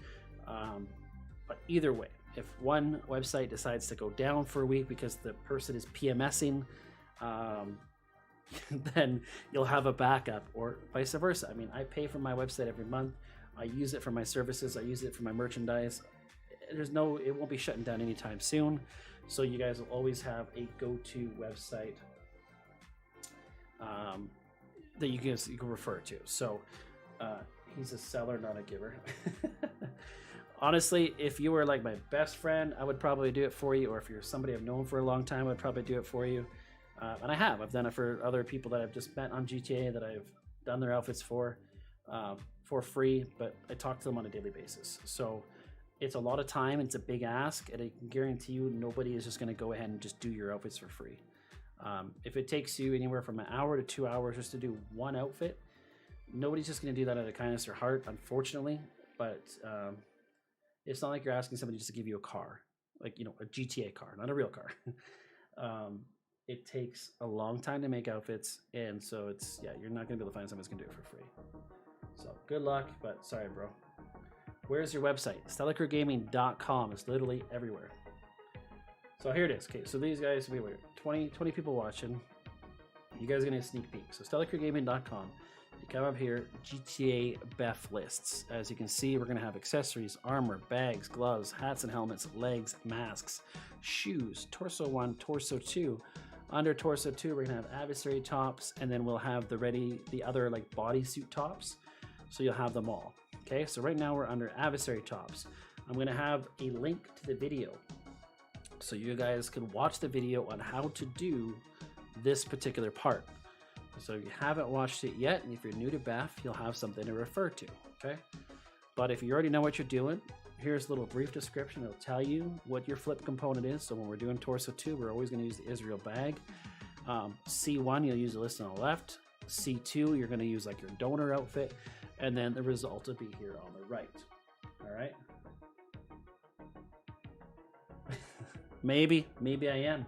But either way, if one website decides to go down for a week because the person is PMSing, then you'll have a backup, or vice versa. I mean, I pay for my website every month. I use it for my services. I use it for my merchandise. It won't be shutting down anytime soon. So you guys will always have a go-to website that you can refer to. So he's a seller, not a giver. Honestly, if you were like my best friend, I would probably do it for you. Or if you're somebody I've known for a long time, I'd probably do it for you. And I've done it for other people that I've just met on GTA that I've done their outfits for free, but I talk to them on a daily basis. So it's a lot of time. It's a big ask, and I can guarantee you nobody is just going to go ahead and just do your outfits for free. If it takes you anywhere from an hour to 2 hours just to do one outfit, nobody's just going to do that out of kindness or heart, unfortunately. But it's not like you're asking somebody just to give you a car, like, a GTA car, not a real car. It takes a long time to make outfits, and so you're not gonna be able to find someone who's gonna do it for free. So good luck, but sorry, bro. Where's your website? StellaCrewGaming.com. It's literally everywhere. So here it is. Okay, so these guys, we were 20 people watching. You guys are gonna get a sneak peek. So StellaCrewGaming.com. You come up here, GTA B.E.F lists. As you can see, we're gonna have accessories, armor, bags, gloves, hats and helmets, legs, masks, shoes, torso 1, torso 2. Under torso 2, we're gonna have adversary tops, and then we'll have the other like bodysuit tops. So you'll have them all. Okay, so right now we're under adversary tops. I'm gonna have a link to the video, so you guys can watch the video on how to do this particular part. So if you haven't watched it yet, and if you're new to B.E.F, you'll have something to refer to. Okay, but if you already know what you're doing, here's a little brief description. It'll tell you what your flip component is. So when we're doing torso 2, we're always going to use the Israel bag. C1, you'll use the list on the left. C2, you're going to use like your donor outfit, and then the result will be here on the right. All right. maybe I am,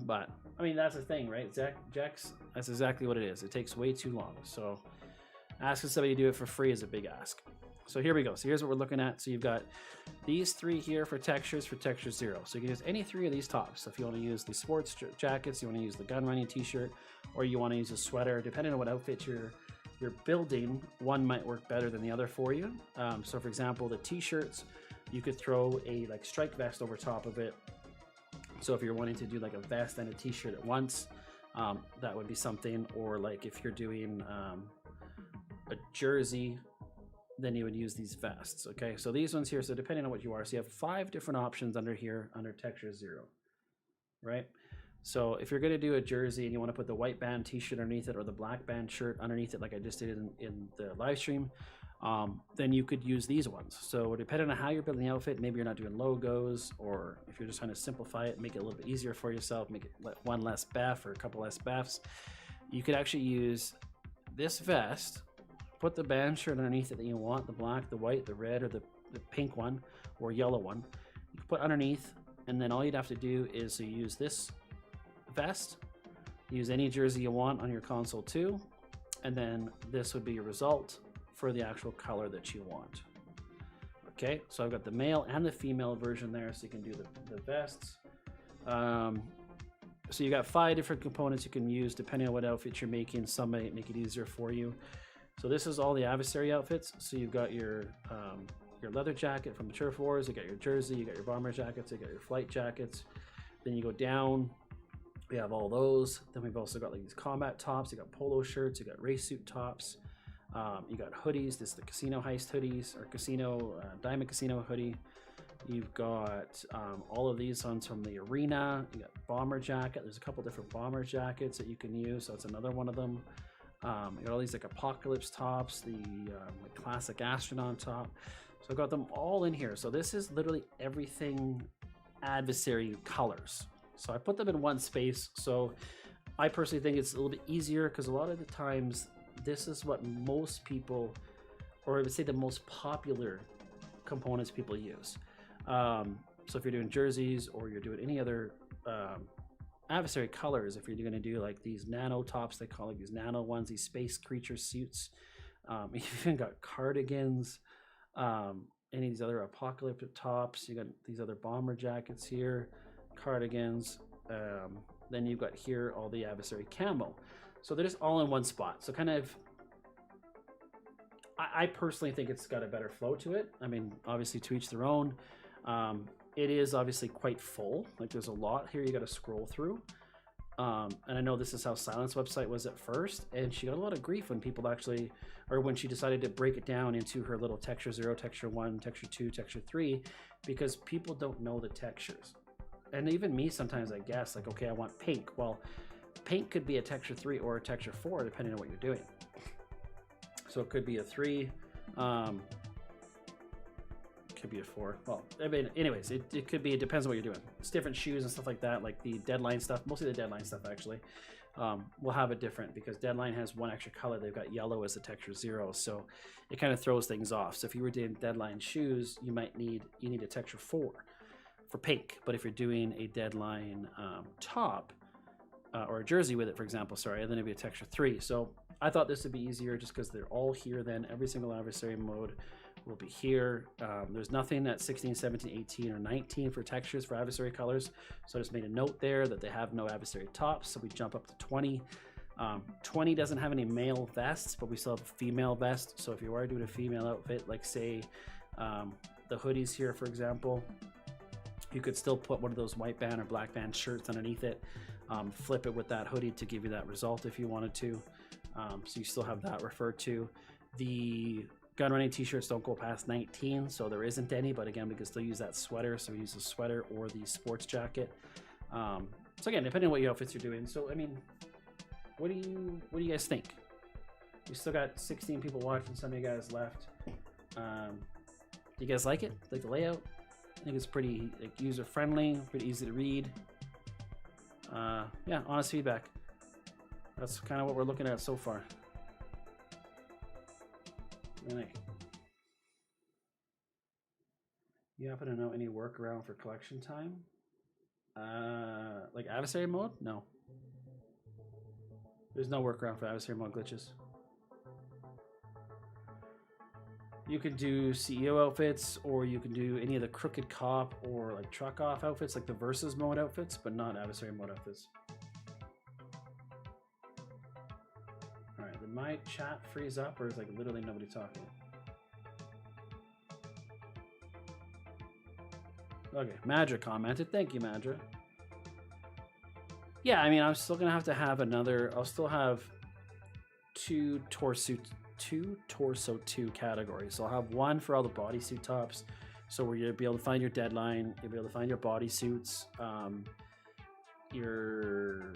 but I mean that's the thing, right? Jax, that's exactly what it is. It takes way too long. So asking somebody to do it for free is a big ask. So here we go. So here's what we're looking at. So you've got these 3 here for texture 0. So you can use any 3 of these tops. So if you want to use the sports jackets, you want to use the gun running t-shirt, or you want to use a sweater, depending on what outfit you're you're building, one might work better than the other for you. So for example, the t-shirts, you could throw a like strike vest over top of it. So if you're wanting to do like a vest and a t-shirt at once, that would be something. Or like if you're doing a jersey, then you would use these vests. Okay, so these ones here, so depending on what you are, so you have 5 different options under here under texture 0, right? So if you're going to do a jersey and you want to put the white band t-shirt underneath it or the black band shirt underneath it, like I just did in the live stream, then you could use these ones. So depending on how you're building the outfit, maybe you're not doing logos, or if you're just trying to simplify it, make it a little bit easier for yourself, make it one less B.E.F or a couple less B.E.Fs, you could actually use this vest, put the band shirt underneath it that you want, the black, the white, the red, or the pink one, or yellow one. You can put underneath, and then all you'd have to do is you use this vest, use any jersey you want on your console too, and then this would be your result for the actual color that you want. Okay, so I've got the male and the female version there, so you can do the vests. So you got 5 different components you can use depending on what outfit you're making. Some might make it easier for you. So this is all the adversary outfits. So you've got your leather jacket from the Turf Wars, you got your jersey, you got your bomber jackets, you got your flight jackets. Then you go down, we have all those. Then we've also got like these combat tops, you got polo shirts, you got race suit tops, you got hoodies. This is the casino heist hoodies, or casino diamond casino hoodie. You've got all of these ones from the arena. You got bomber jacket. There's a couple different bomber jackets that you can use, so that's another one of them. You got all these like apocalypse tops, the classic astronaut top. So I've got them all in here. So this is literally everything adversary colors. So I put them in one space. So I personally think it's a little bit easier because a lot of the times this is what most people, or I would say the most popular components people use. So if you're doing jerseys or you're doing any other adversary colors, if you're going to do like these nano tops, they call it these nano ones, these space creature suits. You've even got cardigans, any of these other apocalyptic tops. You got these other bomber jackets here, cardigans. Then you've got here all the adversary camo. So they're just all in one spot. So kind of, I personally think it's got a better flow to it. I mean, obviously to each their own. It is obviously quite full. Like there's a lot here you got to scroll through. And I know this is how Silent's website was at first, and she got a lot of grief when people actually, or when she decided to break it down into her little texture 0, texture 1, texture 2, texture 3, because people don't know the textures. And even me sometimes I guess like, okay, I want pink. Well, pink could be a texture 3 or a texture 4 depending on what you're doing. So it could be a 3. Could be a 4. Well, I mean, anyways, it could be, it depends on what you're doing. It's different shoes and stuff like that, like the Deadline stuff, mostly the Deadline stuff actually, will have it different because Deadline has one extra color. They've got yellow as a texture 0, so it kind of throws things off. So if you were doing Deadline shoes, you need a texture 4 for pink. But if you're doing a Deadline top or a jersey with it, for example, sorry, then it'd be a texture 3. So I thought this would be easier just because they're all here. Then every single adversary mode will be here. There's nothing at 16, 17, 18, or 19 for textures for adversary colors. So I just made a note there that they have no adversary tops. So we jump up to 20. 20 doesn't have any male vests, but we still have a female vest. So if you are doing a female outfit, like say the hoodies here, for example, you could still put one of those white band or black band shirts underneath it, flip it with that hoodie to give you that result if you wanted to. So you still have that referred to. The gun running t-shirts don't go past 19, so there isn't any, but again, we can still use that sweater. So we use the sweater or the sports jacket. So again, depending on what your outfits you're doing. So I mean, what do you guys think? We still got 16 people watching, some of you guys left. Do you guys like it? Like the layout? I think it's pretty like user friendly, pretty easy to read. Yeah, honest feedback. That's kind of what we're looking at so far. You happen to know any workaround for collection time? Like adversary mode? No. There's no workaround for adversary mode glitches. You can do CEO outfits, or you can do any of the crooked cop or like truck off outfits, like the versus mode outfits, but not adversary mode outfits. All right, the Did my chat freeze up, or is like literally nobody talking? Okay, Madra commented. Thank you, Madra. Yeah, I mean, I'm still gonna have to have another. I'll still have two torso 2 categories. So I'll have one for all the bodysuit tops, so where you'll be able to find your deadline, you'll be able to find your bodysuits, your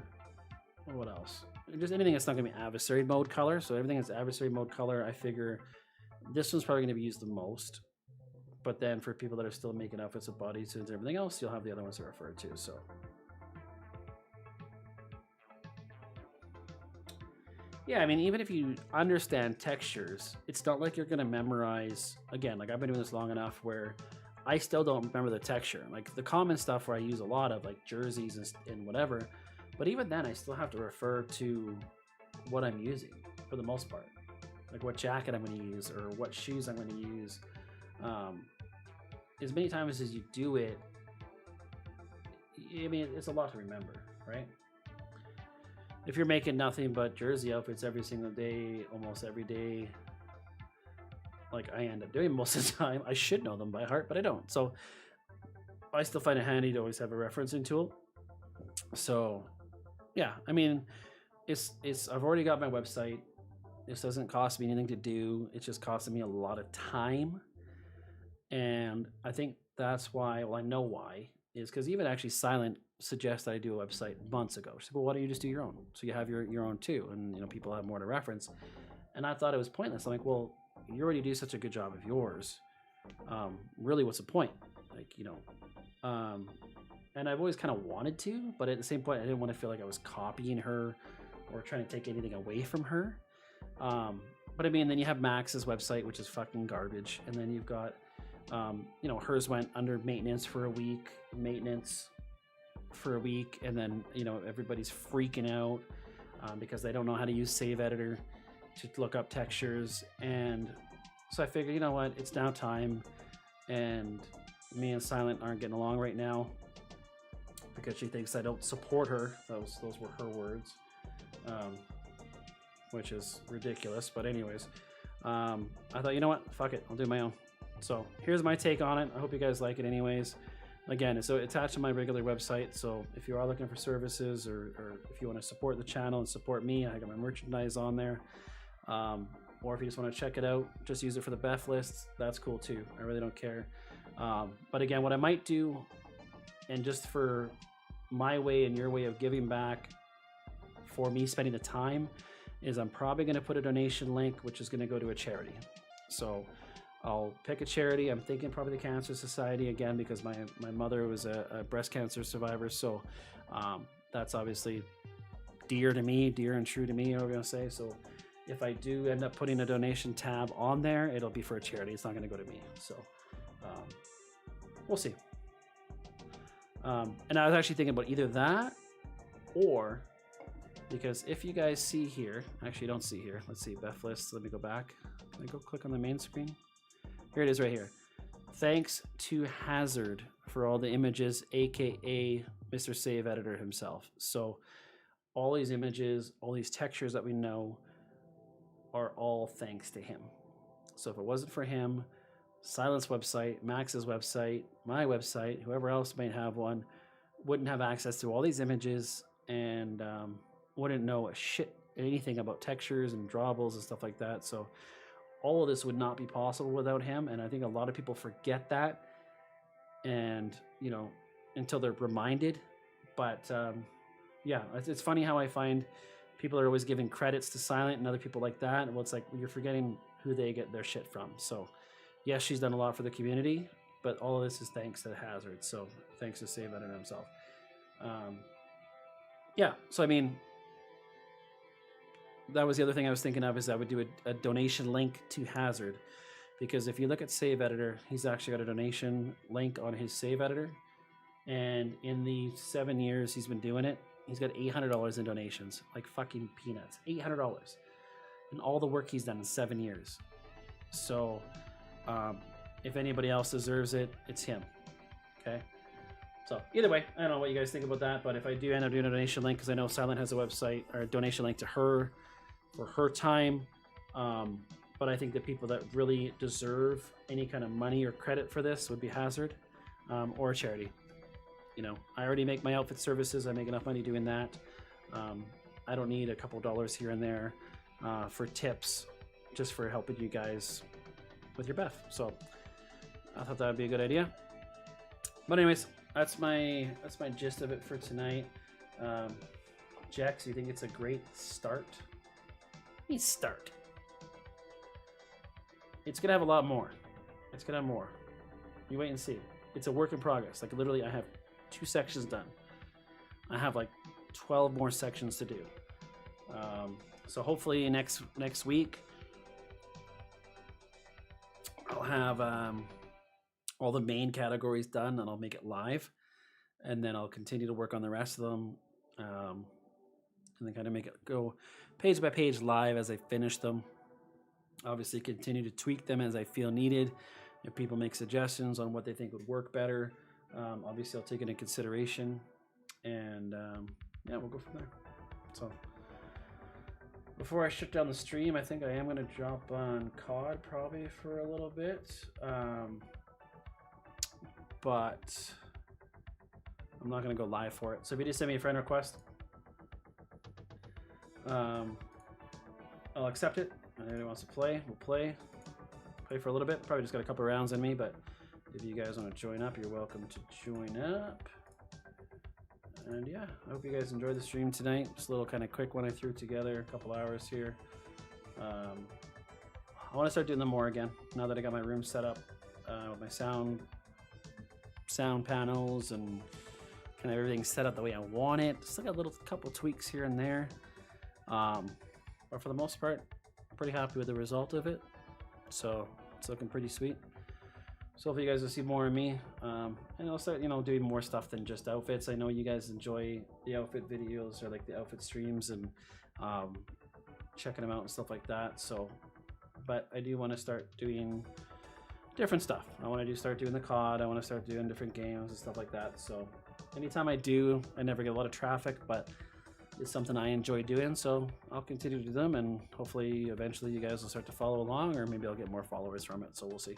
what else? Just anything that's not gonna be adversary mode color. So everything that's adversary mode color, I figure this one's probably gonna be used the most. But then for people that are still making outfits with bodysuits and everything else, you'll have the other ones to refer to. So. Yeah, I mean, even if you understand textures, it's not like you're going to memorize, again, like I've been doing this long enough where I still don't remember the texture. Like the common stuff where I use a lot of like jerseys and whatever, but even then I still have to refer to what I'm using for the most part. Like what jacket I'm going to use or what shoes I'm going to use. As many times as you do it, I mean, it's a lot to remember, right? If you're making nothing but jersey outfits every single day, almost every day, like I end up doing most of the time, I should know them by heart, but I don't. So I still find it handy to always have a referencing tool. So yeah, I mean, I've already got my website. This doesn't cost me anything to do. It's just costing me a lot of time. And I think that's why, well, I know why, is because even actually Silent suggests that I do a website months ago. She said, well, why don't you just do your own? So you have your own too, and you know, people have more to reference. And I thought it was pointless. I'm like, well, you already do such a good job of yours. Really, what's the point? Like, you know, and I've always kind of wanted to, but at the same point, I didn't want to feel like I was copying her or trying to take anything away from her. But I mean, then you have Max's website, which is fucking garbage. And then you've got, you know, hers went under maintenance for a week, and then, you know, everybody's freaking out because they don't know how to use Save Editor to look up textures. And so I figured, you know what, it's now time. And me and Silent aren't getting along right now because she thinks I don't support her. Those were her words, which is ridiculous. But anyways, I thought, you know what, fuck it, I'll do my own. So here's my take on it. I hope you guys like it anyways. Again, it's attached to my regular website, so if you are looking for services or if you want to support the channel and support me, I got my merchandise on there. Or if you just want to check it out, just use it for the B.E.F lists, that's cool too. I really don't care. But again, what I might do, and just for my way and your way of giving back for me spending the time, is I'm probably going to put a donation link, which is going to go to a charity. So I'll pick a charity. I'm thinking probably the Cancer Society again, because my mother was a breast cancer survivor. So that's obviously dear to me, dear and true to me, I'm going to say. So if I do end up putting a donation tab on there, it'll be for a charity. It's not going to go to me. So we'll see. And I was actually thinking about either that or, because if you guys see here, actually don't see here. Let's see, B.E.F lists. Let me go back. Can I go click on the main screen? Here it is right here. Thanks to Hazard for all the images, aka Mr. Save Editor himself. So all these images, all these textures that we know are all thanks to him. So if it wasn't for him, Silent's website, Max's website, my website, whoever else might have one, wouldn't have access to all these images and wouldn't know a shit anything about textures and drawables and stuff like that. So all of this would not be possible without him, and I think a lot of people forget that, and you know, until they're reminded. But yeah, it's funny how I find people are always giving credits to Silent and other people like that. Well, it's like you're forgetting who they get their shit from. So yes, she's done a lot for the community, but all of this is thanks to Hazard. So thanks to Save Editor himself. Yeah, so I mean, that was the other thing I was thinking of, is I would do a donation link to Hazard, because if you look at Save Editor, he's actually got a donation link on his Save Editor, and in the 7 years he's been doing it, he's got $800 in donations, like fucking peanuts. $800, and all the work he's done in 7 years. So if anybody else deserves it, it's him. Okay. So either way, I don't know what you guys think about that, but if I do end up doing a donation link, because I know Silent has a website or a donation link to her for her time. But I think the people that really deserve any kind of money or credit for this would be Hazard or charity. You know, I already make my outfit services. I make enough money doing that. I don't need a couple dollars here and there for tips, just for helping you guys with your B.E.F. So I thought that would be a good idea. But anyways, that's my gist of it for tonight. Jax, you think it's a great start? Start. It's gonna have a lot more. It's gonna have more. You wait and see. It's a work in progress. Like literally, I have 2 sections done. I have like 12 more sections to do. So hopefully next week I'll have all the main categories done, and I'll make it live, and then I'll continue to work on the rest of them, and then kind of make it go page by page live as I finish them. Obviously continue to tweak them as I feel needed. If people make suggestions on what they think would work better, obviously I'll take it into consideration, and yeah, we'll go from there. So before I shut down the stream, I think I am going to drop on COD probably for a little bit, but I'm not going to go live for it. So if you just send me a friend request, I'll accept it. And anyone wants to play, we'll play for a little bit. Probably just got a couple rounds in me, but if you guys want to join up, you're welcome to join up. And yeah, I hope you guys enjoyed the stream tonight. Just a little kind of quick one I threw together, a couple hours here. I want to start doing them more again now that I got my room set up with my sound panels and kind of everything set up the way I want it. Just like a little couple tweaks here and there. But for the most part, pretty happy with the result of it. So it's looking pretty sweet. So hopefully you guys will see more of me, and I'll start, doing more stuff than just outfits. I know you guys enjoy the outfit videos or like the outfit streams and checking them out and stuff like that. So, but I do want to start doing different stuff. I want to start doing the COD. I want to start doing different games and stuff like that. So anytime I do, I never get a lot of traffic, but it's something I enjoy doing, so I'll continue to do them, and hopefully eventually you guys will start to follow along, or maybe I'll get more followers from it, so we'll see.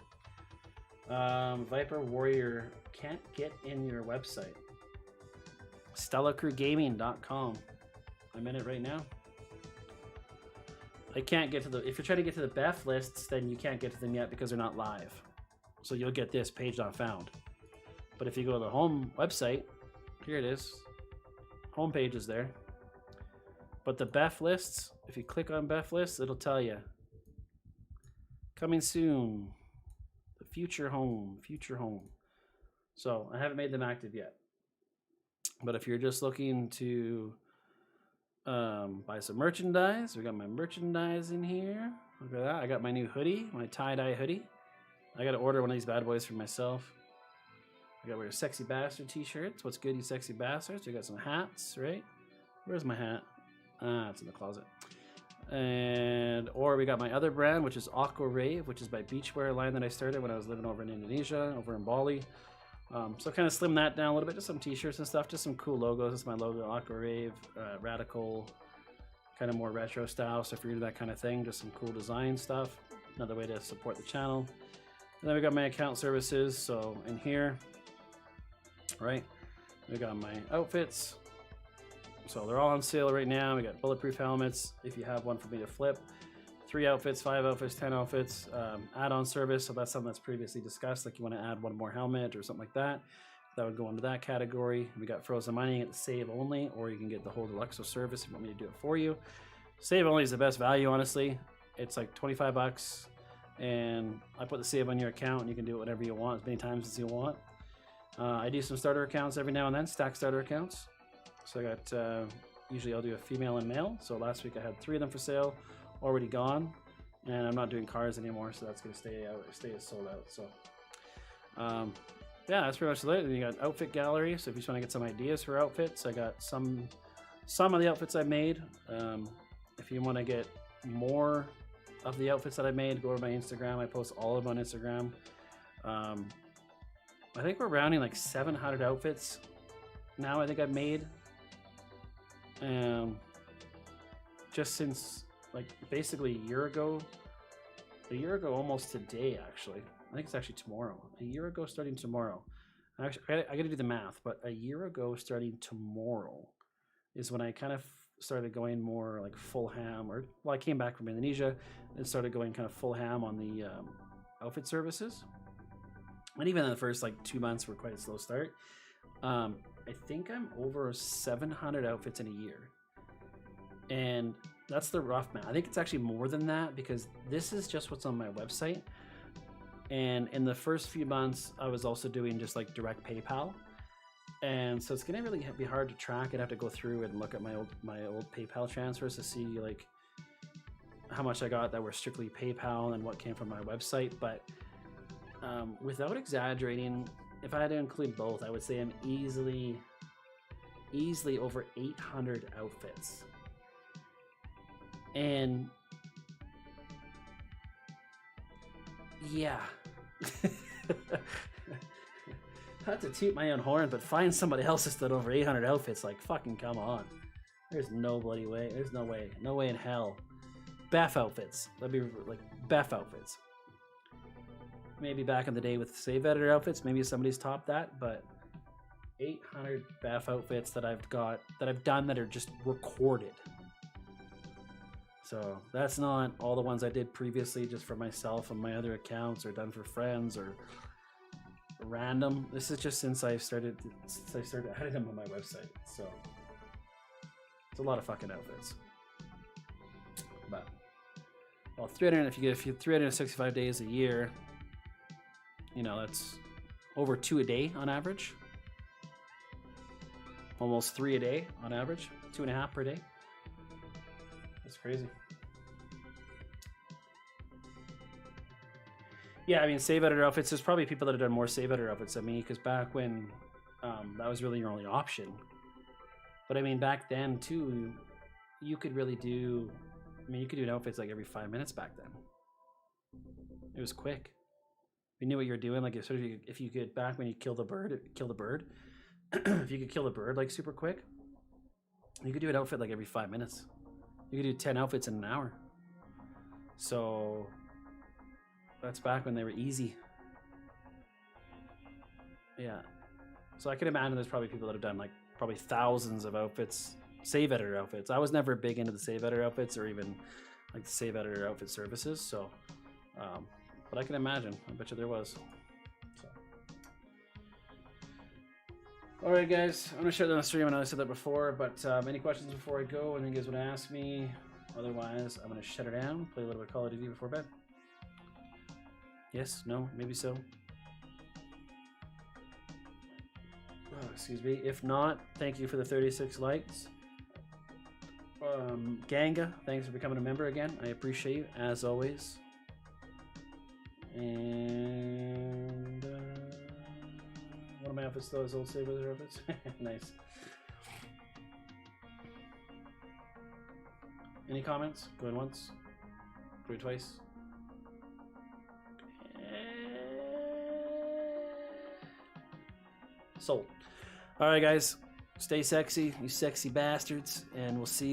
Viper Warrior can't get in your website. StellaCrewGaming.com. I'm in it right now. I can't get to if you're trying to get to the B.E.F lists, then you can't get to them yet because they're not live. So you'll get this page not found. But if you go to the home website, here it is. Homepage is there. But the B.E.F lists, if you click on B.E.F lists, it'll tell you. Coming soon. The future home. So I haven't made them active yet. But if you're just looking to buy some merchandise, we got my merchandise in here. Look at that. I got my new hoodie, my tie-dye hoodie. I got to order one of these bad boys for myself. I got to wear sexy bastard t-shirts. What's good, you sexy bastards? We got some hats, right? Where's my hat? It's in the closet. Or we got my other brand, which is Aqua Rave, which is my beachwear line that I started when I was living over in Indonesia, over in Bali. So kind of slim that down a little bit, just some t-shirts and stuff, just some cool logos. This is my logo, Aqua Rave, radical, kind of more retro style. So if you're into that kind of thing, just some cool design stuff. Another way to support the channel. And then we got my account services. So in here, right, we got my outfits. So they're all on sale right now. We got bulletproof helmets if you have one for me to flip. 3 outfits, 5 outfits, 10 outfits. Add-on service, so that's something that's previously discussed. Like you want to add one more helmet or something like that. That would go into that category. We got frozen money, you get the save only, or you can get the whole deluxe service if you want me to do it for you. Save only is the best value, honestly. It's like 25 bucks, and I put the save on your account, and you can do it whatever you want, as many times as you want. I do some starter accounts every now and then, stack starter accounts. So I got, usually I'll do a female and male. So last week I had 3 of them for sale, already gone. And I'm not doing cars anymore, so that's going to stay sold out. So, yeah, that's pretty much it. Then you got outfit gallery. So if you just want to get some ideas for outfits, I got some of the outfits I made. If you want to get more of the outfits that I made, go to my Instagram. I post all of them on Instagram. I think we're rounding like 700 outfits now. I think I've made just since like basically a year ago, almost today, actually. I think it's actually tomorrow. A year ago, starting tomorrow. Actually, I got to do the math, but a year ago, starting tomorrow, is when I kind of started going more like full ham. Or well, I came back from Indonesia and started going kind of full ham on the outfit services. And even in the first like 2 months were quite a slow start. I think I'm over 700 outfits in a year, and that's the rough math. I think it's actually more than that because this is just what's on my website. And in the first few months, I was also doing just like direct PayPal. And so it's gonna really be hard to track. I'd have to go through and look at my old PayPal transfers to see like how much I got that were strictly PayPal and what came from my website. But without exaggerating, if I had to include both, I would say I'm easily over 800 outfits. And yeah, not to toot my own horn, but find somebody else that's done over 800 outfits. Like, fucking come on. There's no bloody way. There's no way in hell. B.E.F outfits. That'd be like B.E.F outfits. Maybe back in the day with save editor outfits, maybe somebody's topped that, but 800 B.E.F outfits that I've done that are just recorded. So that's not all the ones I did previously just for myself and my other accounts or done for friends or random. This is just since I started adding them on my website. So it's a lot of fucking outfits. But well, 300 if you get 365 days a year, you know, that's over 2 a day on average. Almost 3 a day on average. 2.5 per day. That's crazy. Yeah, I mean, save editor outfits, there's probably people that have done more save editor outfits than me, because back when that was really your only option. But I mean, back then too, you could really do, I mean, you could do outfits like every 5 minutes back then. It was quick. You knew what you were doing. Like, if you could, back when you kill the bird, if you could kill the bird like super quick, you could do an outfit like every 5 minutes. You could do 10 outfits in an hour. So that's back when they were easy. Yeah. So I can imagine there's probably people that have done like probably thousands of outfits, save editor outfits. I was never big into the save editor outfits or even like the save editor outfit services. So, but I can imagine. I bet you there was. So. All right, guys. I'm gonna shut down the stream. I know I said that before, but any questions before I go? Anything you guys want to ask me? Otherwise, I'm gonna shut it down. Play a little bit of Call of Duty before bed. Yes? No? Maybe so. Oh, excuse me. If not, thank you for the 36 likes. Ganga, thanks for becoming a member again. I appreciate you as always. And one of my outfits though is old Saber outfits. Nice. Any comments? Going once? Going twice? Sold. All right, guys. Stay sexy, you sexy bastards, and we'll see you